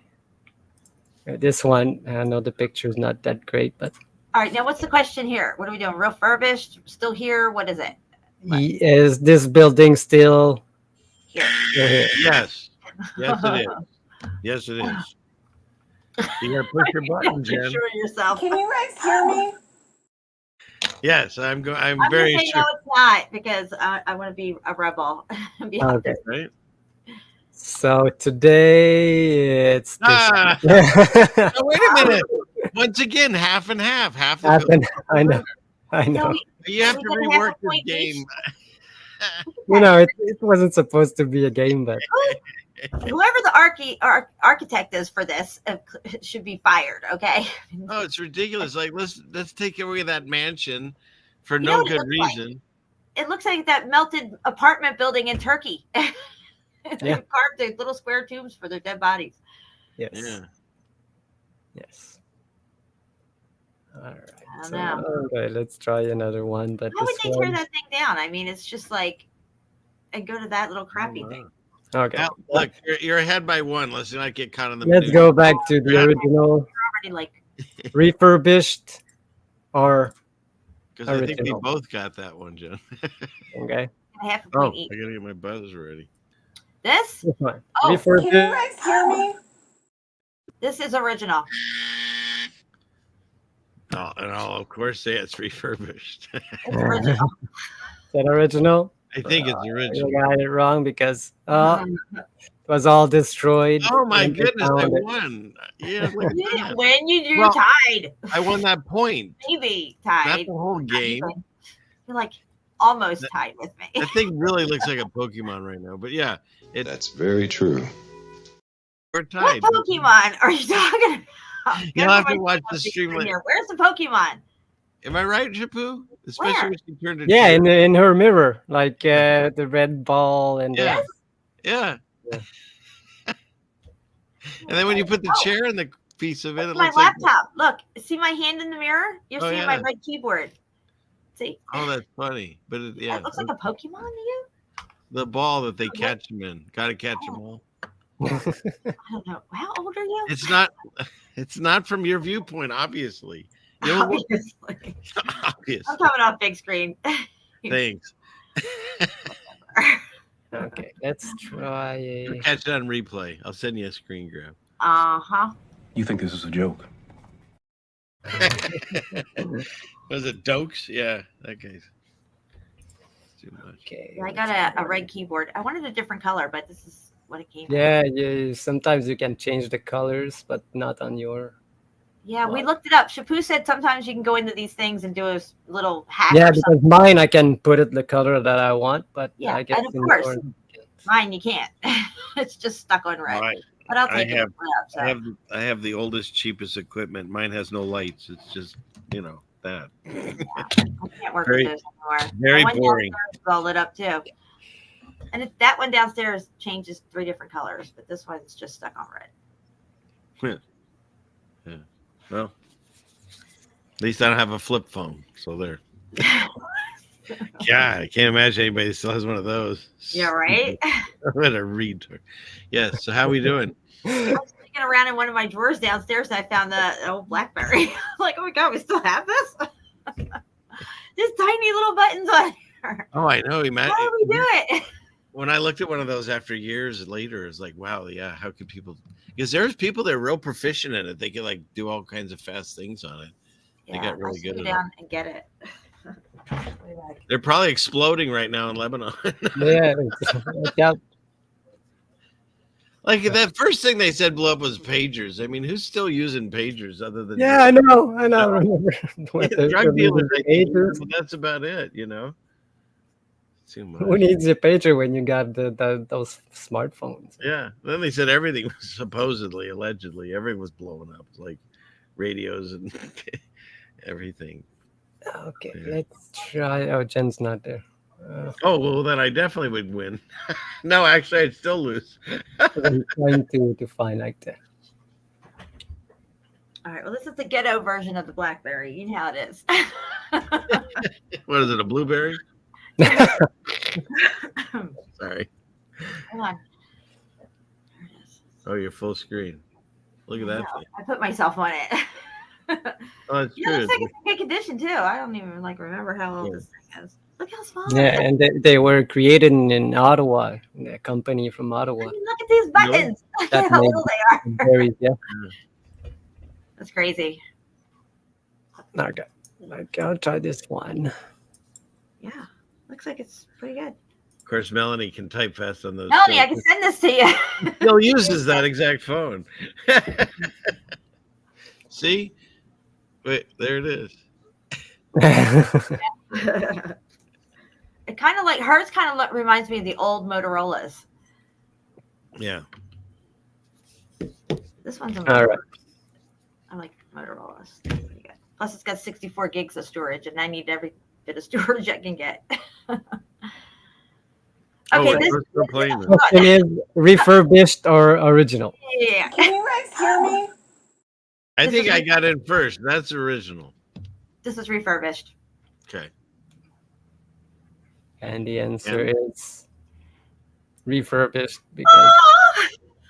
This one, I know the picture is not that great, but All right, now what's the question here? What are we doing? Refurbished? Still here? What is it? is this building still Here. here? Yes. Yes, it is. Yes, it is. You gotta push your button, Jen. Sure yourself. Can you guys hear me? Yes, I'm very gonna say sure. no, it's not because I want to be a rebel. and be Okay. Right? So today it's this. Ah! Oh, wait a minute. Once again, half and half. Half the Happened. I know. So You have we to gonna have rework a this point each? game. You know, it wasn't supposed to be a game, but Whoever the architect is for this should be fired. Okay. Oh, it's ridiculous. Like let's take away that mansion for You know no what it good looks like? reason. It looks like that melted apartment building in Turkey. They Yeah. carved the little square tombs for their dead bodies. yes. Yeah. Yes. All right. I don't know. Okay, let's try another one. But How would this they one... tear that thing down? I mean, it's just like, and go to that little crappy thing. Okay. Now, look, you're ahead by one. Let's not get caught in the Let's go back to the original. Already like Refurbished or because I think we original. both got that one, John. Okay. half a point each. I gotta get my buzz ready. This? This one. Oh, Refurbished. Can you guys hear me? This is original. Oh, and I'll of course say it's refurbished. It's original. Is that original? I think it's original. You got it wrong because it was all destroyed. Oh my when they goodness, I found it. won. Yeah, look at that. When you're Well, tied. I won that point. Maybe Not tied. the whole game. You're like almost tied with me. That thing really looks like a Pokemon right now. But yeah, That's very true. we're What tied. Pokemon are you talking about? You'll have to Everybody's watch on the stream screen later. here. Where's the Pokemon? Am I right, Japu? Especially Where? when she turned it. Yeah, in her mirror, like the red ball and Yeah. the, Yeah. And then when you put the chair in the piece of it, It's it my looks like. laptop. Look, see my hand in the mirror? You're Oh, seeing my yeah. red keyboard. See? Oh, that's funny. But yeah, That looks like a Pokemon to you? the ball that they catch them in. Gotta catch them all. I don't know. How old are you? It's not. It's not from your viewpoint, obviously. You know what- Obviously. Obvious. I'm coming off big screen. Thanks. okay, let's try a... Catch it on replay. I'll send you a screen grab. Uh-huh. You think this is a joke? Was it Dokes? Yeah, that guy's too much. Okay. I got a red keyboard. I wanted a different color, but this is what it came with. Yeah, sometimes you can change the colors, but not on your... Yeah, we looked it up. Shapu said sometimes you can go into these things and do a little hack. Yeah, or because something. mine I can put it the color that I want, but Yeah, I guess and of in course, yours- mine you can't. It's just stuck on red. All right. But I'll I take it. have, and put it up, so. I have the oldest, cheapest equipment. Mine has no lights. It's just, that. I can't work Very- with those anymore. very The one boring. downstairs is all lit up too. And that one downstairs changes 3 different colors, but this one's just stuck on red. Yeah. Well, at least I don't have a flip phone. So there. God, I can't imagine anybody still has one of those. Yeah, right? What a retard. Yes. So how we doing? I was looking around in one of my drawers downstairs and I found the old BlackBerry. I'm like, oh my God, we still have this? There's tiny little buttons on here. Oh, I know. Imagine. How do we do it? When I looked at one of those after years later, it's like, wow, yeah, how could people? Because there's people that are real proficient in it. They can like do all kinds of fast things on it. They Yeah, got really I'll good go at down it. and get it. They're probably exploding right now in Lebanon. Yeah, yeah. Like that first thing they said blew up was pagers. I mean, who's still using pagers other than Yeah, I know. I remember. what the- drug dealers? I think, pagers. but that's about it, Too much. Who needs a pager when you got those smartphones? Yeah. Then they said everything was supposedly, allegedly, everything was blowing up, like radios and everything. Okay, Yeah. let's try. Oh, Jen's not there. Oh well, then I definitely would win. No, actually, I'd still lose. I'm trying to find like that. All right, well, this is the ghetto version of the BlackBerry. You know how it is. What is it? A blueberry? Sorry. Hold on. Oh, you're full screen. Look at that thing. I put myself on it. Oh, it's It true. looks like it's in good condition too. I don't even remember how old this thing is. Look how small Yeah, it is. and they were created in Ottawa, a company from Ottawa. Look at these buttons. Look That how made little they are. Very, yeah. That's crazy. Okay, I'll try this one. Yeah, looks like it's pretty good. Of course, Melanie can type fast on those. Melanie, too. I can send this to you. Still uses that exact phone. See? Wait, there it is. It kind of like hers. Kind of reminds me of the old Motorola's. Yeah. This one's a All Motorola. right. I like Motorola's. It's pretty good. Plus, it's got 64 gigs of storage, and I need every bit of storage I can get. Okay, wait, we're playing this. Question is refurbished or original? Yeah. Can you guys hear me? I think I got in first. That's original. This is refurbished. Okay. And the answer is refurbished because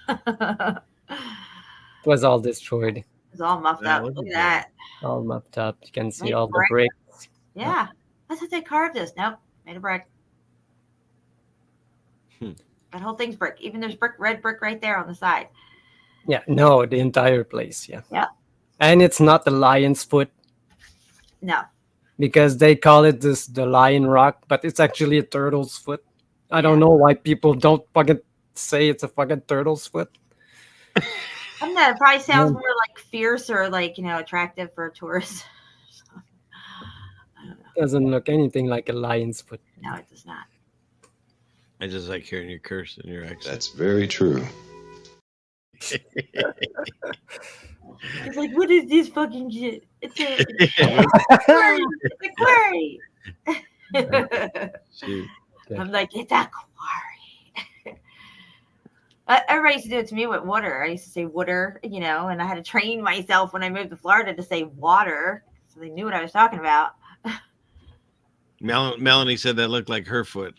it was all destroyed. It's all muffed up. Look at that. All muffed up. You can see Made all the brick. bricks. Yeah. I thought they carved this. Nope. Made a brick. That whole thing's brick. Even there's red brick right there on the side. Yeah, no, the entire place. Yeah. Yeah. And it's not the lion's foot. No. Because they call it the lion rock, but it's actually a turtle's foot. I don't know why people don't fucking say it's a fucking turtle's foot. I don't know. It probably sounds more like fierce or like, attractive for a tourist. Doesn't look anything like a lion's foot. No, it does not. I just like hearing your curse and your accent. That's very true. It's like, what is this fucking shit? It's a quarry. It's a quarry. I'm like, it's a quarry. Everybody used to do it to me with water. I used to say water, and I had to train myself when I moved to Florida to say water, so they knew what I was talking about. Melanie said that looked like her foot.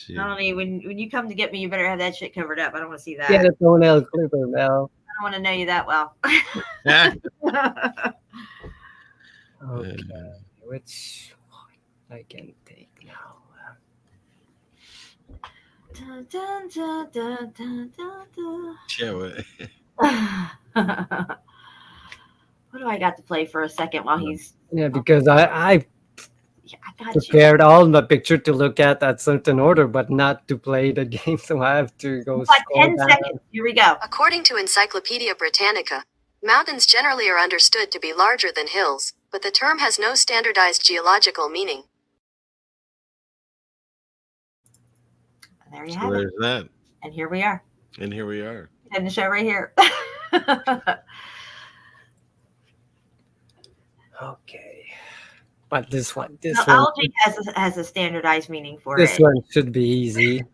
Melanie, when you come to get me, you better have that shit covered up. I don't want to see that. Yeah, that's no one else, Clipper, Mel. I don't want to know you that well. Okay, which one I can take now? Dun, dun, dun, dun, dun, dun, dun. Yeah, what do I got to play for a second while he's... Yeah, because I got prepared all the picture to look at certain order, but not to play the game, so I have to go like scroll 10 down. seconds. Here we go. According to Encyclopedia Britannica, mountains generally are understood to be larger than hills, but the term has no standardized geological meaning. There you so have there's it. that. And here we are. And here we are. And the show right here. Okay, but this one, Meltology has a standardized meaning for this it. one should be easy.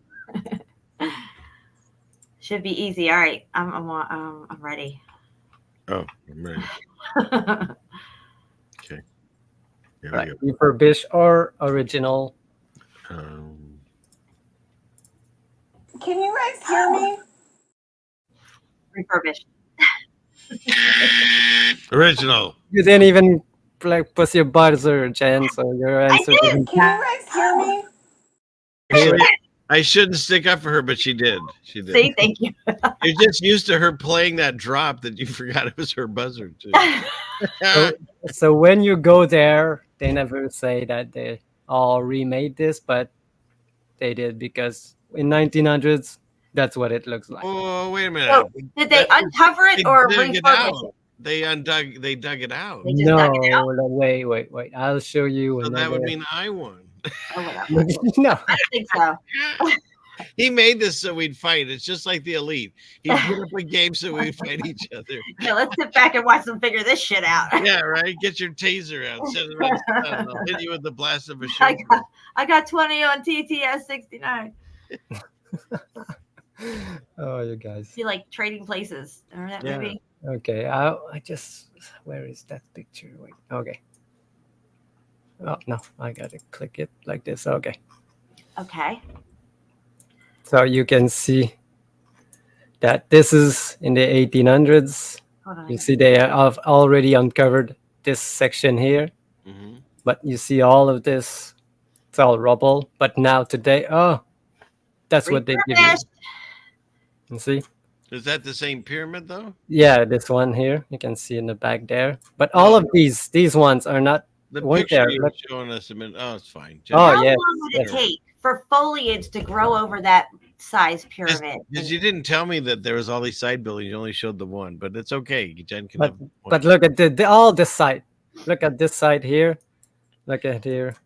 Should be easy. All right, I'm ready. Oh, I'm ready. Okay. Here Right. we go. Refurbished or original? Can you guys hear me? Refurbished. Original. You didn't even push your buzzer, Jen, so your answer Can isn't. you guys hear me? Actually, I shouldn't stick up for her, but she did. She did. See, thank you. You're just used to her playing that drop that you forgot it was her buzzer too. So when you go there, they never say that they all remade this, but they did because in 1900s, that's what it looks like. Oh, wait a minute. So, did they uncover it or dug it refurbish out. it? They dug it out. They just No, dug it out? wait. I'll show you. So that would another- mean I won. Oh, whatever. No. I don't think so. He made this so we'd fight. It's just like the Elite. He put up a game so we'd fight each other. Yeah, let's sit back and watch them figure this shit out. Yeah, right. Get your taser out. Set it on the sun. I'll hit you with the blast of a shotgun. I got 20 on TTS69. Oh, you guys. See, like Trading Places. Remember that Yeah. movie? Okay, I just, where is that picture? Wait, okay. Oh, no, I gotta click it like this. Okay. Okay. So you can see that this is in the 1800s. Hold on. You see they have already uncovered this section here, Mm-hmm. but you see all of this, it's all rubble. But now today, oh, that's what they give you. Refurbished. You see? Is that the same pyramid though? Yeah, this one here, you can see in the back there. But all of these ones are not The weren't picture there. you Look- were showing us a minute. Oh, it's fine. Oh, How yes, long would it yes. take for foliage to grow over that size pyramid? Because you didn't tell me that there was all these side buildings. You only showed the one, but it's okay. Jen can have But look at all this side. Look at this side here. Look at here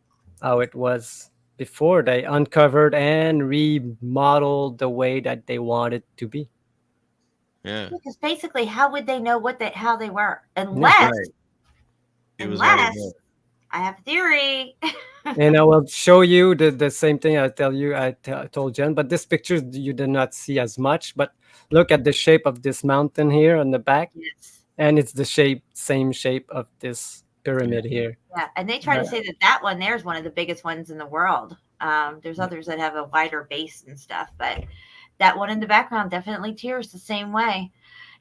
how it was before they uncovered and remodeled the way that they wanted to be. Yeah. Because basically, how would they know how they were? Unless, Right. It was already unless built. I have a theory. And I will show you the same thing I told Jen, but this picture you did not see as much. But look at the shape of this mountain here on the back, Yes. and it's the same shape of this pyramid here. Yeah, and they try to say that one there is one of the biggest ones in the world. There's others that have a wider base and stuff, but that one in the background definitely tears the same way.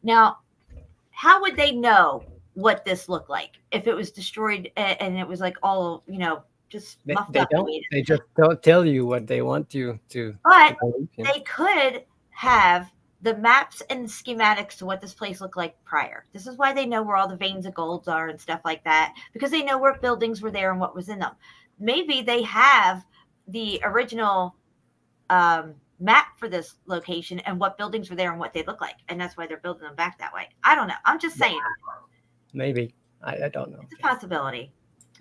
Now, how would they know what this looked like if it was destroyed and it was like all, just muffed They up? don't. They just don't tell you what they want you to. But believe in. they could have the maps and schematics to what this place looked like prior. This is why they know where all the veins of gold are and stuff like that, because they know what buildings were there and what was in them. Maybe they have the original map for this location and what buildings were there and what they look like, and that's why they're building them back that way. I don't know. I'm just saying. Maybe. I don't know. It's a possibility.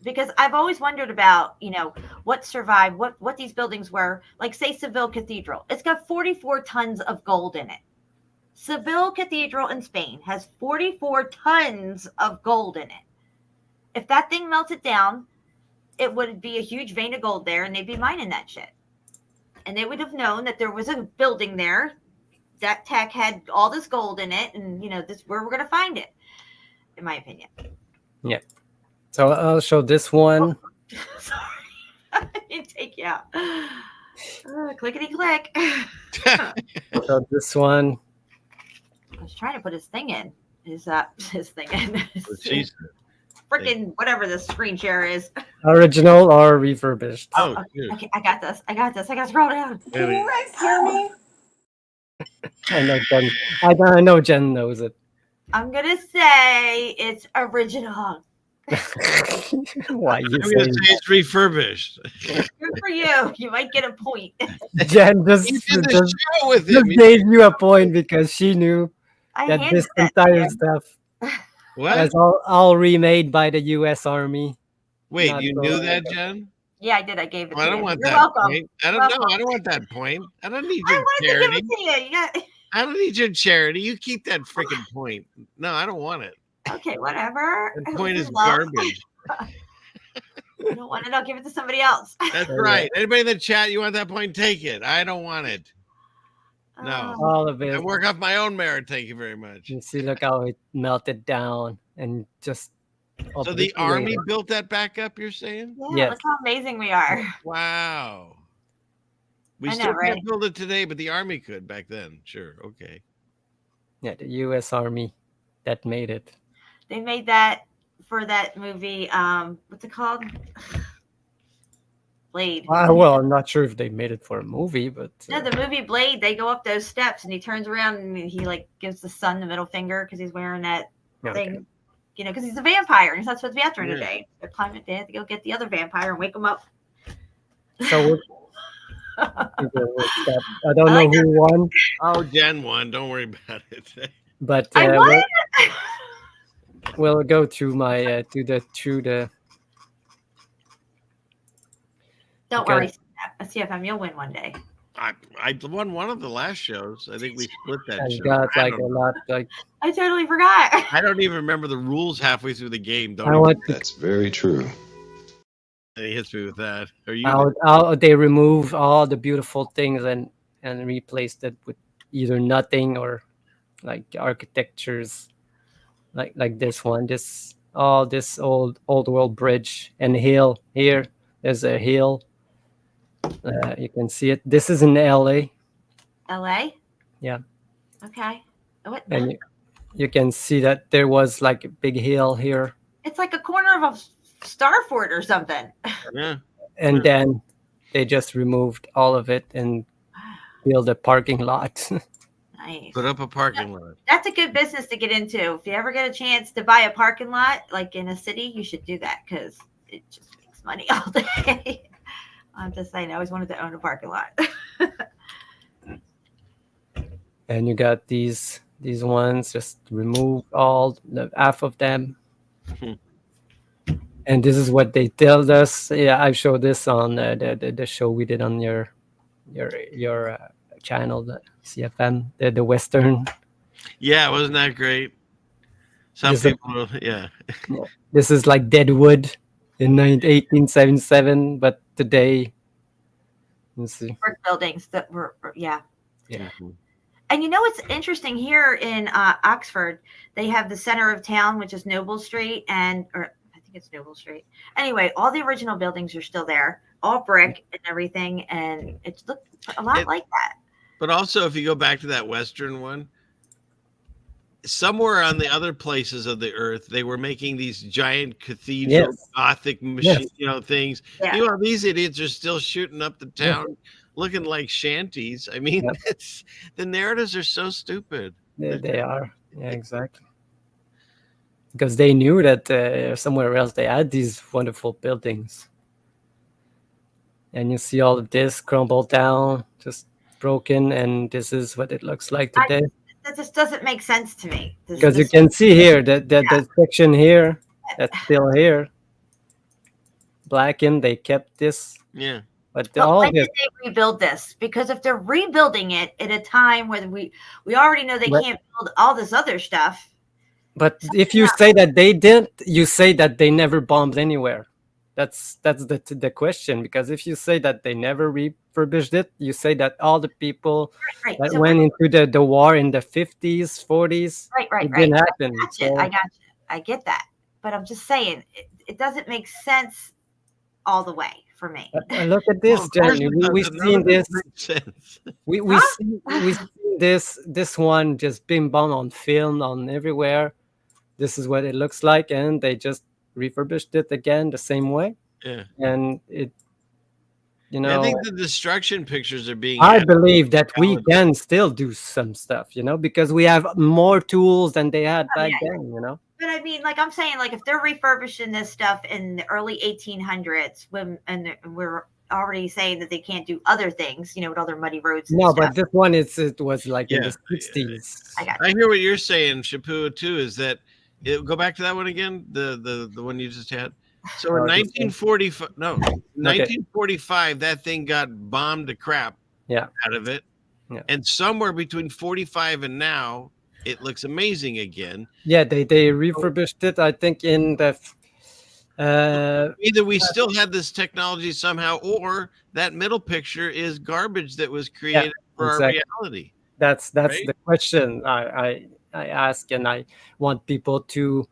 Because I've always wondered about, what survived, what these buildings were. Like, say, Seville Cathedral. It's got 44 tons of gold in it. Seville Cathedral in Spain has 44 tons of gold in it. If that thing melted down, it would be a huge vein of gold there, and they'd be mining that shit. And they would have known that there was a building there. That tech had all this gold in it, and, this where we're going to find it, in my opinion. Yeah. So I'll show this one. Sorry. I didn't take you out. Clickety click. So this one. I was trying to put his thing in. His thing in. Freaking whatever the screen share is. Original or refurbished? Oh, okay. I got this. I got to scroll down. Can you guys hear me? I know Jen. I know Jen knows it. I'm gonna say it's original. Why you I'm gonna say it's refurbished? Good for you. You might get a point. Jen just gave you a point because she knew that this entire stuff was all remade by the U.S. Army. Wait, you knew that, Jen? Yeah, I did. I gave it. Well, to I don't you. want You're that welcome. point. I don't know. I don't want that point. I don't need your charity. I wanted to give it to you. I don't need your charity. You keep that freaking point. No, I don't want it. Okay, whatever. The point is garbage. You don't want it, I'll give it to somebody else. That's right. Anybody in the chat, you want that point, take it. I don't want it. No. All of it. I work off my own merit. Thank you very much. You see, look how it melted down and just. So the army built that back up, you're saying? Yeah, yes. Look how amazing we are. Wow. We still can't build it today, but the army could back then. Sure. Okay. Yeah, the U.S. Army that made it. They made that for that movie. What's it called? Blade. Well, I'm not sure if they made it for a movie, but no, the movie Blade. They go up those steps and he turns around and he gives the son the middle finger because he's wearing that thing. Because he's a vampire and he's not supposed to be out during the day. They're climbing. They have to go get the other vampire and wake him up. So I don't know who won. Oh, Jen won. Don't worry about it. But I won. We'll go through my through the. Don't worry, CFM. You'll win one day. I won one of the last shows. I think we split that show. Got like a lot. Like I totally forgot. I don't even remember the rules halfway through the game. That's very true. And he hits me with that. Are you? How they remove all the beautiful things and replaced it with either nothing or like architectures, like this one. This old world bridge and hill here. There's a hill. You can see it. This is in LA. LA? Yeah. Okay. What? And you can see that there was like a big hill here. It's like a corner of a Starfort or something. Yeah. And then they just removed all of it and built a parking lot. Nice. Put up a parking lot. That's a good business to get into. If you ever get a chance to buy a parking lot, like in a city, you should do that because it just makes money all day. I'm just saying, I always wanted to own a parking lot. And you got these ones, just remove all the half of them. And this is what they tell us. Yeah, I showed this on the show we did on your channel, the CFM, the Western. Yeah, wasn't that great? Some people, yeah. This is like dead wood. in 1877, but today, let's see. Brick buildings that were, yeah. Yeah. And you know what's interesting here in Oxford? They have the center of town, which is Noble Street, or I think it's Noble Street. Anyway, all the original buildings are still there, all brick and everything, and it looked a lot like that. But also, if you go back to that Western one, somewhere on the other places of the earth, they were making these giant cathedral Gothic machine, things. Yeah. These idiots are still shooting up the town, looking like shanties. I mean, the narratives are so stupid. They are. Yeah, exactly. Because they knew that somewhere else they had these wonderful buildings. And you see all of this crumbled down, just broken, and this is what it looks like today. That just doesn't make sense to me. Because you can see here that the section here that's still here, blackened. They kept this. Yeah. But when did they rebuild this? Because if they're rebuilding it at a time where we already know they can't build all this other stuff. But if you say that they didn't, you say that they never bombed anywhere. That's the question. Because if you say that they never refurbished it, you say that all the people that went into the war in the 50s, 40s, it didn't happen. I got you. I get that. But I'm just saying, it doesn't make sense all the way for me. Look at this, Jenny. We've seen this. We see this one just being bombed on film, on everywhere. This is what it looks like, and they just refurbished it again the same way. Yeah. And it, I think the destruction pictures are being. I believe that we can still do some stuff, because we have more tools than they had back then, But I mean, like I'm saying, like if they're refurbishing this stuff in the early 1800s, and we're already saying that they can't do other things, with other muddy roads. And stuff. But this one it was like in the 60s. I hear what you're saying, Shapua, too. Is that go back to that one again? The one you just had. So in 1945, that thing got bombed to crap. Yeah. Out of it. Yeah. And somewhere between 45 and now, it looks amazing again. Yeah, they refurbished it, I think, in the either we still had this technology somehow, or that middle picture is garbage that was created for our reality. That's the question I ask, and I want people to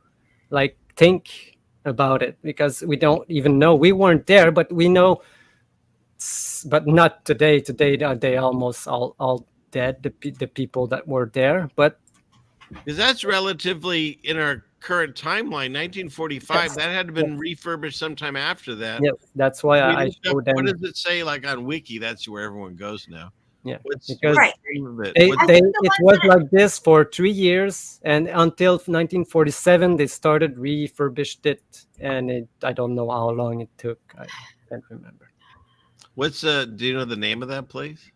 think about it, because we don't even know. We weren't there, but we know. But not today. Today they almost all dead. The people that were there, but. Because that's relatively in our current timeline, 1945. That had been refurbished sometime after that. Yes, that's why I showed them. What does it say, like on Wiki? That's where everyone goes now. Yeah, because it was like this for 3 years, and until 1947 they started refurbished it, and I don't know how long it took. I can't remember. Do you know the name of that place?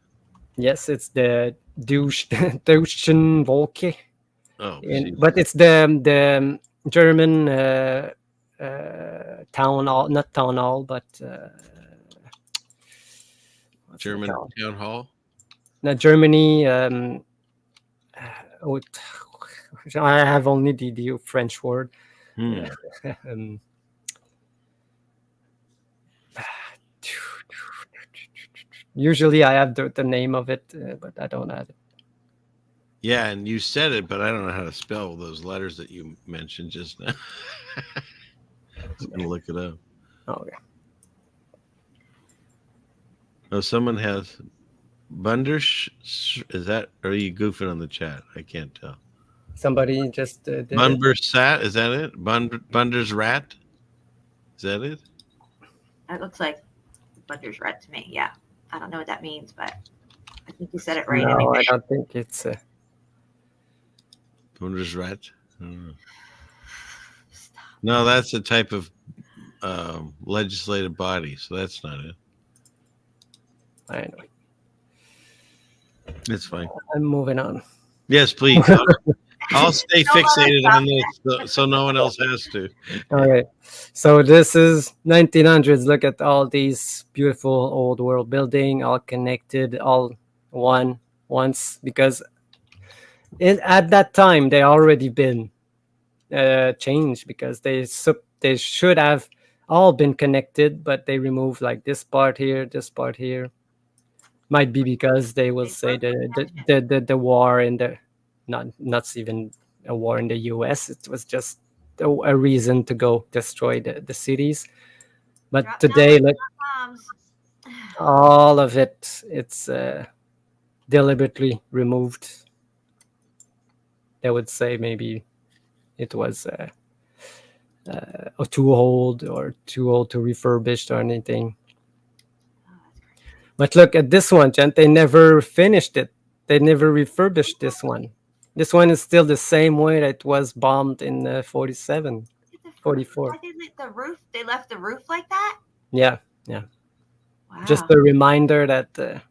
Yes, it's the 𝙁𝙖𝙘𝙚𝙗𝙤𝙬. Oh, but it's the German town hall, not town hall, but German town hall. No, Germany. I have only the French word. Usually I have the name of it, but I don't have it. Yeah, and you said it, but I don't know how to spell those letters that you mentioned just now. I'm going to look it up. Okay. Oh, someone has Bunders. Is that, or are you goofing on the chat? I can't tell. Somebody just did Bundersat, is that it? Bunder's rat? Is that it? It looks like Bunder's rat to me. Yeah. I don't know what that means, but I think you said it right. No, anyway. I don't think it's Bundesrat. No, that's a type of legislative body, so that's not it. Anyway, it's fine. I'm moving on. Yes, please. I'll stay fixated on this, so no one else has to. All right. So this is 1900s. Look at all these beautiful old world building, all connected, all once, because at that time they already been changed, because they should have all been connected, but they removed like this part here, this part here. Might be because they will say the war in the not even a war in the U.S. It was just a reason to go destroy the cities. But today, look, all of it's deliberately removed. They would say maybe it was too old or too old to refurbish or anything. But look at this one, Jen. They never finished it. They never refurbished this one. This one is still the same way that it was bombed in 47, 44. Why they left the roof like that? Yeah, yeah. Wow. Just a reminder that...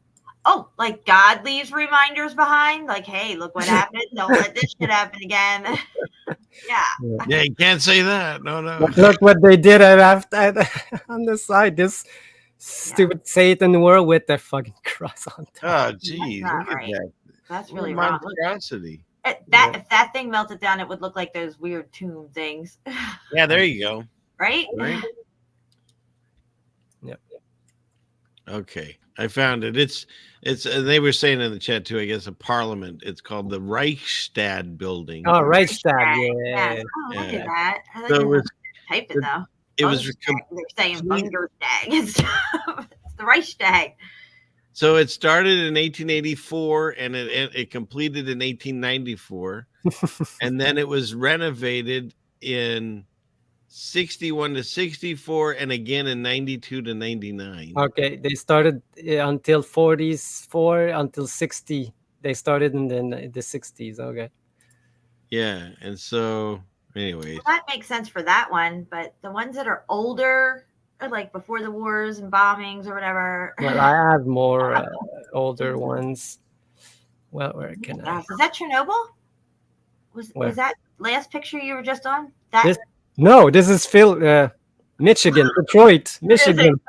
oh, like God leaves reminders behind? Like, hey, look what happened. Don't let this shit happen again. Yeah. Yeah, you can't say that. No. But look what they did after on the side. This stupid Satan world with the fucking cross on top. Oh, geez. Look at that. That's really wrong. Monstrosity. If that thing melted down, it would look like those weird tomb things. Yeah, there you go. Right? Yep. Okay, I found it. It's they were saying in the chat too, I guess, a parliament. It's called the Reichstag building. Oh, Reichstag, yeah. Oh, look at that. I So it was, type it though. it was They're saying Bungerstag and stuff. It's the Reichstag. So it started in 1884 and it completed in 1894, and then it was renovated in 61 to 64 and again in 92 to 99. Okay, they started until 44 until 60. They started in the 60s. Okay. Yeah, and so anyways, Well, that makes sense for that one, but the ones that are older, or like before the wars and bombings or whatever. Well, I have more older ones. Well, where can I? Is that Chernobyl? Was that last picture you were just on? That this is Phil, Michigan, Detroit, Michigan.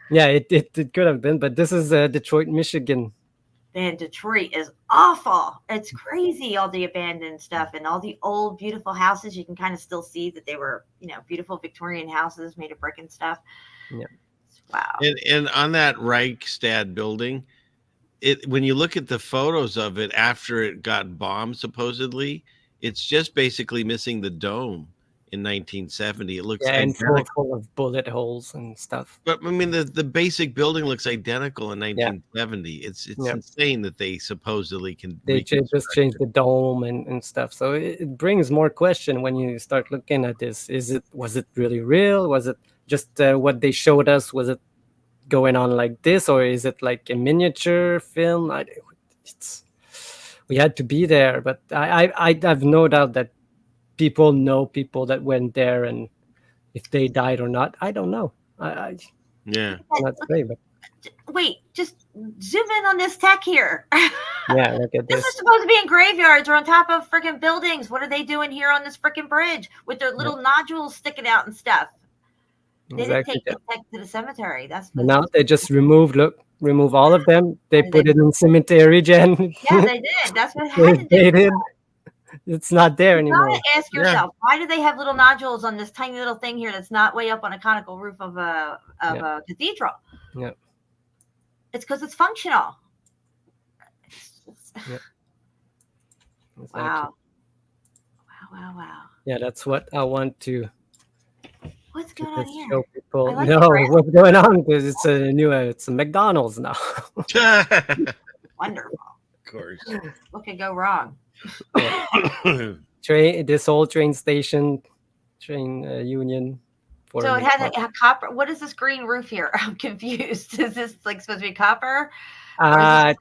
Yeah, it could have been, but this is Detroit, Michigan. Man, Detroit is awful. It's crazy, all the abandoned stuff and all the old, beautiful houses. You can kind of still see that they were, beautiful Victorian houses made of brick and stuff. Yeah. Wow. And on that Reichstag building, when you look at the photos of it after it got bombed, supposedly, it's just basically missing the dome. In 1970, it looks and full of bullet holes and stuff. But I mean, the basic building looks identical in 1970. It's insane that they supposedly can. They just changed the dome and stuff. So it brings more question when you start looking at this. Was it really real? Was it just what they showed us? Was it going on like this, or is it like a miniature film? We had to be there, but I have no doubt that people know people that went there, and if they died or not, I don't know. Yeah. Not say, but wait, just zoom in on this tech here. Yeah, look at this. This is supposed to be in graveyards or on top of freaking buildings. What are they doing here on this freaking bridge with their little nodules sticking out and stuff? They didn't take the tech to the cemetery. Now they just remove all of them. They put it in cemetery, Jen. Yeah, they did. That's what happened. They did. It's not there anymore. You gotta ask yourself, why do they have little nodules on this tiny little thing here that's not way up on a conical roof of a cathedral? Yeah. It's because it's functional. Wow. Wow. Yeah, that's what I want to. What's going on here? Show people what's going on, because it's a McDonald's now. Wonderful. Of course. What could go wrong? This whole train station, union. So it has a copper. What is this green roof here? I'm confused. Is this like supposed to be copper? I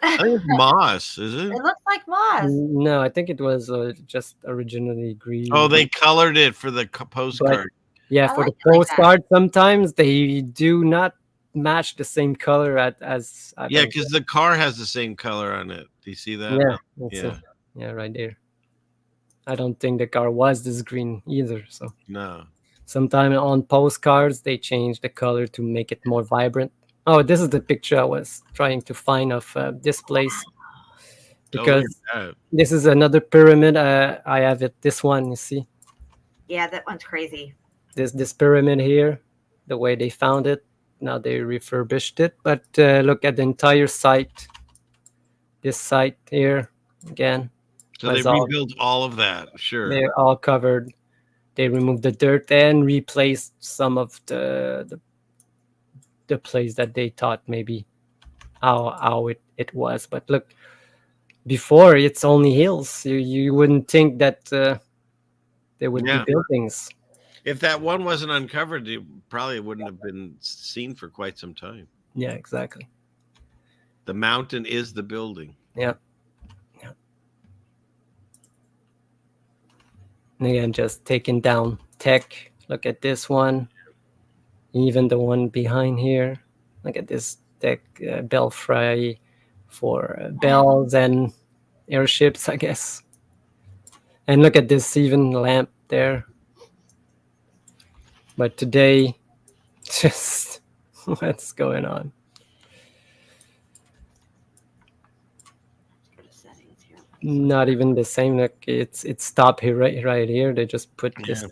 think it's moss, is it? It looks like moss. No, I think it was just originally green. Oh, they colored it for the postcard. Yeah, for the postcard, sometimes they do not match the same color as. Yeah, because the car has the same color on it. Do you see that? Yeah. Yeah, right there. I don't think the car was this green either. So no. Sometimes on postcards they change the color to make it more vibrant. Oh, this is the picture I was trying to find of this place, because this is another pyramid. I have it. This one, you see. Yeah, that one's crazy. this pyramid here, the way they found it. Now they refurbished it, but look at the entire site. This site here again. So they rebuilt all of that. Sure. They're all covered. They removed the dirt and replaced some of the place that they thought maybe how it was. But look, before it's only hills. You wouldn't think that there would be buildings. If that one wasn't uncovered, it probably wouldn't have been seen for quite some time. Yeah, exactly. The mountain is the building. Yeah. Yeah. And again, just taking down tech. Look at this one. Even the one behind here. Look at this tech belfry for bells and airships, I guess. And look at this even lamp there. But today, just what's going on? Not even the same. Like it's stopped here, right here. They just put this.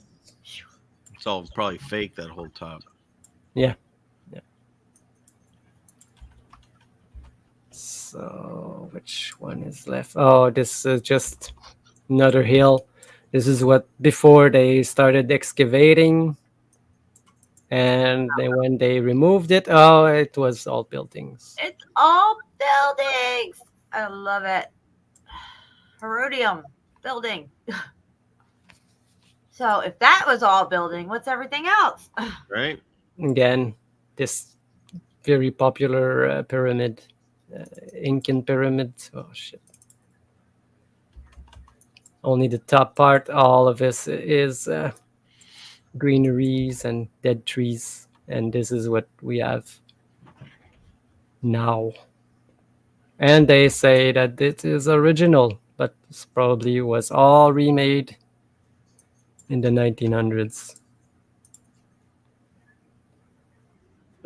It's all probably fake, that whole top. Yeah. Yeah. So which one is left? Oh, this is just another hill. This is what before they started excavating. And then when they removed it, oh, it was all buildings. It's all buildings. I love it. Herodium building. So if that was all building, what's everything else? Right. Again, this very popular pyramid, Incan pyramid. Oh shit! Only the top part. All of this is greeneries and dead trees, and this is what we have now. And they say that it is original, but this probably was all remade in the 1900s.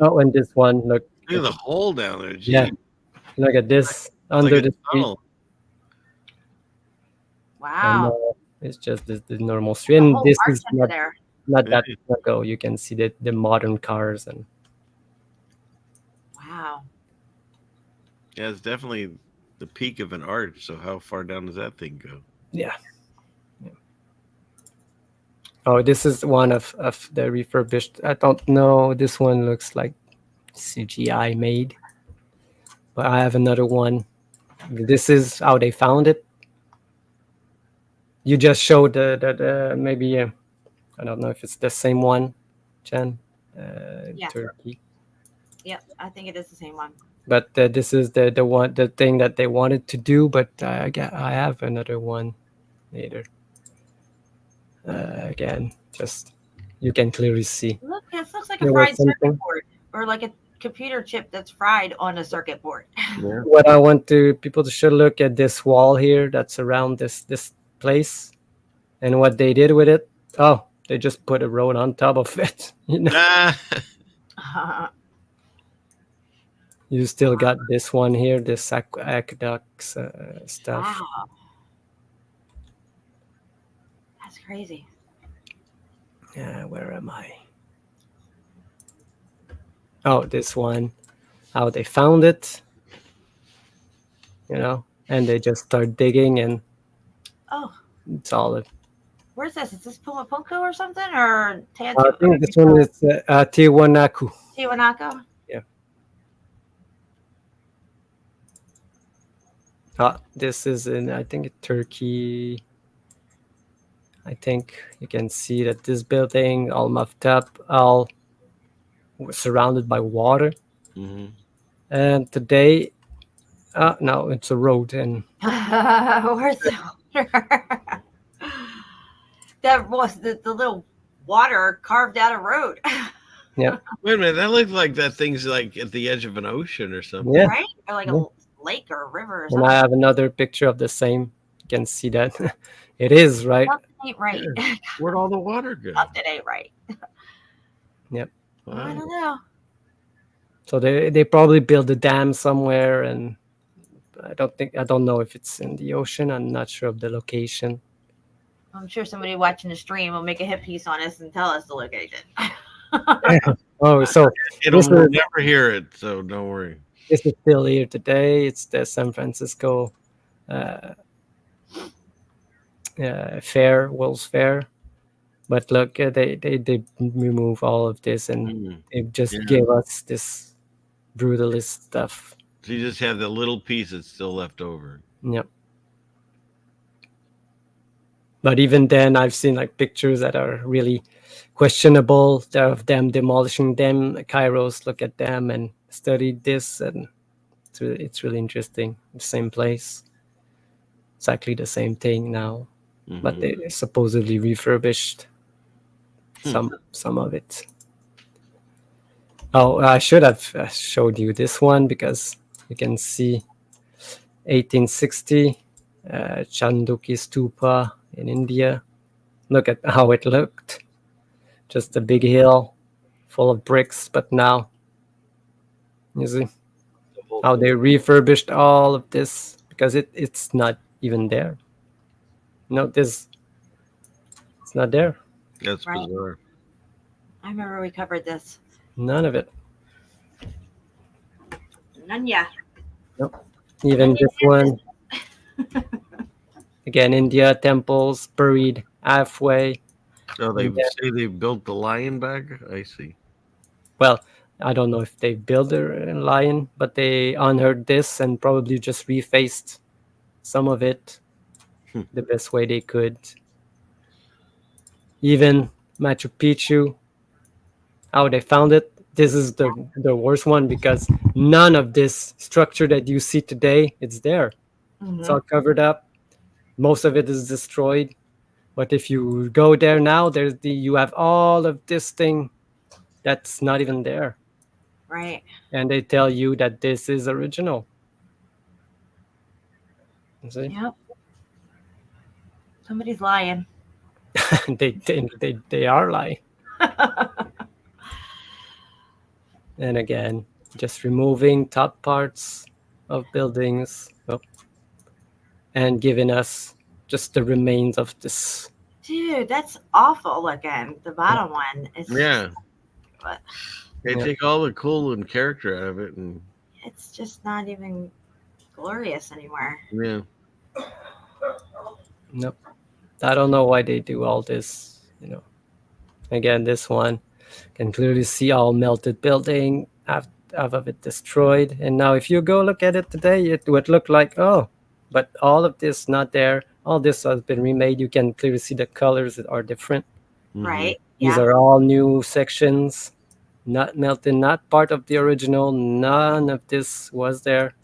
Oh, and this one, look. Look at the hole down there. Gee. Yeah, look at this under the street. Wow. And, it's just the normal street. And this is not that Yeah. ago. You can see the modern cars and. Wow. Yeah, it's definitely the peak of an arch. So how far down does that thing go? Yeah. Oh, this is one of the refurbished. I don't know. This one looks like CGI made. But I have another one. This is how they found it. You just showed the maybe I don't know if it's the same one, Chen. Yeah. Turkey. Yep, I think it is the same one. But this is the thing that they wanted to do. But I have another one later. Again, just you can clearly see. Look, this looks like a fried circuit board, or like a computer chip that's fried on a circuit board. Yeah. What I want people to should look at this wall here that's around this place, and what they did with it. Oh, they just put a road on top of it. You know. You still got this one here, this aqueducts stuff. Wow. That's crazy. Yeah, where am I? Oh, this one. How they found it. You know, and they just start digging and it's all it. Where's this? Is this Pumapunku or something? Or I think this one is Tiwanaku. Tiwanaku? Yeah. This is in, I think, Turkey. I think you can see that this building, all muffed up, all surrounded by water. Mm-hmm. And today, no, it's a road. And where's the water? That was the little water carved out a road. Yeah. Wait a minute, that looks like that thing's like at the edge of an ocean or something. Yeah. Right? Or like a lake or a river or And something. I have another picture of the same. You can see that. It is, right? Something ain't right. Where'd all the water go? Something ain't right. Yep. I don't know. So they probably built a dam somewhere, and I don't know if it's in the ocean. I'm not sure of the location. I'm sure somebody watching the stream will make a hit piece on us and tell us the location. Oh, so We'll this is, never hear it, so don't worry. this is still here today. It's the San Francisco fair, World's Fair. But look, they remove all of this and they just give us this brutalist stuff. So you just have the little piece that's still left over. Yep. But even then, I've seen like pictures that are really questionable of them demolishing them. Kairos look at them and study this, and it's really interesting. The same place, exactly the same thing now, but they're supposedly refurbished. Some of it. Oh, I should have showed you this one because you can see 1860 Chanduki Stupa in India. Look at how it looked. Just a big hill full of bricks, but now you see how they refurbished all of this because it's not even there. No, it's not there. That's bizarre. I remember we covered this. None of it. None yet. Nope. Even this one. Again, India, temples buried halfway. Oh, they say they built the lion back? I see. Well, I don't know if they built a lion, but they honored this and probably just refaced some of it the best way they could. Even Machu Picchu, how they found it, this is the worst one because none of this structure that you see today, it's there. It's all covered up. Most of it is destroyed. But if you go there now, you have all of this thing that's not even there. Right. And they tell you that this is original. You see? Yep. Somebody's lying. they are lying. And again, just removing top parts of buildings and giving us just the remains of this. Dude, that's awful looking. The bottom one. They take all the cool and character out of it, and it's just not even glorious anymore. Yeah. Nope. I don't know why they do all this, Again, this one can clearly see all melted building, half of it destroyed. And now if you go look at it today, it would look like, but all of this not there. All this has been remade. You can clearly see the colors that are different. Right. These are all new sections, not melted, not part of the original. None of this was there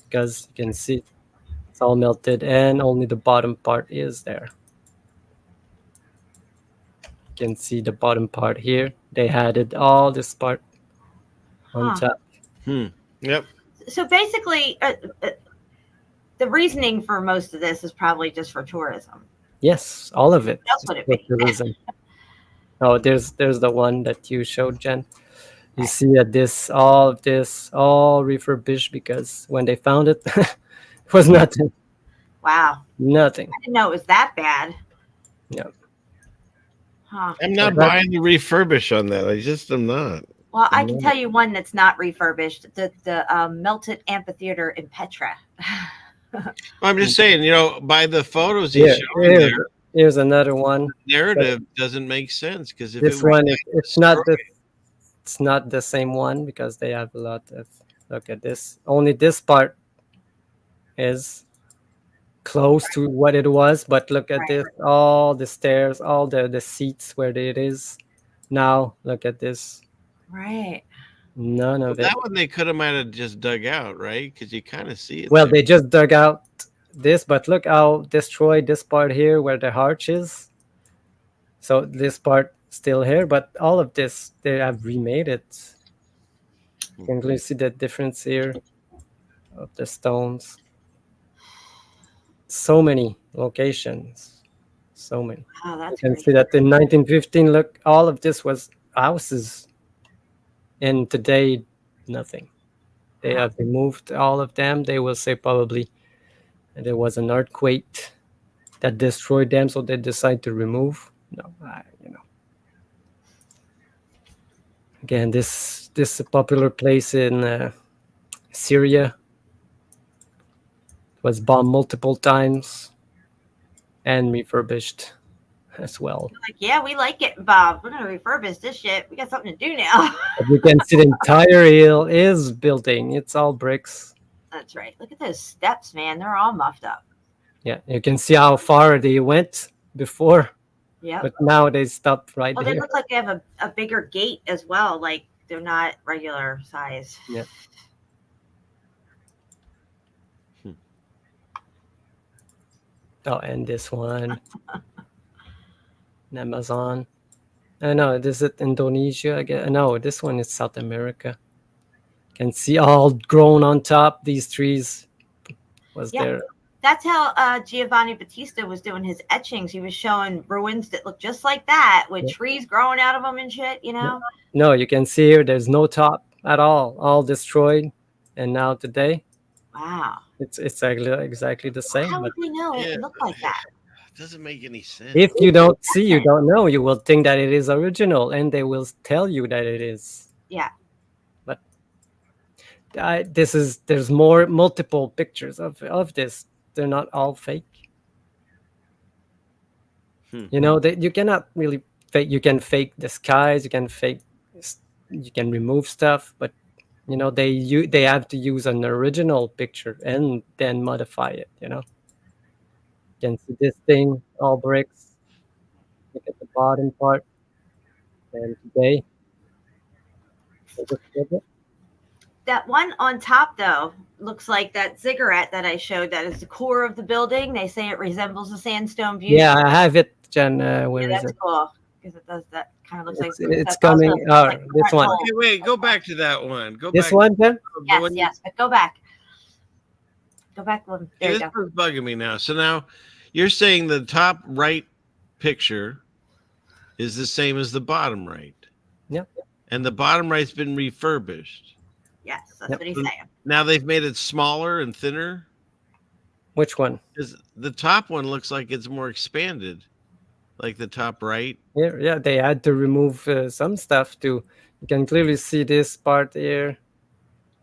because you can see it's all melted and only the bottom part is there. You can see the bottom part here. They added all this part on top. Yep. So basically, the reasoning for most of this is probably just for tourism. Yes, all of it. That's what it means. Tourism. Oh, there's the one that you showed, Jen. You see that all of this, all refurbished because when they found it, it was nothing. Wow. Nothing. I didn't know it was that bad. Yeah. Huh. I'm not buying the refurbish on that. I just am not. Well, I can tell you one that's not refurbished. The melted amphitheater in Petra. I'm just saying, by the photos he's showing there, here's another one. Narrative doesn't make sense because if this one, it's not the same one because they have a lot of. Look at this. Only this part is close to what it was, but look at this. All the stairs, all the seats where it is. Now look at this. Right. None of it. That one they might have just dug out, right? Because you kind of see it. Well, they just dug out this, but look how destroyed this part here where the arch is. So this part still here, but all of this, they have remade it. You can clearly see the difference here of the stones. So many locations. So many. Oh, that's you can see that in 1915, look, all of this was houses. And today, nothing. They have removed all of them. They will say probably there was an earthquake that destroyed them, so they decide to remove. No, you know. Again, this is a popular place in Syria. It was bombed multiple times and refurbished as well. Like, yeah, we like getting bombed. We're gonna refurbish this shit. We got something to do now. But you can see the entire hill is building. It's all bricks. That's right. Look at those steps, man. They're all muffed up. Yeah, you can see how far they went before. Yeah. But now they stopped right Well, here. they look like they have a bigger gate as well. Like they're not regular size. Yeah. Oh, and this one. In Amazon. No, this is Indonesia again. No, this one is South America. You can see all grown on top. These trees was there. That's how Giovanni Battista was doing his etchings. He was showing ruins that look just like that with trees growing out of them and shit, you know? No, you can see here there's no top at all destroyed. And now today, wow, it's exactly the same. How would we know it looked like that? It doesn't make any sense. If you don't see, you don't know. You will think that it is original, and they will tell you that it is. Yeah. But there's multiple pictures of this. They're not all fake. You know, you cannot really fake. You can fake the skies. You can remove stuff, but you know they have to use an original picture and then modify it. You know, you can see this thing all bricks. Look at the bottom part. And today, that one on top though looks like that ziggurat that I showed. That is the core of the building. They say it resembles a sandstone view. Yeah, I have it, Jen. Where is that's it? cool because it does that kind of looks like It's coming. like this one. Wait, go back to that one. Go This back. one, Jen? Yes, but go back. Go back one. There This you go. is bugging me now. So now you're saying the top right picture is the same as the bottom right. Yep. And the bottom right's been refurbished. Yes, that's what he's saying. Now they've made it smaller and thinner. Which one? Because the top one looks like it's more expanded, like the top right. Yeah, they had to remove some stuff too. You can clearly see this part here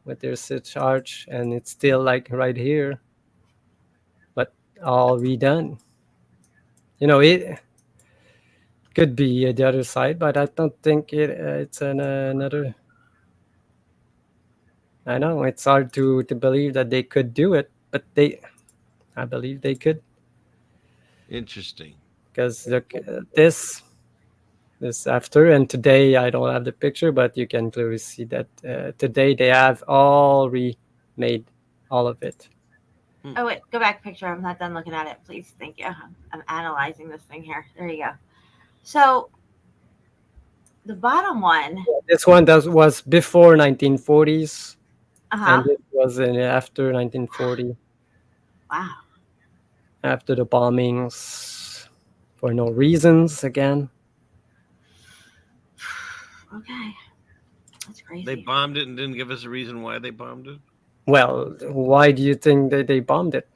with their such arch, and it's still like right here, but all redone. You know, it could be the other side, but I don't think it's another. I know it's hard to believe that they could do it, but I believe they could. Interesting. Because look, this after and today, I don't have the picture, but you can clearly see that today they have all remade all of it. Oh wait, go back picture. I'm not done looking at it, please. Thank you. I'm analyzing this thing here. There you go. So the bottom one. This one was before 1940s, and it was after 1940. Wow. After the bombings, for no reasons again. Okay, that's crazy. They bombed it and didn't give us a reason why they bombed it. Well, why do you think they bombed it?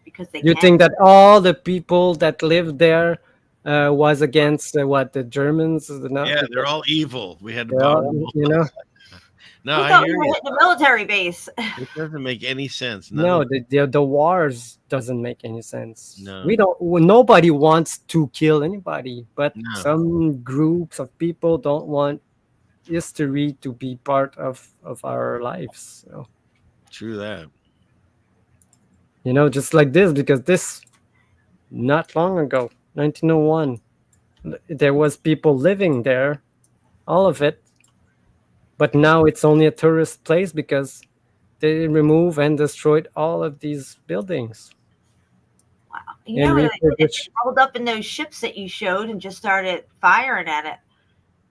Because they. You think that all the people that lived there was against the Germans? Yeah, they're all evil. We had to bomb them. You know. No, I hear you. you. Hit the military base. It doesn't make any sense. No, the wars doesn't make any sense. No. Nobody wants to kill anybody, but some groups of people don't want history to be part of our lives. So. True that. You know, just like this, because this, not long ago, 1901, there was people living there, all of it. But now it's only a tourist place because they removed and destroyed all of these buildings. Wow. You know, they rolled up in those ships that you showed and just started firing at it.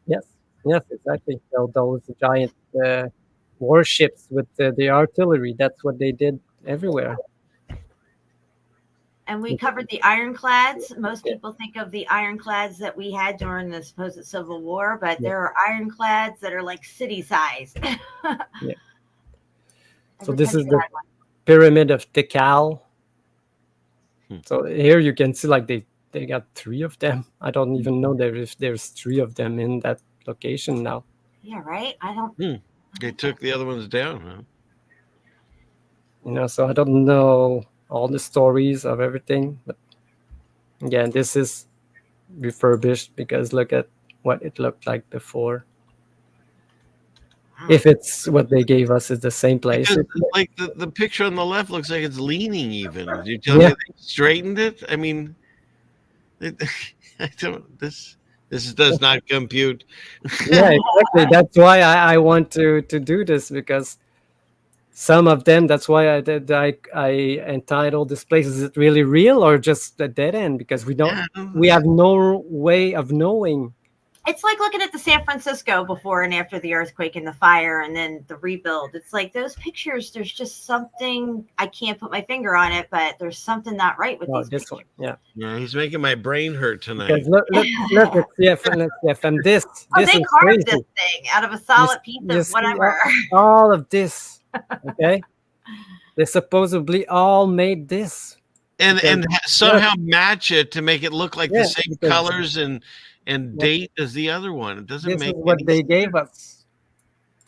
Yes, exactly. So those giant warships with the artillery, that's what they did everywhere. And we covered the ironclads. Most people think of the ironclads that we had during the supposed Civil War, but there are ironclads that are like city size. Yeah. So this is the pyramid of Tikal. So here you can see like they got 3 of them. I don't even know if there's 3 of them in that location now. Yeah, right. I don't. They took the other ones down, huh? You know, so I don't know all the stories of everything, but again, this is refurbished because look at what it looked like before. If it's what they gave us is the same place. Because, like the picture on the left looks like it's leaning even. Did you tell me they straightened it? I mean, I don't. This does not compute. Yeah, exactly. That's why I want to do this, because some of them. That's why I entitled this place. Is it really real or just a dead end? Because we don't. We have no way of knowing. It's like looking at the San Francisco before and after the earthquake and the fire and then the rebuild. It's like those pictures, there's just something, I can't put my finger on it, but there's something not right with these this one. Yeah. Yeah, he's making my brain hurt tonight. Because look at CFM. This they is carved crazy. this thing out of a solid piece of whatever. All of this. Okay. They supposedly all made this. And somehow match it to make it look like the same because- colors and date as the other one. It doesn't This make is what any they sense. gave us.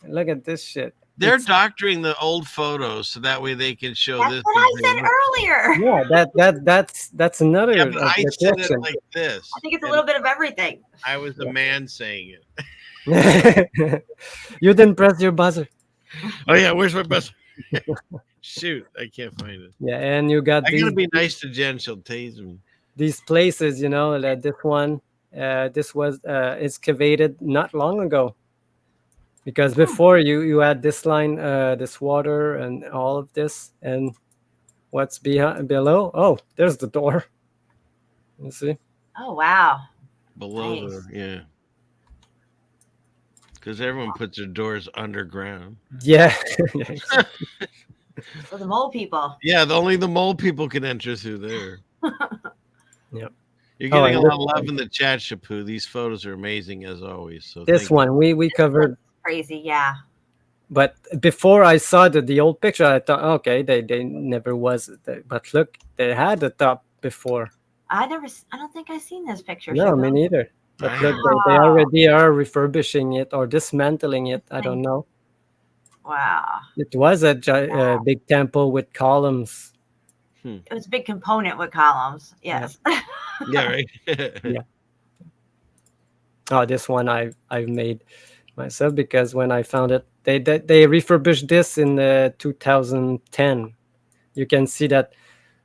Look at this shit. They're doctoring the old photos so that way they can show That's this. what I said earlier. Yeah, that's another. Yeah, but I said it objection. like this. I think it's a little bit of everything. I was the man saying it. You didn't press your buzzer. Oh yeah, where's my buzzer? Shoot, I can't find it. Yeah, and you got I these, gotta be nice to Jen. She'll tase me. these places. You know, like this one. This was excavated not long ago. Because before you had this line, this water and all of this, and what's below? Oh, there's the door. You see? Oh, wow. Below Nice. yeah. Because everyone puts their doors underground. Yeah. For the mole people. Yeah, only the mole people can enter through there. Yep. You're getting and a lot of this love in the chat, Shapu. These photos are amazing as always. So This thank you. one we covered. Crazy, yeah. But before I saw the old picture, I thought, okay, they never was. But look, they had the top before. I don't think I've seen this picture. No, me neither. But look, they already are refurbishing it or dismantling it. I don't know. Wow. It was a big temple with columns. It was a big component with columns. Yes. Yeah, right. Yeah. Oh, this one I've made myself because when I found it, they refurbished this in 2010. You can see that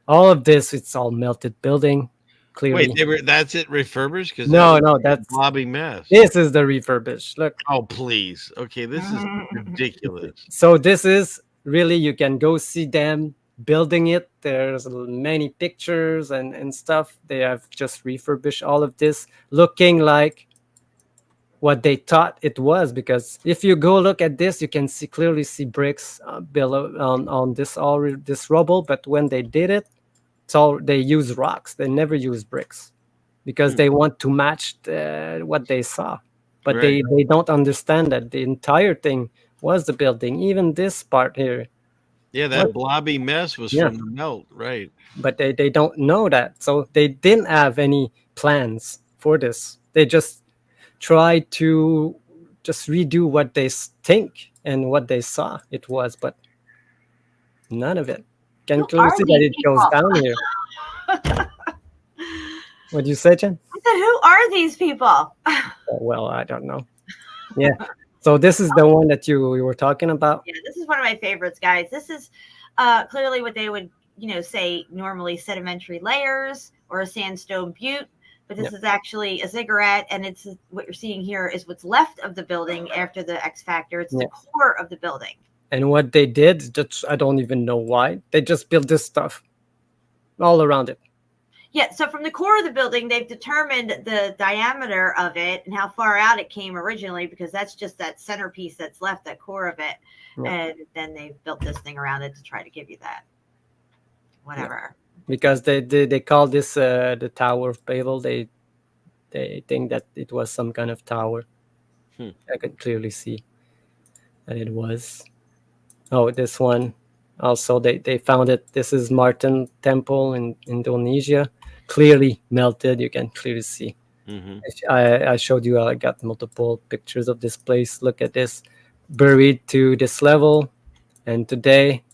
all of this, it's all melted building. Clearly. Wait, that's it refurbished? Because No, that's a blobby mess. This is the refurbished. Look. Oh, please. Okay, this is ridiculous. So this is really, you can go see them building it. There's many pictures and stuff. They have just refurbished all of this, looking like what they thought it was. Because if you go look at this, you can clearly see bricks below on this rubble. But when they did it, they use rocks. They never use bricks because they want to match what they saw. But Right. they don't understand that the entire thing was the building. Even this part here. Yeah, that blobby mess was from the melt, right? But they don't know that. So they didn't have any plans for this. They just tried to just redo what they think and what they saw it was, but none of it. Can clearly see that it goes down here. What'd you say, Jen? I said, who are these people? Well, I don't know. Yeah. So this is the one that you were talking about. Yeah, this is one of my favorites, guys. This is clearly what they would, say normally sedimentary layers or a sandstone butte, but this is actually a ziggurat, and it's what you're seeing here is what's left of the building after the X Factor. It's the core of the building. And what they did, I don't even know why. They just built this stuff all around it. Yeah, so from the core of the building, they've determined the diameter of it and how far out it came originally, because that's just that centerpiece that's left, that core of it. Yeah. And then they built this thing around it to try to give you that. Whatever. Yeah. Because they call this the Tower of Babel. They think that it was some kind of tower. I could clearly see that it was. Oh, this one. Also, they found it. This is Martin Temple in Indonesia, clearly melted. You can clearly see. I showed you. I got multiple pictures of this place. Look at this, buried to this level, and today,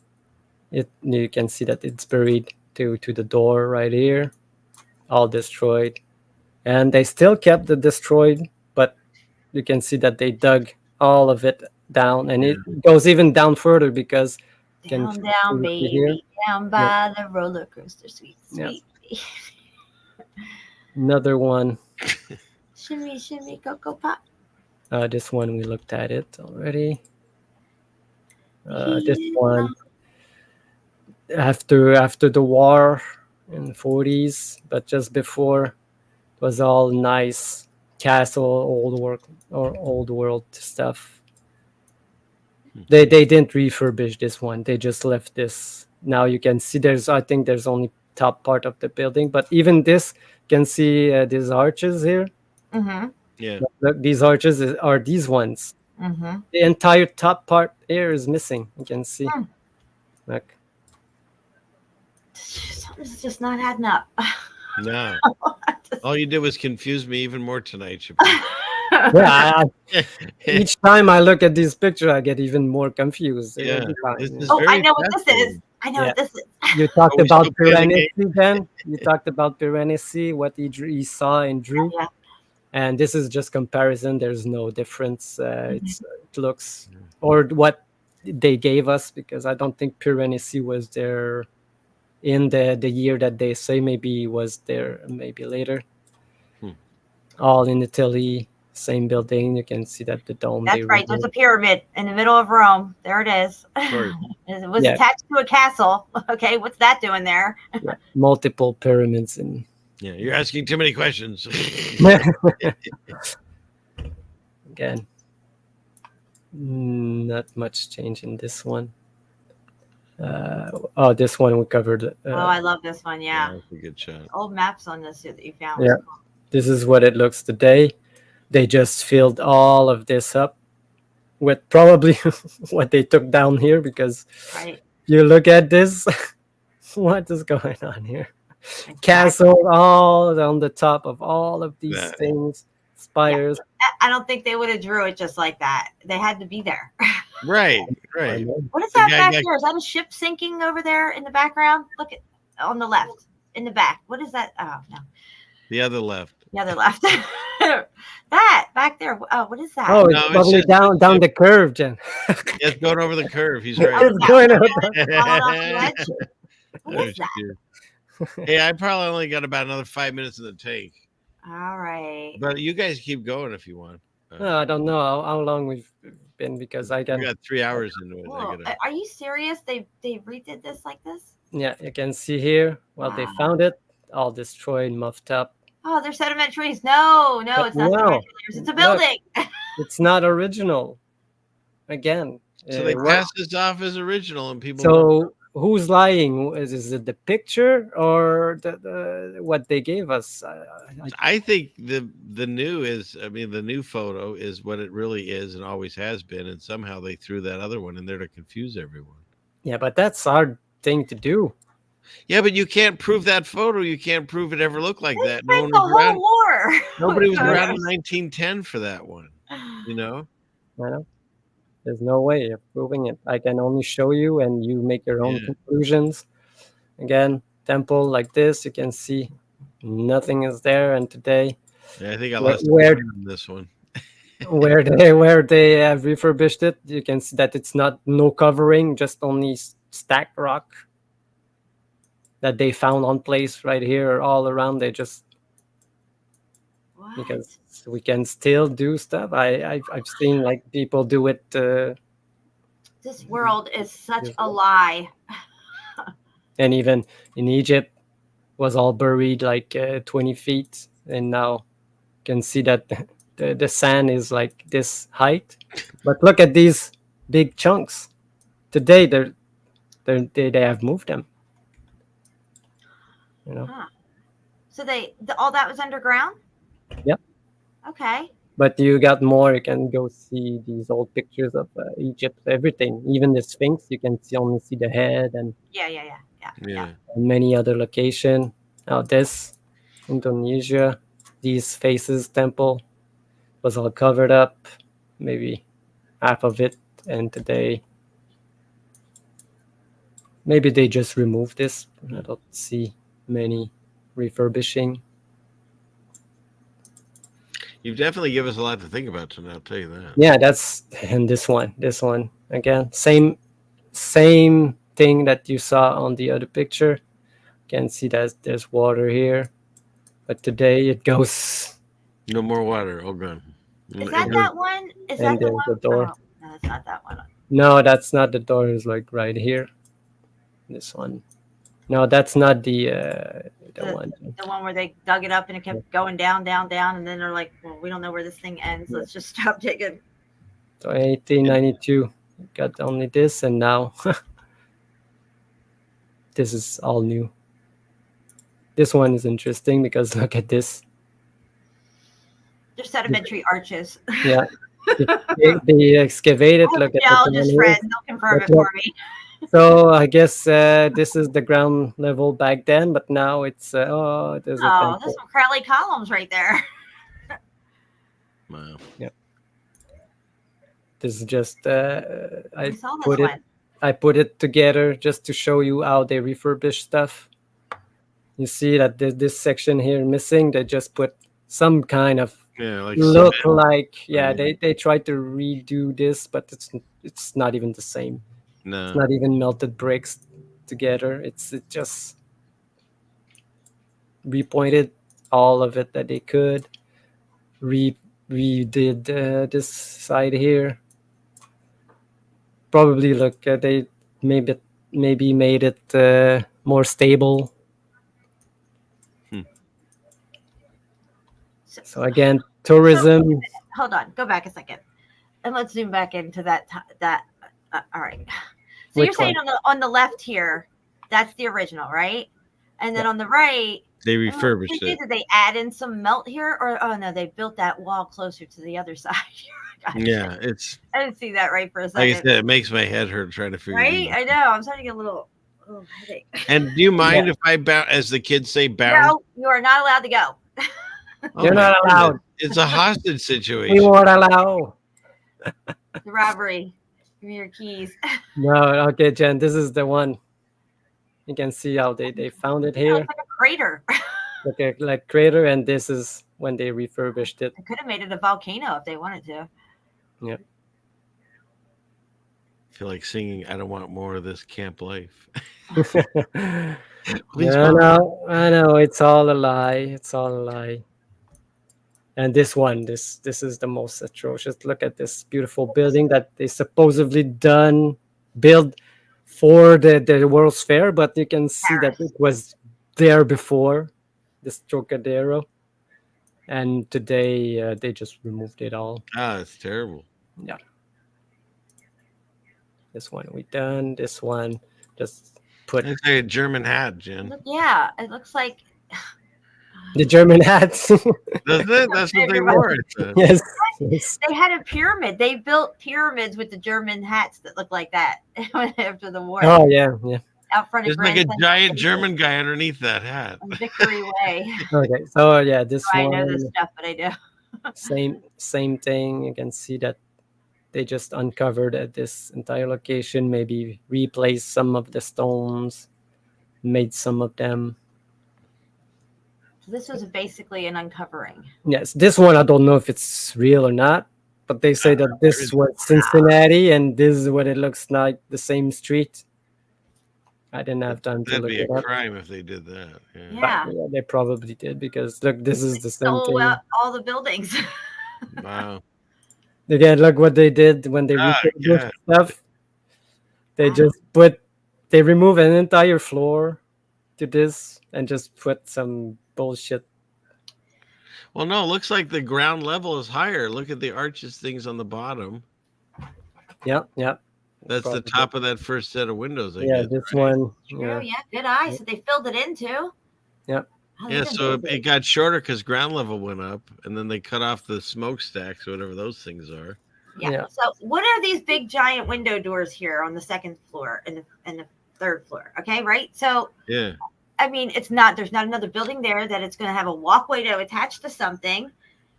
you can see that it's buried to the door right here, all destroyed, and they still kept the destroyed, but you can see that they dug all of it down, and it goes even down further because down, baby, down by the roller coaster, sweet. Another one. Shimmy, shimmy, cocoa pop. This one we looked at it already. This one after the war in the 40s, but just before, it was all nice castle, old world stuff. They didn't refurbish this one. They just left this. Now you can see I think there's only top part of the building, but even this, you can see these arches here. Yeah. Look, these arches are these ones. The entire top part here is missing. You can see. Look. Something's just not adding up. No. All you did was confuse me even more tonight. Yeah, each time I look at these pictures, I get even more confused. Yeah. I know what this is. I know what this is. You talked about 𝙁𝙖𝙘𝙚𝙗𝙚𝙗𝙗 then. You talked about 𝙁𝙗𝙗𝙗𝙗, what he saw and drew. And this is just comparison. There's no difference. It looks, or what they gave us, because I don't think 𝙁𝙗𝙗𝙗 was there in the year that they say. Maybe was there, maybe later. All in Italy, same building. You can see that the dome. That's right. There's a pyramid in the middle of Rome. There it is. It was attached to a castle. Okay, what's that doing there? Multiple pyramids in. Yeah, you're asking too many questions. Again, not much change in this one. This one we covered. I love this one. Yeah, that's a good shot. Old maps on this that you found. Yeah, this is what it looks today. They just filled all of this up with probably what they took down here, because you look at this, what is going on here? Castle all on the top of all of these things, spires. I don't think they would have drew it just like that. They had to be there. Right. What is that back there? Is that a ship sinking over there in the background? Look at on the left, in the back. What is that? Oh no, the other left. The other left. That back there. Oh, what is that? Oh, it's probably down the curve, Jen. It's going over the curve. He's right. It's going over What is that? Hey, I probably only got about another 5 minutes in the tank. All right. But you guys keep going if you want. I don't know how long we've been, because I got 3 hours into it. Whoa, are you serious? They redid this like this? Yeah, you can see here. Well, they found it all destroyed, muffed up. Oh, they're sediment trees. No, it's not sediment trees. It's a building. Look, it's not original. Again. So they passed this off as original, and people. So who's lying? Is it the picture or the what they gave us? I think the new photo is what it really is and always has been, and somehow they threw that other one in there to confuse everyone. Yeah, but that's our thing to do. Yeah, but you can't prove that photo. You can't prove it ever looked like that. No one was around. War. Nobody was around in 1910 for that one. You know? I know. There's no way of proving it. I can only show you, and you make your own conclusions. Again, temple like this, you can see nothing is there. And today, I think I lost this one. where they have refurbished it, you can see that it's no covering, just only stacked rock that they found on place right here all around. They just because we can still do stuff. I've seen like people do it. This world is such a lie. And even in Egypt was all buried like 20 feet, and now you can see that the sand is like this height. But look at these big chunks. Today they have moved them. You know. So all that was underground? Yep. Okay. But you got more. You can go see these old pictures of Egypt, everything, even the Sphinx. You can only see the head and Yeah. many other location. Now this Indonesia, these faces temple was all covered up, maybe half of it, and today maybe they just removed this. I don't see many refurbishing. You've definitely given us a lot to think about tonight, I'll tell you that. Yeah, that's and this one again, same thing that you saw on the other picture. You can see that there's water here, but today it goes. No more water. Oh, God. Is that one? Is that And the there's one? the door. Oh, no, that's not that one. No, that's not the door. It's like right here. This one. No, that's not the one. The one where they dug it up and it kept going down, down, down, and then they're like, "Well, we don't know where this thing ends. Let's just stop digging." So 1892, got only this, and now this is all new. This one is interesting because look at this. They're sedimentary arches. Yeah, they excavated. Look at the geologist friend, they'll confirm it for me. So I guess this is the ground level back then, but now it's there's a there's temple. some Crowley columns right there. Wow. Yeah. This is just I saw this put it. one. I put it together just to show you how they refurbish stuff. You see that this section here missing. They just put some kind of like look cement. like they tried to redo this, but it's not even the same. No. It's not even melted bricks together. It just repointed all of it that they could. Redid this side here. Probably look they maybe made it more stable. So again, tourism. Hold on, go back a second, and let's zoom back into that. All right. So Which you're saying one? on the left here, that's the original, right? And then on the right, They refurbished did they add in some melt here, or oh no, they built that wall closer to the other side? Gotcha. Yeah, it's. I didn't see that right for a Like second. I said, it makes my head hurt trying to figure Right? it out. I know. I'm starting to get a little headache. And do you mind if I bounce, as the kids say, bounce? No, you are not allowed to go. Oh You're my not allowed. goodness. It's a hostage situation. We won't allow. The robbery. Give me your keys. No, okay, Jen, this is the one. You can see how they found it Oh, here. it's like a crater. like crater, and this is when they refurbished it. They could have made it a volcano if they wanted to. Yeah. I feel like singing "I Don't Want More of This Camp Life." I Please, Mom. know, it's all a lie. It's all a lie. And this one, this is the most atrocious. Look at this beautiful building that they supposedly build for the World's Fair, but you can see that it was there before, this Trocadero. And today they just removed it all. Ah, it's terrible. Yeah. This one we done. This one just put It's like a German hat, Jen. Yeah, it looks like the German hats. Doesn't it? That's what they wore. Yes. they had a pyramid. They built pyramids with the German hats that look like that after the war. Oh yeah. Out front of There's like a Grand giant German guy underneath that hat. on Victory Way. Okay, so yeah, this I one. know this stuff, but I do. Same thing. You can see that they just uncovered at this entire location. Maybe replaced some of the stones, made some of them. So this was basically an uncovering. Yes, this one I don't know if it's real or not, but they say that this was Cincinnati, and this is what it looks like. The same street. I didn't have time to That'd look be it a up. crime if they did that. Yeah. But, yeah, they probably did because look, this is the same Stole thing. out all the buildings. Wow. Again, look what they did when they refurbished stuff. They just they remove an entire floor to this and just put some bullshit. Well, no, it looks like the ground level is higher. Look at the arches things on the bottom. Yep. That's the top of that first set of windows. I Yeah, guess, this right? one. Oh, yeah, good eye. So they filled it in too. Yep. Oh, Yeah, they've been so busy. it got shorter because ground level went up, and then they cut off the smokestacks, whatever those things are. Yeah. So what are these big giant window doors here on the second floor and the third floor? Okay, right? So Yeah. I mean, there's not another building there that it's going to have a walkway to attach to something.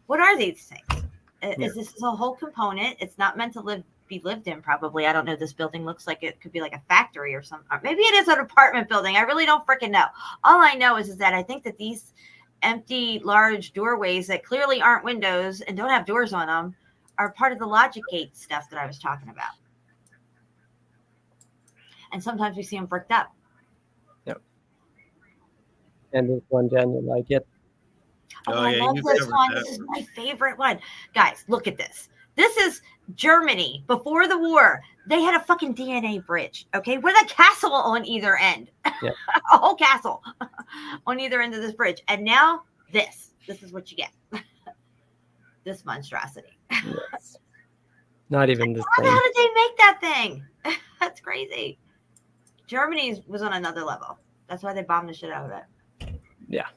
What are these things? Is this a whole component? It's not meant to be lived in, probably. I don't know. This building looks like it could be like a factory or something. Or maybe it is an apartment building. I really don't freaking know. All I know is that I think that these empty, large doorways that clearly aren't windows and don't have doors on them are part of the logic gate stuff that I was talking about. And sometimes we see them bricked up. Yep. And this one, Jen, you like it? Oh, I love this one. This is my favorite one. Guys, look at this. This is Germany before the war. They had a fucking DNA bridge, okay, with a castle on either end. Yeah. A whole castle on either end of this bridge. And now this is what you get. This monstrosity. Yes. Not even the same. How did they make that thing? That's crazy. Germany was on another level. That's why they bombed the shit out of it. Yeah.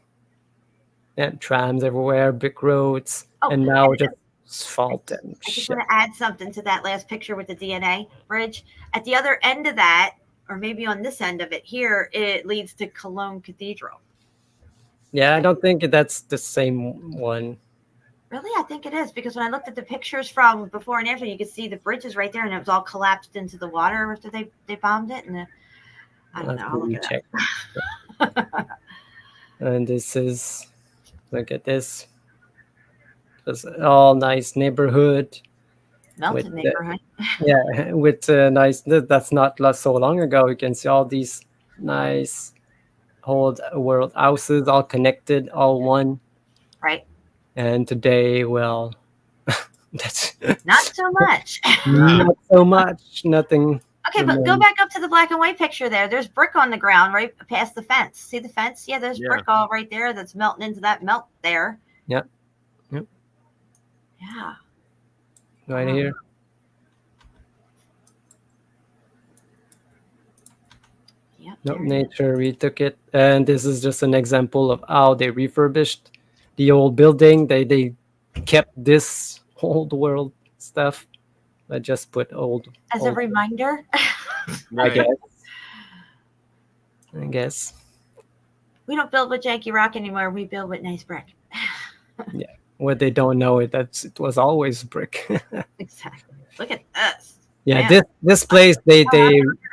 And trams everywhere, big roads, and now just asphalt and I just shit. want to add something to that last picture with the DNA bridge. At the other end of that, or maybe on this end of it here, it leads to Cologne Cathedral. Yeah, I don't think that's the same one. Really? I think it is, because when I looked at the pictures from before and after, you could see the bridges right there, and it was all collapsed into the water after they bombed it. And I don't know. I'll look it up. And this is, look at this. Just all nice neighborhood. Melted neighborhood. Yeah, with nice, that's not so long ago. You can see all these nice old world houses, all connected, all one. Right. And today, well, that's not so much. Not so much. Nothing. Okay, but go back up to the black and white picture there. There's brick on the ground right past the fence. See the fence? Yeah, there's brick all right there that's melting into that melt there. Yep. Yep. Yeah. Right here. Yep. No, nature retook it. And this is just an example of how they refurbished the old building. They kept this old world stuff. I just put old. As a reminder. I guess. We don't build with janky rock anymore. We build with nice brick. Yeah. What they don't know is that it was always brick. Exactly. Look at us. Yeah, Man. this place they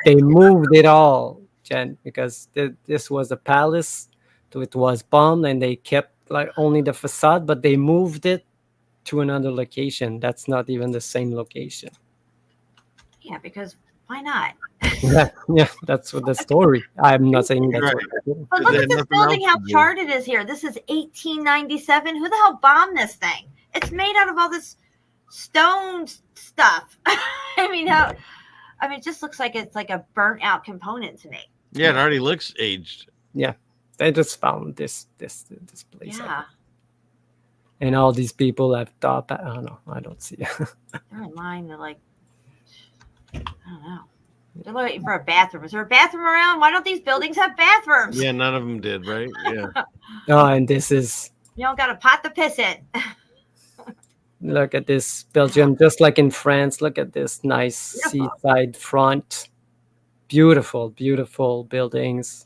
moved it all, Jen, because this was a palace, so it was bombed, and they kept like only the facade, but they moved it to another location. That's not even the same location. Yeah, because why not? yeah, that's what the story. I'm not saying that's what. But look at this building, how charted it is here. This is 1897. Who the hell bombed this thing? It's made out of all this stone stuff. I mean, it just looks like it's like a burnt out component to me. Yeah, it already looks aged. Yeah, they just found this place. Yeah. And all these people have thought, I don't know, I don't see. They're in line. They're like, I don't know. They're looking for a bathroom. Is there a bathroom around? Why don't these buildings have bathrooms? Yeah, none of them did, right? Yeah. Oh, and this is. You don't got a pot to piss in. Look at this Belgium, just like in France. Look at this nice seaside front. Beautiful, beautiful buildings.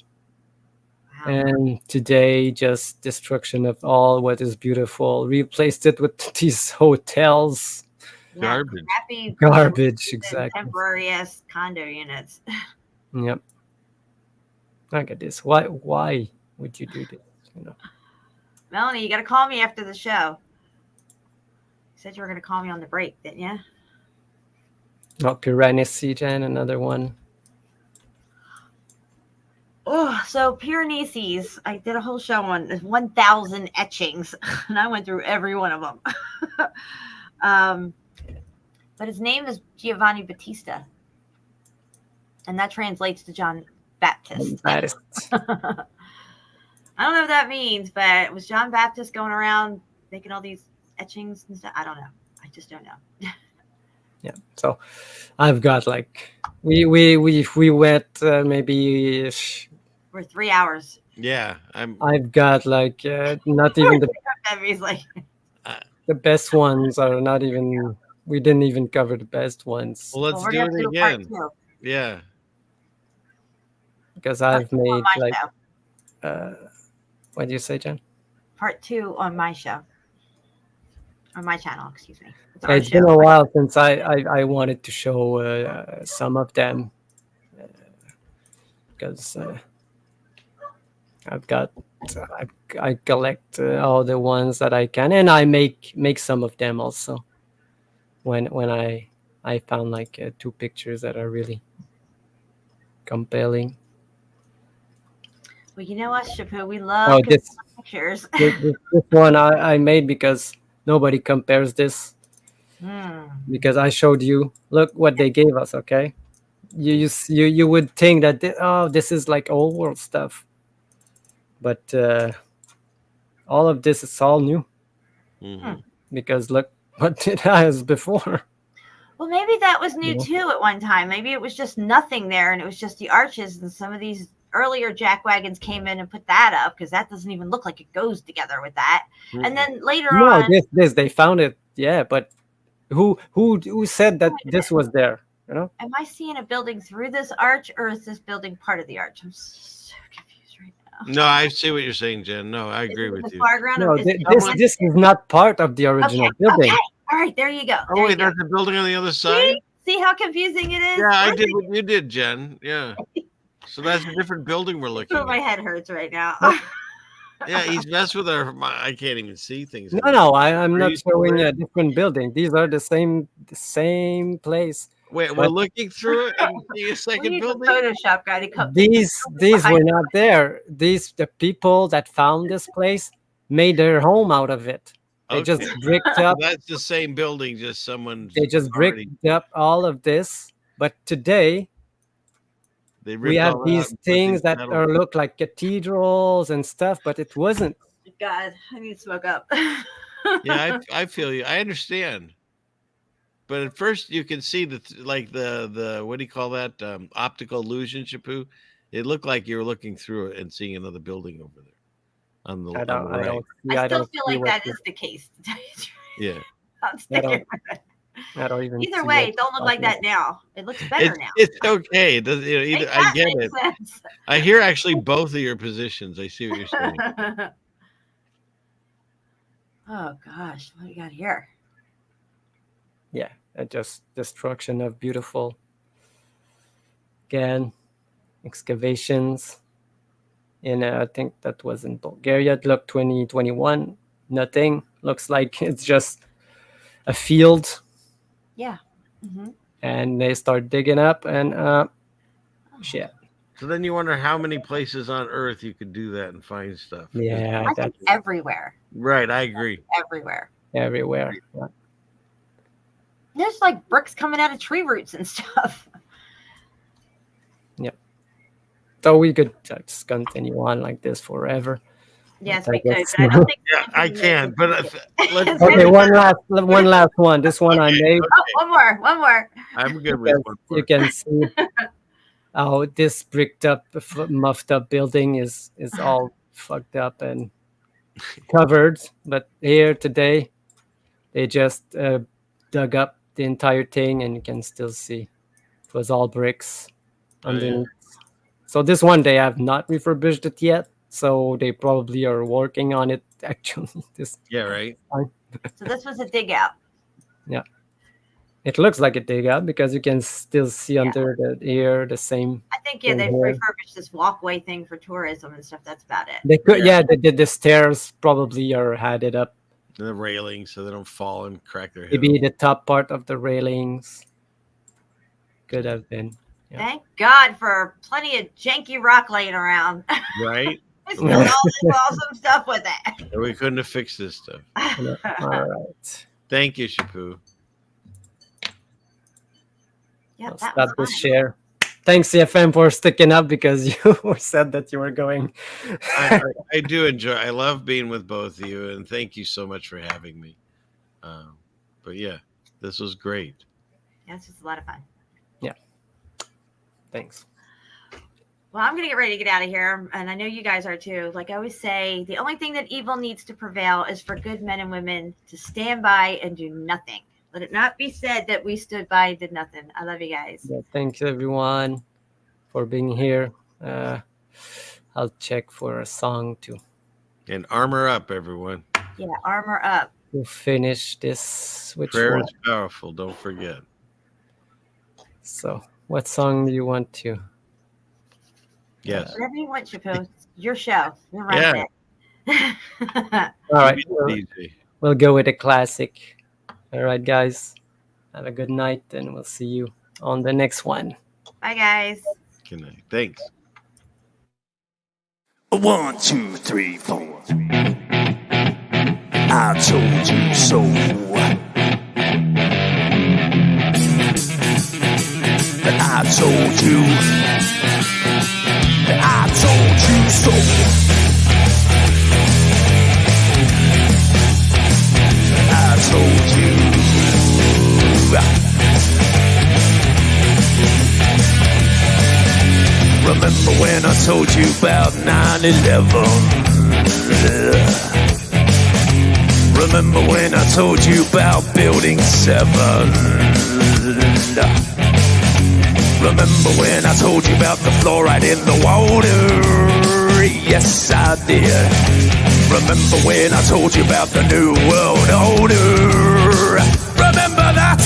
Wow. And today, just destruction of all what is beautiful. Replaced it with these hotels. Yeah, garbage. Garbage, exactly. Temporary-ass condo units. Yep. Look at this. Why would you do this? You know. Melanie, you got to call me after the show. You said you were going to call me on the break, didn't you? Oh, Piranesi, Jen, another one. Oh, so Piranesi's, I did a whole show on 1,000 etchings, and I went through every one of them. But his name is Giovanni Battista, and that translates to John Baptist. I don't know what that means, but it was John Baptist going around making all these etchings and stuff. I don't know. I just don't know. Yeah. So I've got like we went maybe we're 3 hours Yeah, I've got like not even He's like, the best ones are not even. We didn't even cover the best ones. Well, let's we're do gonna it do a part again. 2. Yeah. Because I've On made my like. show. What do you say, Jen? Part 2 on my show. On my channel, excuse me. Our It's show. been a while since I wanted to show some of them because I've got I collect all the ones that I can, and I make some of them also. When I found like 2 pictures that are really compelling. Well, you know what, Shapu? We love this pictures. this one I made because nobody compares this. Because I showed you, look what they gave us. Okay, you would think that this is like old world stuff, but all of this is all new. Because look what it has before. Well, maybe that was new too at one time. Maybe it was just nothing there, and it was just the arches, and some of these earlier jack wagons came in and put that up because that doesn't even look like it goes together with that. And then later on, this they found it, yeah, but who said that this was there? You know? Am I seeing a building through this arch, or is this building part of the arch? I'm so confused right now. No, I see what you're saying, Jen. No, I agree with you. No, this is not part of the original building. Okay. All right, there you go. Oh, wait, there's a building on the other side? See how confusing it is? Yeah, I did what you did, Jen. Yeah. So that's a different building we're looking at. My head hurts right now. Yeah, he's messed with our. I can't even see things. No, I'm not showing a different building. These are the same place. Wait, we're looking through it and see a second building. Photoshop guy to come. These were not there. The people that found this place made their home out of it. They just bricked up. That's the same building, just someone. They just bricked up all of this. But today, we have these things that look like cathedrals and stuff, but it wasn't. God, I need to smoke up. Yeah, I feel you. I understand. But at first, you can see the what do you call that? Optical illusion, Shapu. It looked like you were looking through it and seeing another building over there. On the right. I still feel like that is the case. Yeah. I don't even. Either way, it don't look like that now. It looks better now. It's okay. It doesn't, I get it. Sense. I hear actually both of your positions. I see what you're saying. Oh gosh, what do we got here? Yeah, just destruction of beautiful. Again, excavations. And I think that was in Bulgaria. It looked 2021. Nothing. Looks like it's just a field. Yeah. And they start digging up and shit. So then you wonder how many places on Earth you could do that and find stuff. Yeah. I think everywhere. Right, I agree. Everywhere. Yeah. There's like bricks coming out of tree roots and stuff. Yep. So we could just continue on like this forever. Yes, we could. But I don't think. Yeah, I can. But let's. Okay, one last one. This one I made. Oh, one more. I'm good with one more. You can see how this bricked up, muffed up building is all fucked up and covered. But here today, they just dug up the entire thing, and you can still see it was all bricks underneath. So this one they have not refurbished it yet. So they probably are working on it actually. Right. So this was a dig out. Yeah. It looks like a dig out because you can still see under the same. I think they refurbished this walkway thing for tourism and stuff. That's about it. They could, they did the stairs probably are had it up. The railings so they don't fall and crack their head. Maybe the top part of the railings could have been. Yeah. Thank God for plenty of janky rock laying around. Right. Just doing all this awesome stuff with it. We couldn't have fixed this stuff. All right. Thank you, Shapu. Yeah, I'll stop this share. Thanks, CFM, for sticking up because you said that you were going. I do enjoy. I love being with both of you, and thank you so much for having me. But yeah, this was great. Yeah, this was a lot of fun. Yeah. Thanks. Well, I'm going to get ready to get out of here, and I know you guys are too. Like I always say, the only thing that evil needs to prevail is for good men and women to stand by and do nothing. Let it not be said that we stood by and did nothing. I love you guys. Yeah, thanks everyone for being here. I'll check for a song too. And armor up, everyone. Yeah, armor up. We'll finish this. Which Prayer one? is powerful. Don't forget. So, what song do you want to? Yes. Whatever you want, Chapeau. Your show. You're running it. All right. Easy. We'll go with a classic. All right, guys. Have a good night, and we'll see you on the next one. Bye, guys. Good night. Thanks. 1, 2, 3, 4. I told you so. I told you. I told you so. I told you. Remember when I told you about 9/11? Remember when I told you about Building 7? Remember when I told you about the fluoride in the water? Yes, I did. Remember when I told you about the New World Order? Remember that?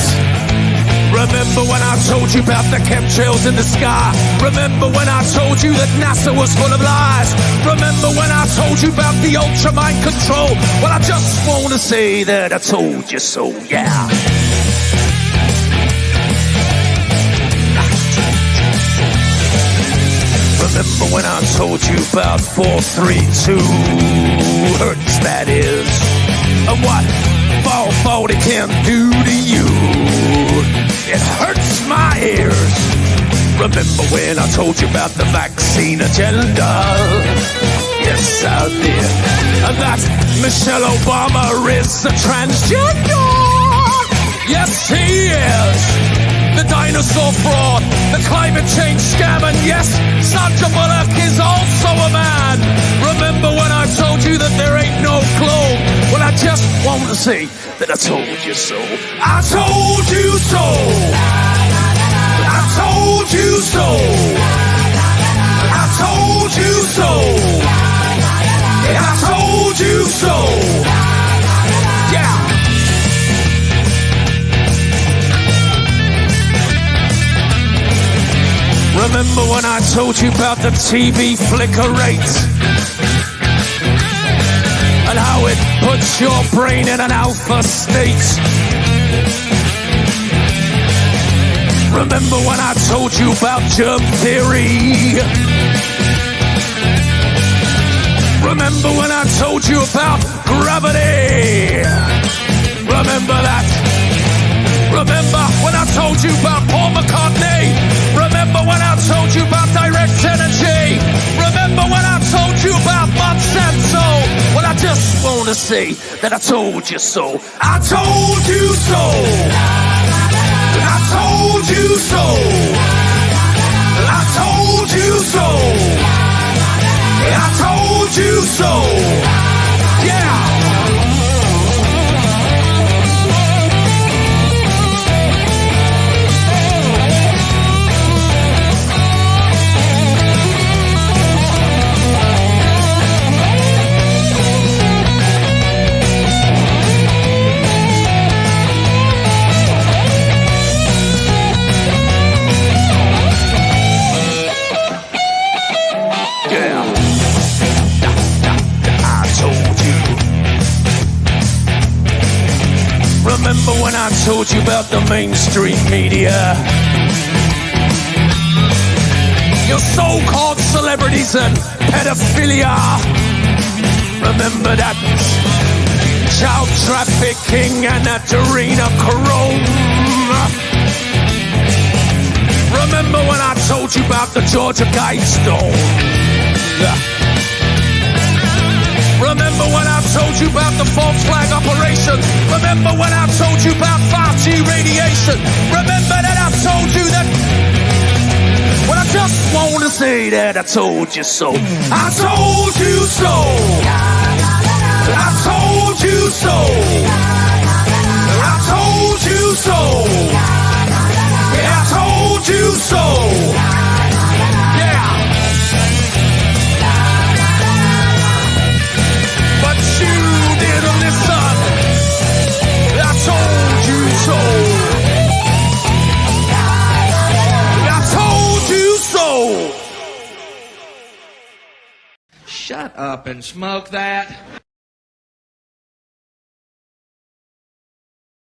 Remember when I told you about the chemtrails in the sky? Remember when I told you that NASA was full of lies? Remember when I told you about the ultra mind control? Well, I just want to say that I told you so, yeah. Remember when I told you about 432 hertz, that is, and what 440 can do to you? It hurts my ears. Remember when I told you about the vaccine agenda? Yes, I did. And that Michelle Obama is a transgender. Yes, he is. The dinosaur fraud, the climate change scam, and yes, Sandra Bullock is also a man. Remember when I told you that there ain't no clone? Well, I just want to say that I told you so. I told you so. I told you so. I told you so. I told you so. Yeah. Remember when I told you about the TV flicker rate? And how it puts your brain in an alpha state? Remember when I told you about germ theory? Remember when I told you about gravity? Remember that? Remember when I told you about Paul McCartney? Remember when I told you about direct energy? Remember when I told you about Monsanto? Well, I just want to say that I told you so. I told you so. I told you so. I told you so. I told you so. Yeah. Remember when I told you about the mainstream media? Your so-called celebrities and pedophilia. Remember that child trafficking and that adrenochrome. Remember when I told you about the Georgia Guidestone? Remember when I told you about the false flag operation? Remember when I told you about 5G radiation? Remember that I told you that? Well, I just want to to say that I told you so. I told you so. I told you so. I told you so. Yeah, I told you so. Yeah. But you didn't listen. I told you so. I told you so. Shut up and smoke that.